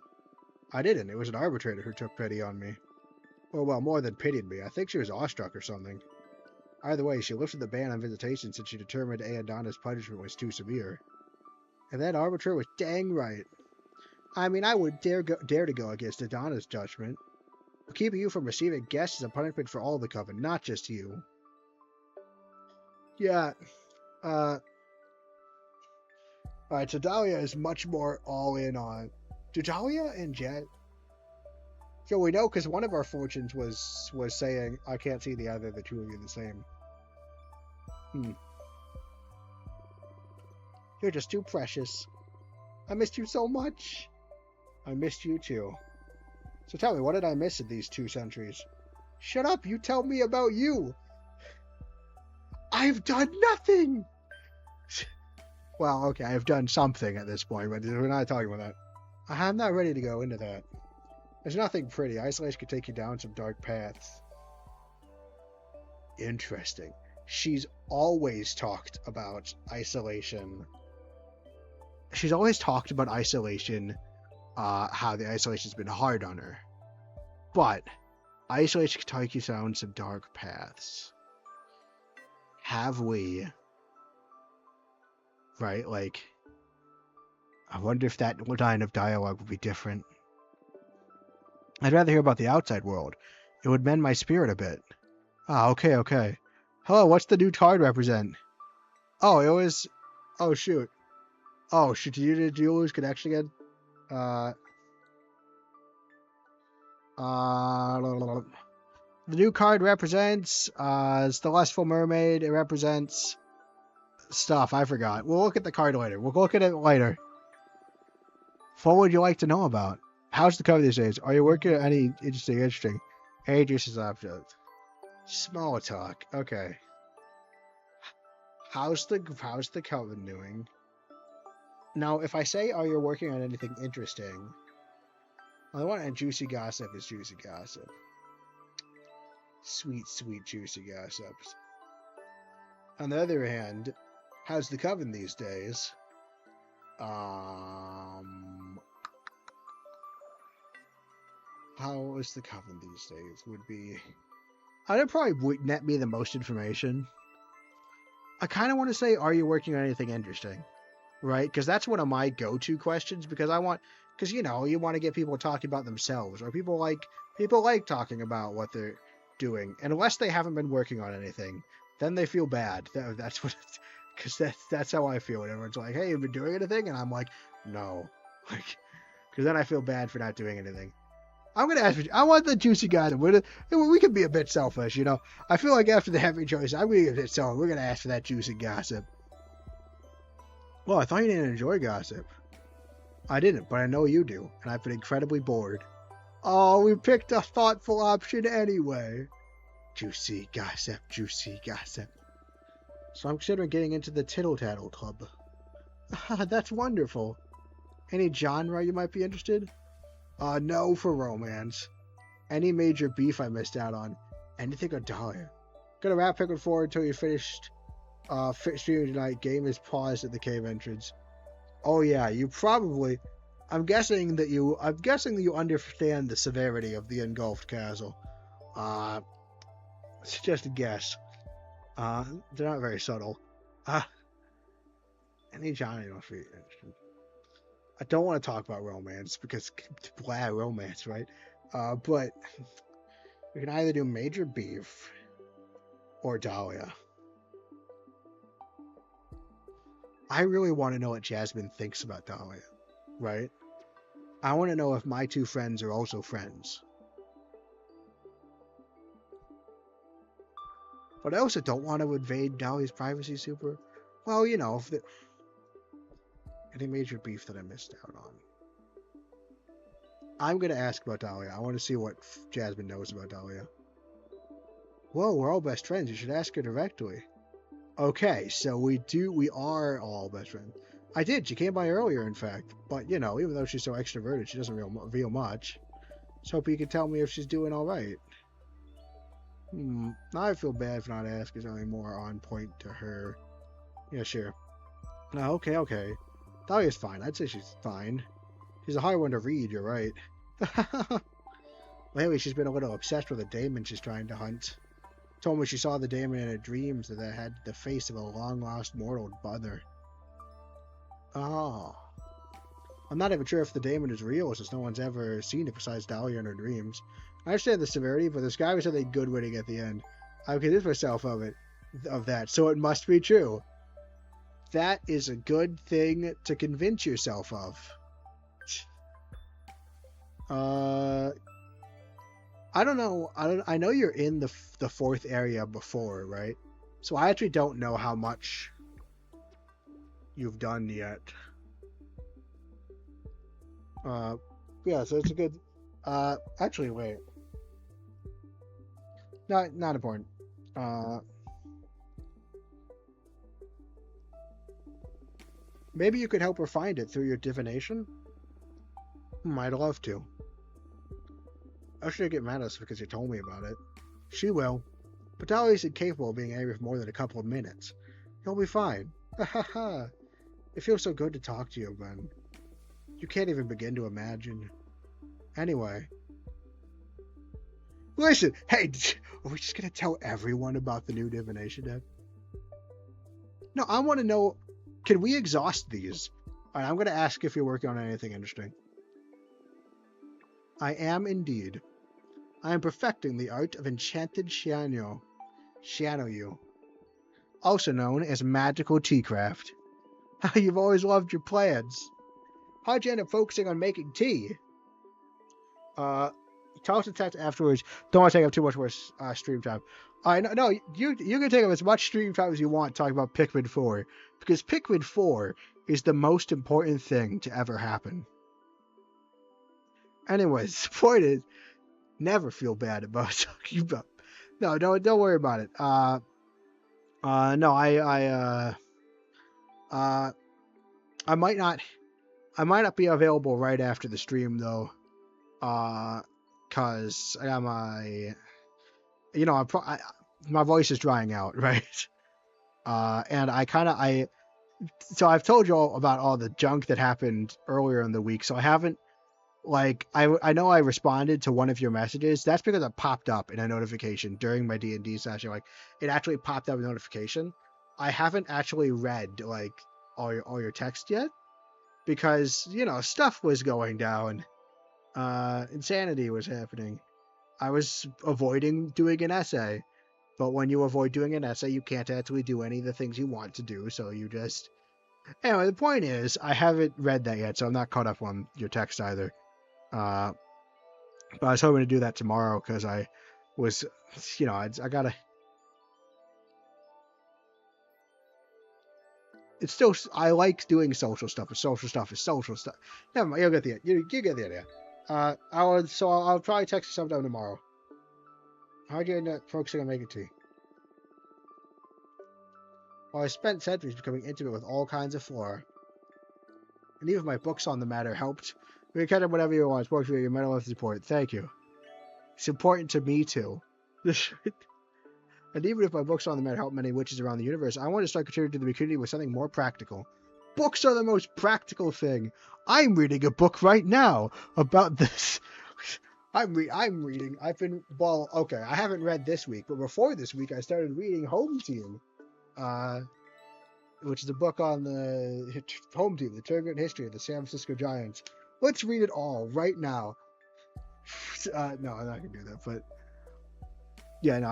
[SPEAKER 1] I didn't. It was an arbitrator who took pity on me. Well, more than pitied me. I think she was awestruck or something. Either way, she lifted the ban on visitation since she determined Aeodana's punishment was too severe. And that arbitrator was dang right. I mean, I would dare to go against Adana's judgment. Keeping you from receiving guests is a punishment for all the coven, not just you. Yeah. Alright, so Dahlia is much more all in on... Do Dahlia and Jet... So we know because one of our fortunes was saying, I can't see the other, the two of you the same. You're just too precious. I missed you so much. I missed you too. So tell me, what did I miss in these 2 centuries? Shut up, you tell me about you. I've done nothing. Well, okay, I've done something at this point, but we're not talking about that. I'm not ready to go into that. There's nothing pretty. Isolation could take you down some dark paths. Interesting. she's always talked about isolation. She's always talked about isolation, how the isolation's been hard on her. But isolation can take you down some dark paths. Have we? Right? Like, I wonder if that line of dialogue would be different. I'd rather hear about the outside world. It would mend my spirit a bit. Ah, okay. Hello, what's the new card represent? Oh, it was... Oh, shoot. Did you lose connection again? The new card represents, it's the Lustful Mermaid. It represents stuff. I forgot. We'll look at the card later. We'll look at it later. What would you like to know about? How's the cover these days? Are you working at any interesting? Ages is object. Small talk. Okay. How's the coven doing? Now, if I say, are you working on anything interesting? I want a juicy gossip is juicy gossip. Sweet juicy gossips. On the other hand, how's the coven these days? How is the coven these days? Would be... I'd probably net me the most information. I kind of want to say, are you working on anything interesting? Right? Because that's one of my go-to questions, because you know, you want to get people talking about themselves, or people like talking about what they're doing. And unless they haven't been working on anything, then they feel bad. That's what... Because that's how I feel. And everyone's like, hey, you've been doing anything? And I'm like, no. Like, because then I feel bad for not doing anything. I'm going to ask for... I want the juicy gossip. We can be a bit selfish, you know. I feel like after the heavy choice, I'm going to be a bit selfish. We're going to ask for that juicy gossip. Well, I thought you didn't enjoy gossip. I didn't, but I know you do. And I've been incredibly bored. Oh, we picked a thoughtful option anyway. Juicy gossip. So I'm considering getting into the Tittle Tattle Club. That's wonderful. Any genre you might be interested? No for romance. Any major beef I missed out on? Anything on Dahlia? Gonna wrap Pickle 4 until you finished streaming tonight. Game is paused at the cave entrance. Oh yeah, you probably... I'm guessing that you understand the severity of the engulfed castle. It's just a guess. They're not very subtle. Any genre you must be interested. I don't want to talk about romance because blah, romance, right? But we can either do Major Beef or Dahlia. I really want to know what Jasmine thinks about Dahlia, right? I want to know if my two friends are also friends. But I also don't want to invade Dahlia's privacy super. Well, you know, any major beef that I missed out on. I'm going to ask about Dahlia. I want to see what Jasmine knows about Dahlia. Whoa, we're all best friends. You should ask her directly. Okay, so we are all best friends. I did. She came by earlier, in fact. But, you know, even though she's so extroverted, she doesn't reveal much. Just hope you can tell me if she's doing all right. Now I feel bad for not asking something more on point to her. Yeah, sure. No, okay. Dahlia's fine. I'd say she's fine. She's a hard one to read, you're right. Lately, she's been a little obsessed with a daemon she's trying to hunt. Told me she saw the daemon in her dreams that had the face of a long-lost mortal brother. Oh. I'm not even sure if the daemon is real, since no one's ever seen it besides Dahlia in her dreams. I understand the severity, but this guy was something good-witting at the end. I convinced myself of that, so it must be true. That is a good thing to convince yourself of. I don't know. I know you're in the fourth area before, right? So I actually don't know how much you've done yet. Yeah, so it's a good... actually, wait. Not important. Maybe you could help her find it through your divination? I'd love to. I should get mad at us because you told me about it. She will. But Dahlia isn't capable of being angry for more than a couple of minutes. He'll be fine. Ha ha ha. It feels so good to talk to you, Ben. You can't even begin to imagine. Anyway. Listen, hey, are we just gonna tell everyone about the new divination deck? No, I want to know, can we exhaust these? Alright, I'm gonna ask if you're working on anything interesting. I am indeed. I am perfecting the art of enchanted Shianoyu, also known as magical teacraft. You've always loved your plans. How'd you end up focusing on making tea? Tell us the text afterwards. Don't want to take up too much more stream time. No, you can take up as much stream time as you want talking about Pikmin 4, because Pikmin 4 is the most important thing to ever happen. Anyways, the point is, never feel bad about talking about. No, don't worry about it. No, I might not be available right after the stream though. Cause I got my voice is drying out, right? And so I've told you all about all the junk that happened earlier in the week. So I haven't, I know I responded to one of your messages. That's because it popped up in a notification during my D&D session. Like, it actually popped up a notification. I haven't actually read all your text yet because stuff was going down. Insanity was happening. I was avoiding doing an essay, but when you avoid doing an essay, you can't actually do any of the things you want to do. So you just anyway. The point is, I haven't read that yet, so I'm not caught up on your text either. But I was hoping to do that tomorrow because I was, I gotta. It's still, I like doing social stuff, but social stuff is social stuff. Never mind, you get the idea. I'll probably text you sometime tomorrow. How'd you end up focusing on making tea? Well, I spent centuries becoming intimate with all kinds of flora. And even my books on the matter helped. You can catch up whatever you want. Sports your mental health support. Thank you. It's important to me too. And even if my books on the matter help many witches around the universe, I want to start contributing to the community with something more practical. Books are the most practical thing. I'm reading a book right now about this. I'm reading. I haven't read this week, but before this week, I started reading Home Team, which is a book on the Home Team, the turbulent history of the San Francisco Giants. Let's read it all right now. No, I'm not gonna do that, but yeah, no,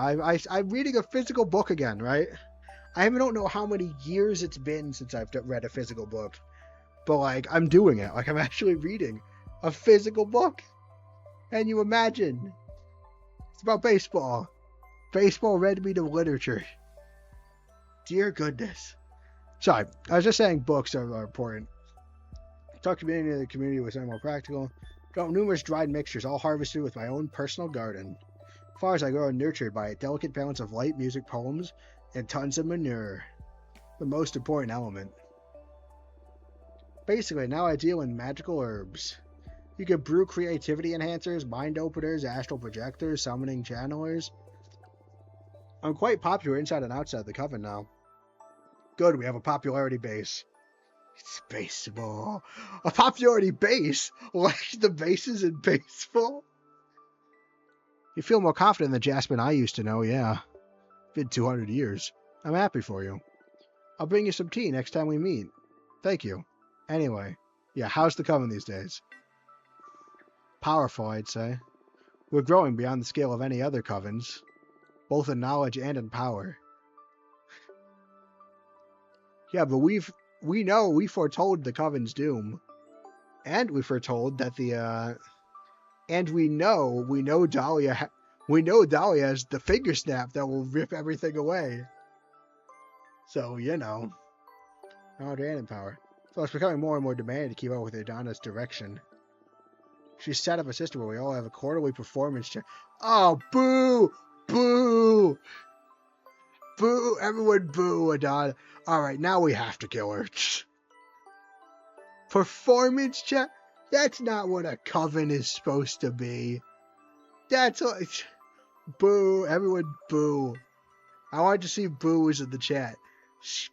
[SPEAKER 1] I'm reading a physical book again, right? I don't know how many years it's been since I've read a physical book, but I'm doing it. I'm actually reading a physical book. And you imagine, it's about baseball. Baseball read me to literature. Dear goodness. Sorry, I was just saying books are important. Talk to the community with something more practical. Got numerous dried mixtures, all harvested with my own personal garden. Flowers I grow are nurtured by a delicate balance of light, music, poems, and tons of manure. The most important element. Basically, now I deal in magical herbs. You can brew creativity enhancers, mind openers, astral projectors, summoning channelers. I'm quite popular inside and outside the coven now. Good, we have a popularity base. It's baseball. A popularity base? Like the bases in baseball? You feel more confident than Jasmine I used to know, yeah. Been 200 years. I'm happy for you. I'll bring you some tea next time we meet. Thank you. Anyway, yeah, how's the coven these days? Powerful, I'd say. We're growing beyond the scale of any other covens, both in knowledge and in power. Yeah, but we foretold the coven's doom, and we foretold that we know Dahlia has the finger snap that will rip everything away. So knowledge and in power. So it's becoming more and more demanding to keep up with Adana's direction. She set up a system where we all have a quarterly performance check. Oh, boo! Boo! Boo! Everyone boo Adana. Alright, now we have to kill her. Performance check? That's not what a coven is supposed to be. That's what... Boo! Everyone boo! I wanted to see boos in the chat.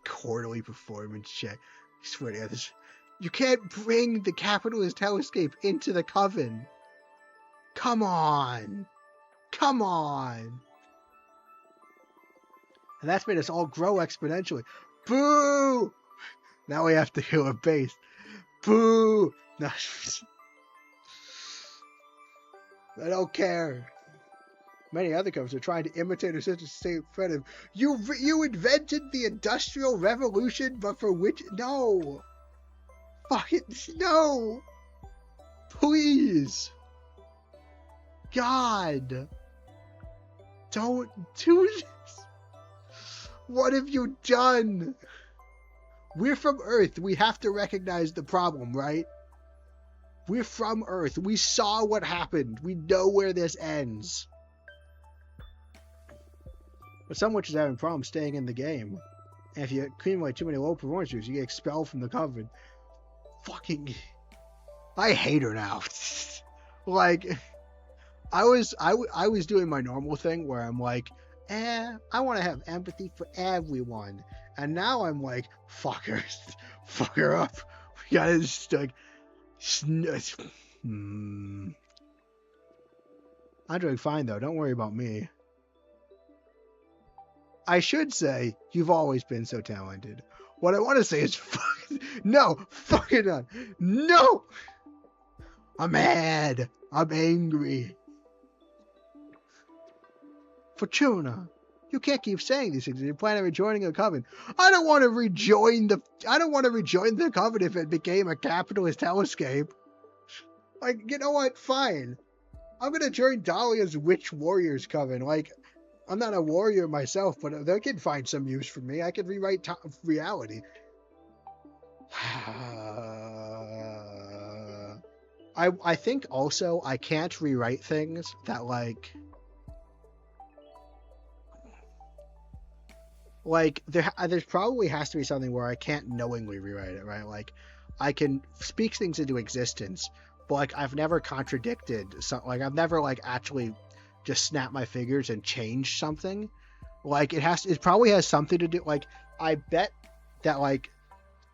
[SPEAKER 1] Quarterly performance check. I swear to God, this. You can't bring the capitalist hellscape into the coven. Come on. Come on. And that's made us all grow exponentially. Boo! Now we have to heal a base. Boo! No. I don't care. Many other companies are trying to imitate our system to stay in front of. You invented the Industrial Revolution, but for which? No. Fuck it. No. Please. God. Don't do this. What have you done? We're from Earth. We have to recognize the problem, right? We're from Earth. We saw what happened. We know where this ends. But someone is having problems staying in the game. And if you accumulate too many low performance reviews, you get expelled from the coven. Fucking... I hate her now. Like... I was doing my normal thing where I'm like, I want to have empathy for everyone. And now I'm like, fuck her. Fuck her up. We gotta just like... I'm doing fine though. Don't worry about me. I should say, you've always been so talented. What I want to say is, no, fucking not. No! I'm mad. I'm angry. Fortuna, you can't keep saying these things. You plan on rejoining a coven. I don't want to rejoin the coven if it became a capitalist hellscape. Like, you know what? Fine. I'm gonna join Dahlia's Witch Warriors coven. Like, I'm not a warrior myself, but they can find some use for me. I can rewrite reality. I think also I can't rewrite things that like there's probably has to be something where I can't knowingly rewrite it, right? Like I can speak things into existence, but like I've never contradicted like I've never like actually just snap my fingers and change something. Like it probably has something to do, like I bet that like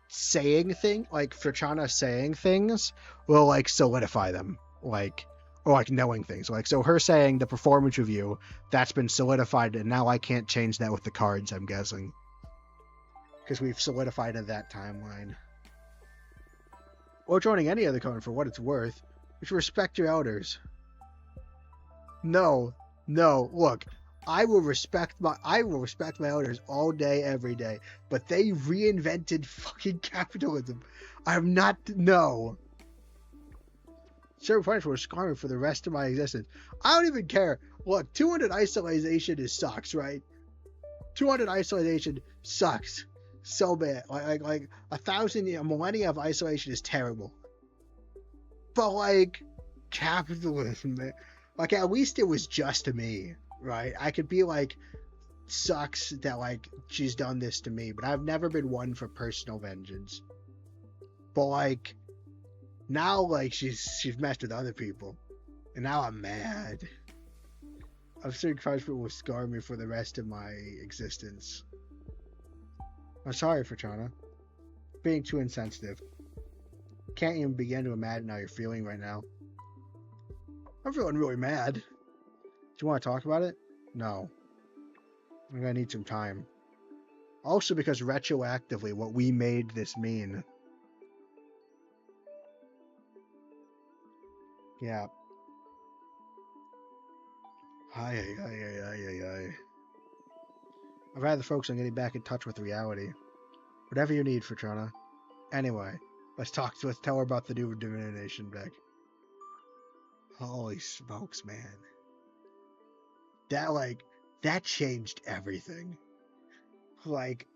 [SPEAKER 1] saying thing, like Frachana saying things will like solidify them, like, or like knowing things, like, so her saying the performance review, that's been solidified and now I can't change that with the cards, I'm guessing, because we've solidified at that timeline. Or joining any other coven for what it's worth. You should respect your elders. No, look, I will respect my elders all day, every day, but they reinvented fucking capitalism. I'm not, no. Certain points will scar me for the rest of my existence. I don't even care. Look, 200 isolation sucks, right? 200 isolation sucks so bad. Like 1,000, a millennia of isolation is terrible. But like, capitalism, man. Like, at least it was just me, right? I could be like, sucks that, like, she's done this to me, but I've never been one for personal vengeance. But, like, now, like, she's messed with other people. And now I'm mad. I'm certain punishment will scar me for the rest of my existence. I'm sorry, Frachana. Being too insensitive. Can't even begin to imagine how you're feeling right now. I'm feeling really mad. Do you want to talk about it? No. I'm gonna need some time. Also because retroactively, what we made this mean. Yeah. I'd rather focus on getting back in touch with reality. Whatever you need, Frachana. Anyway, let's tell her about the new divination deck. Holy smokes, man. That changed everything. Like,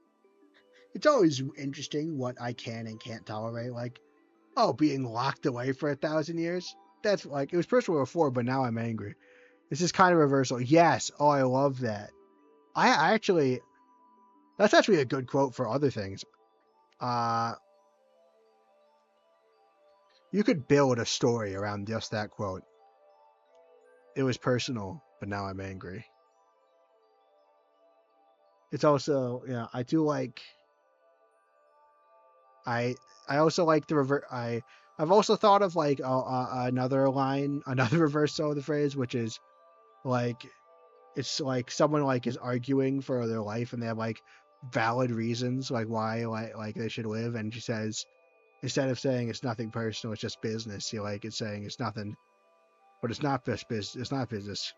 [SPEAKER 1] it's always interesting what I can and can't tolerate. Like, oh, being locked away for 1,000 years? That's like, it was personal before, but now I'm angry. This is kind of reversal. Yes. Oh, I love that. I actually, that's actually a good quote for other things. You could build a story around just that quote. It was personal, but now I'm angry. It's also, yeah, I do like. I also like the reverse. I've also thought of like another line, another reversal of the phrase, which is like it's like someone like is arguing for their life and they have like valid reasons like why like they should live, and she says instead of saying it's nothing personal, it's just business. She like it's saying it's nothing, but it's not just business. It's not business.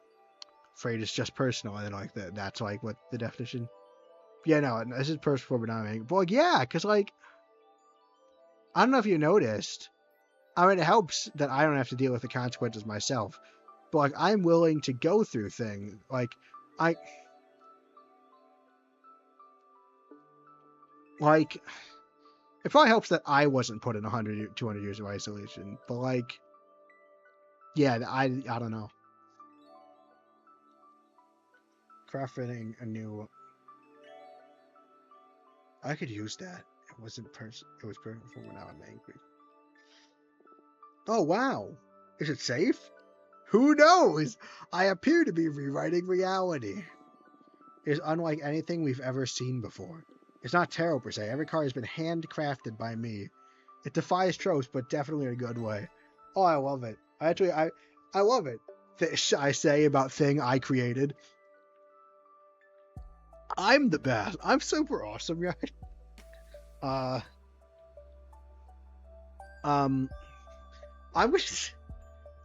[SPEAKER 1] Afraid it's just personal, and then like that's like what the definition. Yeah, no, this is personal, but not anything. But like, yeah, because like I don't know if you noticed. I mean, it helps that I don't have to deal with the consequences myself. But like, I'm willing to go through things. I like. It probably helps that I wasn't put in 100, 200 years of isolation. But like, yeah, I don't know. Crafting a new. I could use that. It wasn't It was perfect for when I'm angry. Oh wow, is it safe? Who knows? I appear to be rewriting reality. It is unlike anything we've ever seen before. It's not tarot per se. Every card has been handcrafted by me. It defies tropes, but definitely in a good way. Oh, I love it. I love it. I say about thing I created. I'm the best. I'm super awesome, right? I wish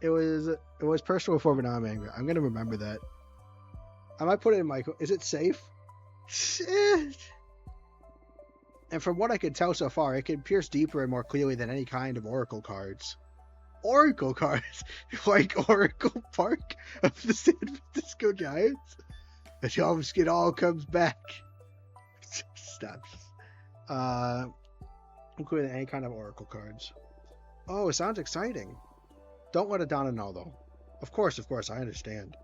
[SPEAKER 1] it was personal before, but now I'm angry. I'm gonna remember that. I might put it in my. Is it safe? And from what I can tell so far, it can pierce deeper and more clearly than any kind of oracle cards. Oracle cards, like Oracle Park of the San Francisco Giants. It all comes back. Stop. Including any kind of oracle cards. Oh, it sounds exciting. Don't let Adana know, though. Of course, I understand.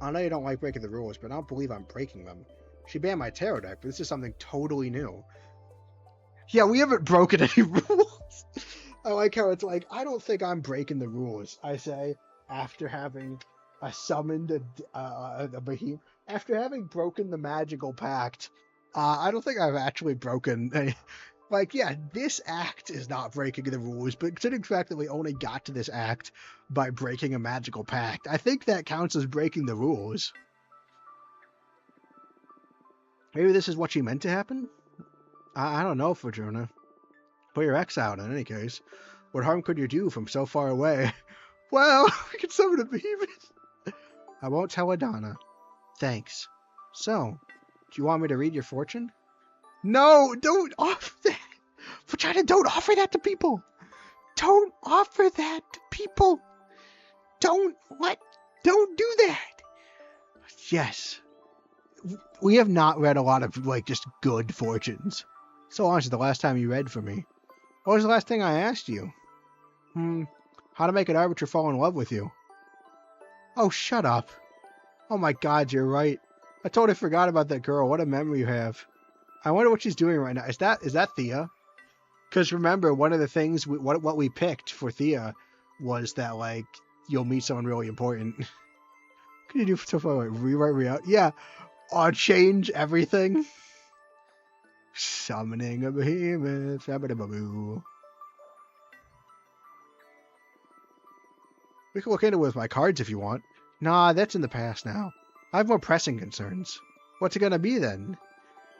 [SPEAKER 1] I know you don't like breaking the rules, but I don't believe I'm breaking them. She banned my tarot deck, but this is something totally new. Yeah, we haven't broken any rules. I like how it's like, I don't think I'm breaking the rules, I say, after having summoned a behemoth. After having broken the magical pact, I don't think I've actually broken any. Like, yeah, this act is not breaking the rules, but considering the fact that we only got to this act by breaking a magical pact, I think that counts as breaking the rules. Maybe this is what she meant to happen? I don't know, Fortuna. Put your ex out, in any case. What harm could you do from so far away? Well, we can summon a behemoth. I won't tell Adana. Thanks. So, do you want me to read your fortune? No, don't offer that. Vagina, don't offer that to people. Don't offer that to people. Don't do that. Yes. We have not read a lot of, like, just good fortunes. So honestly, the last time you read for me. What was the last thing I asked you? How to make an arbiter fall in love with you. Oh, shut up. Oh my god, you're right. I totally forgot about that girl. What a memory you have. I wonder what she's doing right now. Is that Thea? Because remember, one of the things, what we picked for Thea was that, like, you'll meet someone really important. What can you do so far? Like, rewrite reality? Yeah. Change everything. Summoning a behemoth. We can look into it with my cards if you want. Nah, that's in the past now. I have more pressing concerns. What's it gonna be then?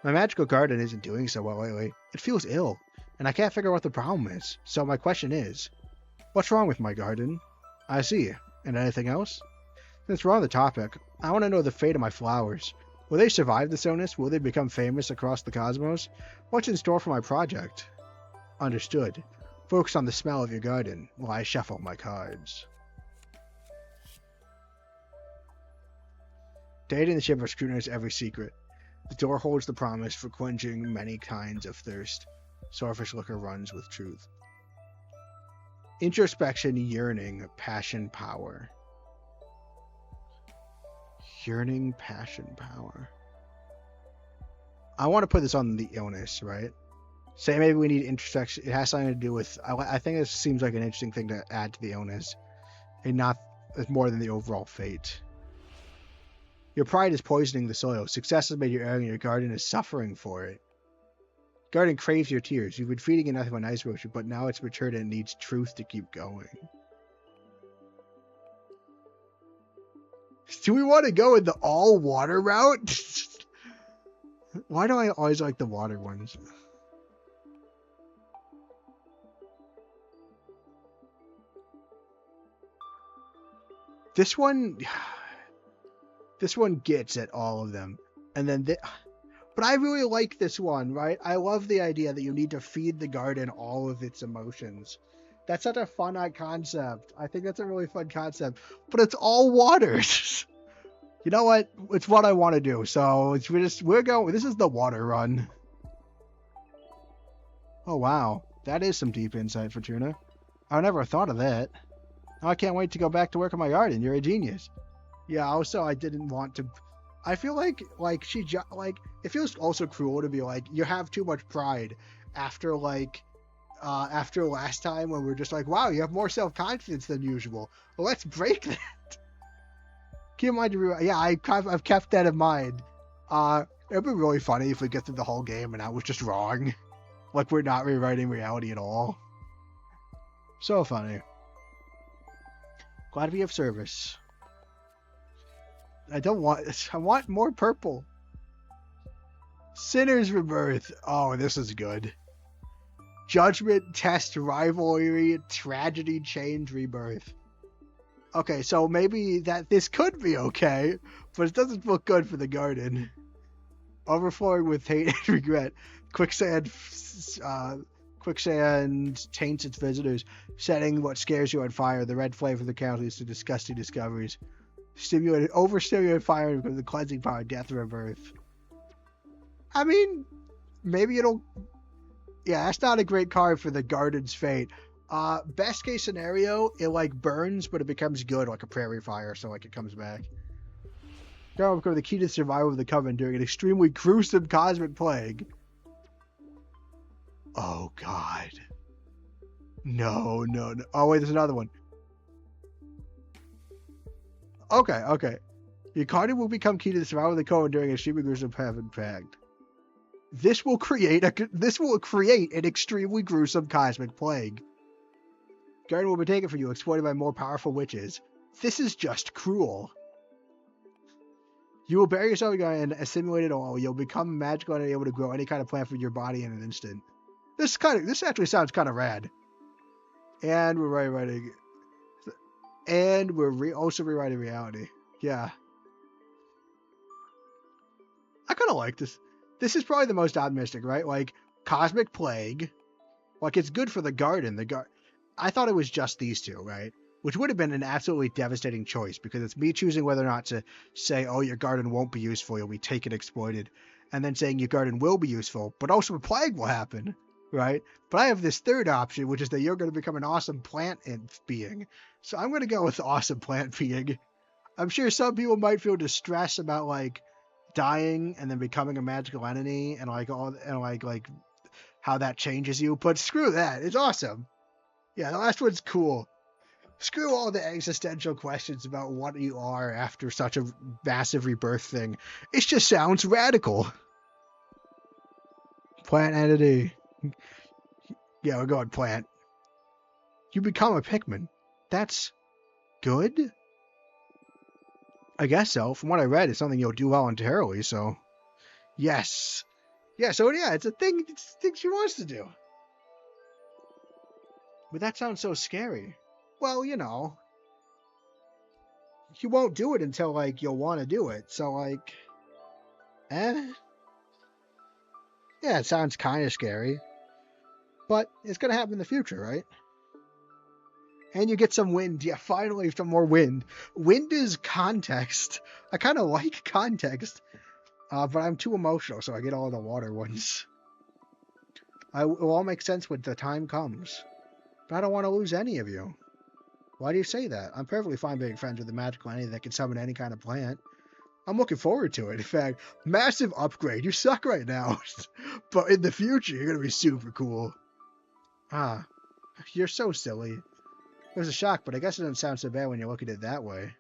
[SPEAKER 1] My magical garden isn't doing so well lately. It feels ill, and I can't figure out what the problem is. So my question is, what's wrong with my garden? I see. And anything else? Since we're on the topic, I want to know the fate of my flowers. Will they survive this illness? Will they become famous across the cosmos? What's in store for my project? Understood. Focus on the smell of your garden while I shuffle my cards. Dating the ship will scrutinize every secret. The door holds the promise for quenching many kinds of thirst. Swordfish Looker runs with truth. Introspection, yearning, passion, power. Yearning, passion, power. I want to put this on the illness, right? Say maybe we need introspection. It has something to do with. I think this seems like an interesting thing to add to the illness, and not more than the overall fate. Your pride is poisoning the soil. Success has made your area and your garden is suffering for it. Garden craves your tears. You've been feeding it nothing but nice rosy, but now it's matured and it needs truth to keep going. Do we want to go in the all water route? Why do I always like the water ones? This one gets at all of them. And then but I really like this one, right? I love the idea that you need to feed the garden all of its emotions. That's such a fun concept. I think that's a really fun concept. But it's all water. You know what? It's what I want to do. So we're going. This is the water run. Oh wow, that is some deep insight, Fortuna. I never thought of that. Now I can't wait to go back to work on my garden. You're a genius. Yeah. Also, I didn't want to. I feel like it feels also cruel to be like you have too much pride after after last time when we're just like, wow, you have more self-confidence than usual. Well, let's break that. Keep in mind, yeah, I've kept that in mind. It'd be really funny if we get through the whole game and I was just wrong. Like we're not rewriting reality at all. So funny. Glad to be of service. I want more purple. Sinner's Rebirth. Oh, this is good. Judgment, Test, Rivalry, Tragedy, Change, Rebirth. Okay, so maybe this could be okay, but it doesn't look good for the garden. Overflowing with hate and regret. Quicksand taints its visitors, setting what scares you on fire. The red flame from the count leads to disgusting discoveries. Overstimulated fire because of the cleansing power, death, rebirth. I mean, maybe it'll... Yeah, that's not a great card for the garden's fate. Best case scenario, it burns, but it becomes good, like a prairie fire, so it comes back. That will become the key to the survival of the Coven during an extremely gruesome cosmic plague. Oh God. No. Oh wait, there's another one. Okay. Your card will become key to the survival of the Coven during an extremely gruesome plague. This will create an extremely gruesome cosmic plague. Garden will be taken from you, exploited by more powerful witches. This is just cruel. You will bury yourself in a simulated oil. You'll become magical and able to grow any kind of plant from your body in an instant. This actually sounds kind of rad. And we're rewriting. And we're also rewriting reality. Yeah. I kind of like this. This is probably the most optimistic, right? Like, cosmic plague. Like, it's good for the garden. I thought it was just these two, right? Which would have been an absolutely devastating choice because it's me choosing whether or not to say, oh, your garden won't be useful, you'll be taken exploited, and then saying your garden will be useful, but also a plague will happen, right? But I have this third option, which is that you're going to become an awesome plant being. So I'm going to go with awesome plant being. I'm sure some people might feel distressed about dying and then becoming a magical entity and how that changes you, but screw that. It's awesome. Yeah, the last one's cool. Screw all the existential questions about what you are after such a massive rebirth thing. It just sounds radical. Plant entity. Yeah, we're going plant. You become a Pikmin. That's good? I guess so. From what I read, it's something you'll do voluntarily, so... Yes. Yeah, it's a thing she wants to do. But that sounds so scary. Well, you won't do it until, you'll want to do it. So, Yeah, it sounds kind of scary. But it's going to happen in the future, right? And you get some wind. Yeah, finally, some more wind. Wind is context. I kind of like context. But I'm too emotional, so I get all the water ones. It will all make sense when the time comes. But I don't want to lose any of you. Why do you say that? I'm perfectly fine being friends with a magical entity that can summon any kind of plant. I'm looking forward to it. In fact, massive upgrade. You suck right now. But in the future, you're going to be super cool. Ah, you're so silly. It was a shock, but I guess it doesn't sound so bad when you look at it that way.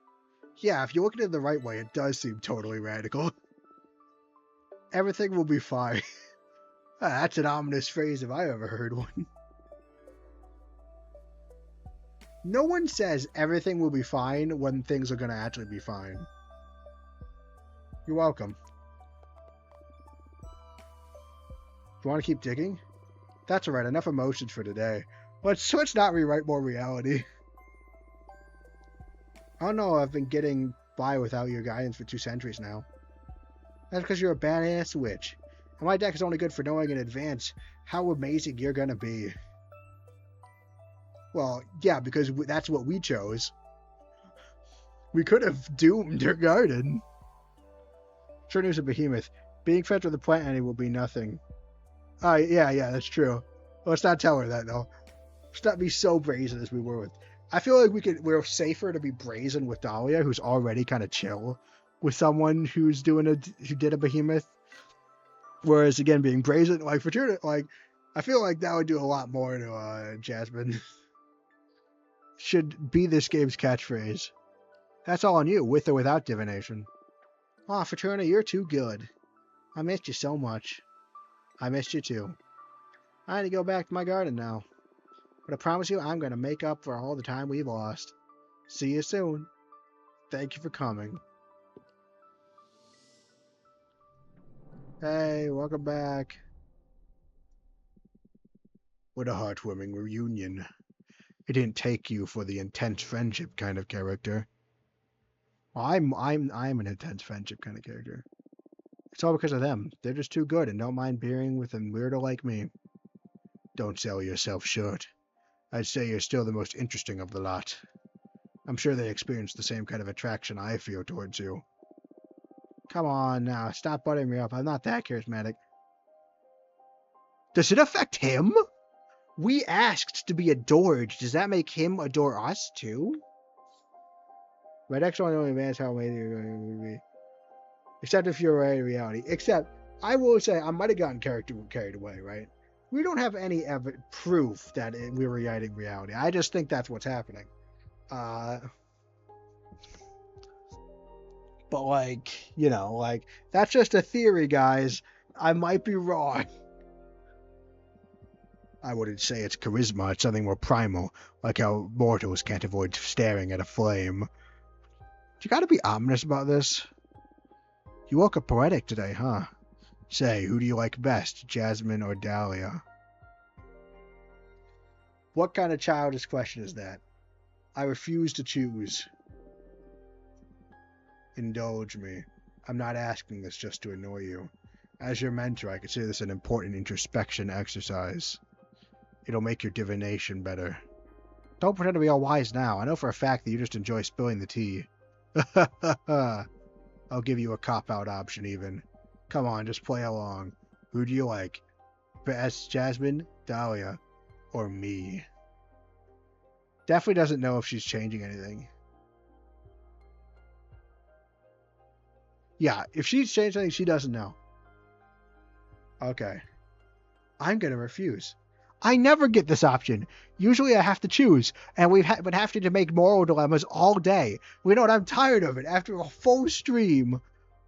[SPEAKER 1] Yeah, if you look at it the right way, it does seem totally radical. Everything will be fine. That's an ominous phrase if I ever heard one. No one says everything will be fine when things are going to actually be fine. You're welcome. You want to keep digging? That's alright, enough emotions for today. Let's not rewrite more reality. I don't know, I've been getting by without your guidance for 2 centuries now. That's because you're a badass witch. And my deck is only good for knowing in advance how amazing you're gonna be. Well, yeah, because that's what we chose. We could have doomed your garden. Sure news of Behemoth. Being friends with a plant enemy will be nothing. Yeah, that's true. Let's not tell her that, though. Let's not be so brazen as we were with... I feel like we're safer to be brazen with Dahlia, who's already kind of chill, with someone who did a Behemoth. Whereas, again, being brazen, like, I feel like that would do a lot more to Jasmine. Should be this game's catchphrase. That's all on you, with or without divination. Aw, Fraterna, you're too good. I missed you so much. I missed you too. I need to go back to my garden now. But I promise you, I'm going to make up for all the time we've lost. See you soon. Thank you for coming. Hey, welcome back. What a heartwarming reunion. It didn't take you for the intense friendship kind of character. Well, I'm an intense friendship kind of character. It's all because of them. They're just too good and don't mind being with a weirdo like me. Don't sell yourself short. I'd say you're still the most interesting of the lot. I'm sure they experience the same kind of attraction I feel towards you. Come on now, stop buttering me up. I'm not that charismatic. Does it affect him? We asked to be adored. Does that make him adore us too? My next one only demands how amazing you're going to be. Except if you're in reality. Except, I will say, I might have gotten carried away, right? We don't have any proof that we're rewriting reality. I just think that's what's happening. But that's just a theory, guys. I might be wrong. I wouldn't say it's charisma. It's something more primal, like how mortals can't avoid staring at a flame. You gotta be ominous about this. You woke up poetic today, huh? Say, who do you like best, Jasmine or Dahlia? What kind of childish question is that? I refuse to choose. Indulge me. I'm not asking this just to annoy you. As your mentor, I consider this an important introspection exercise. It'll make your divination better. Don't pretend to be all wise now. I know for a fact that you just enjoy spilling the tea. I'll give you a cop-out option even. Come on, just play along. Who do you like? Best Jasmine, Dahlia, or me? Definitely doesn't know if she's changing anything. Yeah, if she's changed anything, she doesn't know. Okay. I'm gonna refuse. I never get this option. Usually I have to choose, and we've been having to make moral dilemmas all day. You know what? I'm tired of it. After a full stream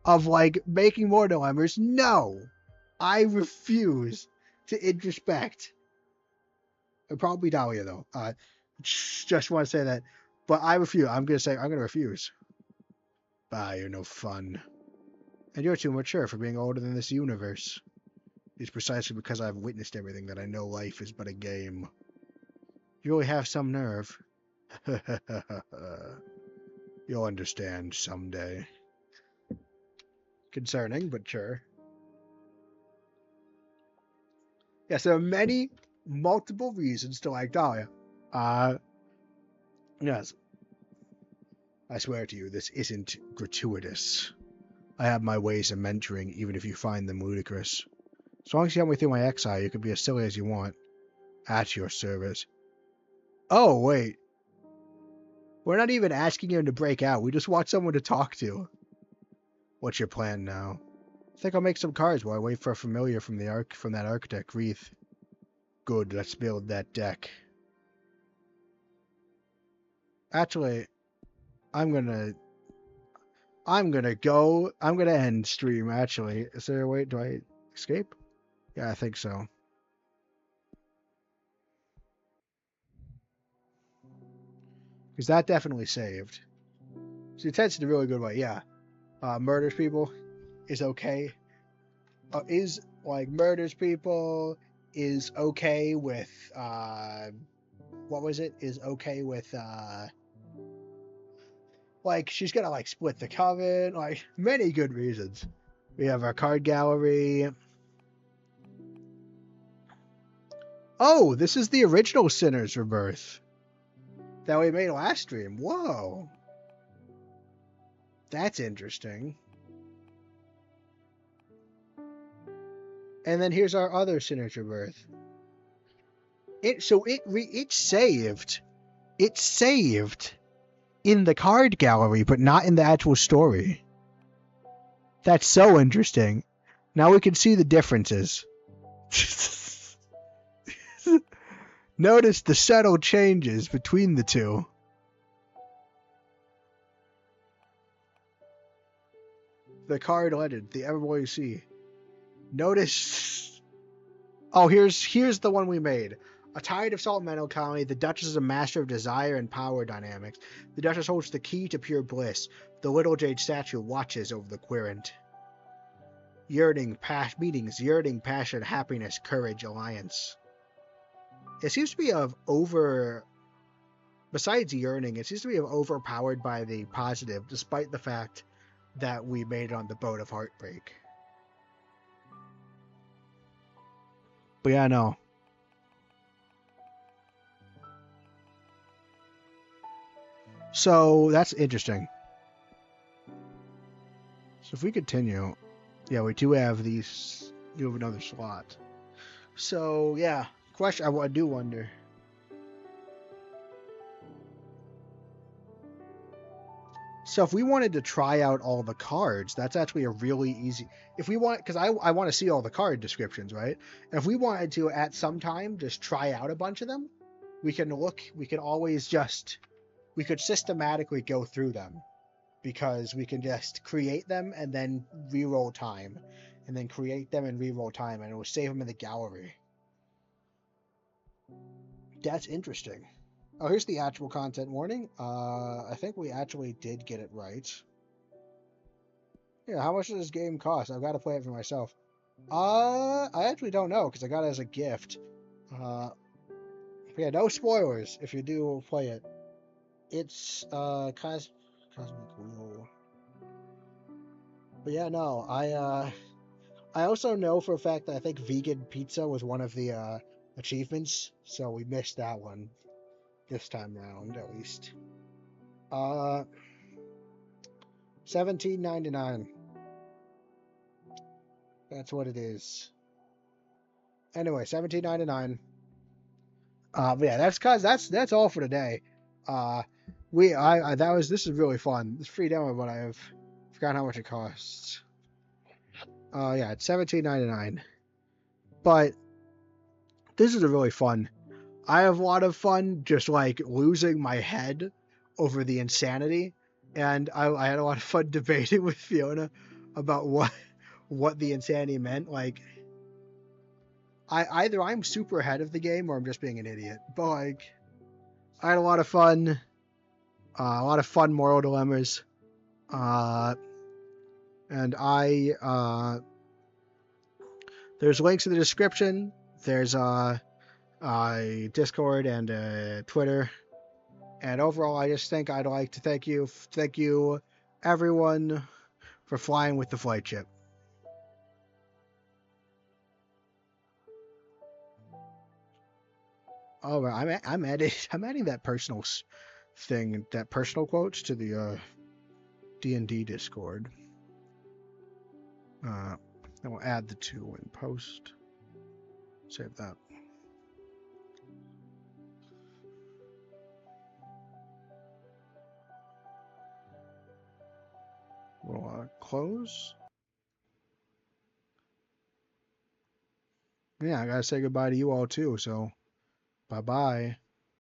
[SPEAKER 1] of, making moral dilemmas, no. I refuse to introspect. It'll probably be Dahlia, though. Just want to say that. But I refuse. I'm going to refuse. Bah, you're no fun. And you're too mature for being older than this universe. It's precisely because I've witnessed everything that I know life is but a game. You really have some nerve. You'll understand someday. Concerning, but sure. Yes, there are multiple reasons to like Dahlia. Yes. I swear to you, this isn't gratuitous. I have my ways of mentoring, even if you find them ludicrous. As long as you help me through my exile, you can be as silly as you want. At your service. Oh, wait. We're not even asking him to break out. We just want someone to talk to. What's your plan now? I think I'll make some cards while I wait for a familiar from that architect, Wreath. Good, let's build that deck. Actually, I'm gonna I'm gonna end stream, actually. Is there a way, do I escape? Yeah, I think so. Because that definitely saved. So it's in a really good way, yeah. Murders people is okay. Is, like, murders people, is okay with, what was it? Is okay with, like, she's gonna, like, split the coven, like, many good reasons. We have our card gallery. Oh, this is the original Sinner's Rebirth that we made last stream. Whoa. That's interesting. And then here's our other Sinner's Rebirth. It saved. It saved in the card gallery, but not in the actual story. That's so interesting. Now we can see the differences. Notice the subtle changes between the two. The card legend, the Evermore You See. Notice. Oh, here's the one we made. A tide of salt melancholy, the Duchess is a master of desire and power dynamics. The Duchess holds the key to pure bliss. The little jade statue watches over the querent. Yearning, meetings, yearning, passion, happiness, courage, alliance. It seems to be besides yearning, it seems to be overpowered by the positive, despite the fact that we made it on the boat of heartbreak. But yeah, no. So that's interesting. So if we continue, yeah, we do have these. You have another slot. So yeah, question. I do wonder. So if we wanted to try out all the cards, that's actually a really easy. If we want, because I want to see all the card descriptions, right? And if we wanted to at some time just try out a bunch of them, we can look. We can always just. We could systematically go through them, because we can just create them and then reroll time, and then create them and reroll time, and it will save them in the gallery. That's interesting. Oh, here's the actual content warning. I think we actually did get it right. Yeah, how much does this game cost? I've got to play it for myself. I actually don't know, because I got it as a gift. Yeah, no spoilers if you do play it. It's Cosmic Wheel. But yeah, no, I also know for a fact that I think vegan pizza was one of the achievements, so we missed that one this time round, at least. $17.99. That's what it is. Anyway, $17.99. But yeah, that's all for today. This is really fun. It's free demo, but I've forgotten how much it costs. Yeah, it's $17.99. But this is a really fun. I have a lot of fun just like losing my head over the insanity, and I had a lot of fun debating with Fiona about what the insanity meant. Like, either I'm super ahead of the game or I'm just being an idiot. But like, I had a lot of fun, moral dilemmas, and there's links in the description. There's Discord and Twitter. And overall, I just think I'd like to thank you, everyone, for flying with the Flightship. Oh, I'm adding that personal thing, that personal quotes to the D&D Discord. Then we'll add the two in post. Save that. We'll close. Yeah, I gotta say goodbye to you all too. So, bye bye.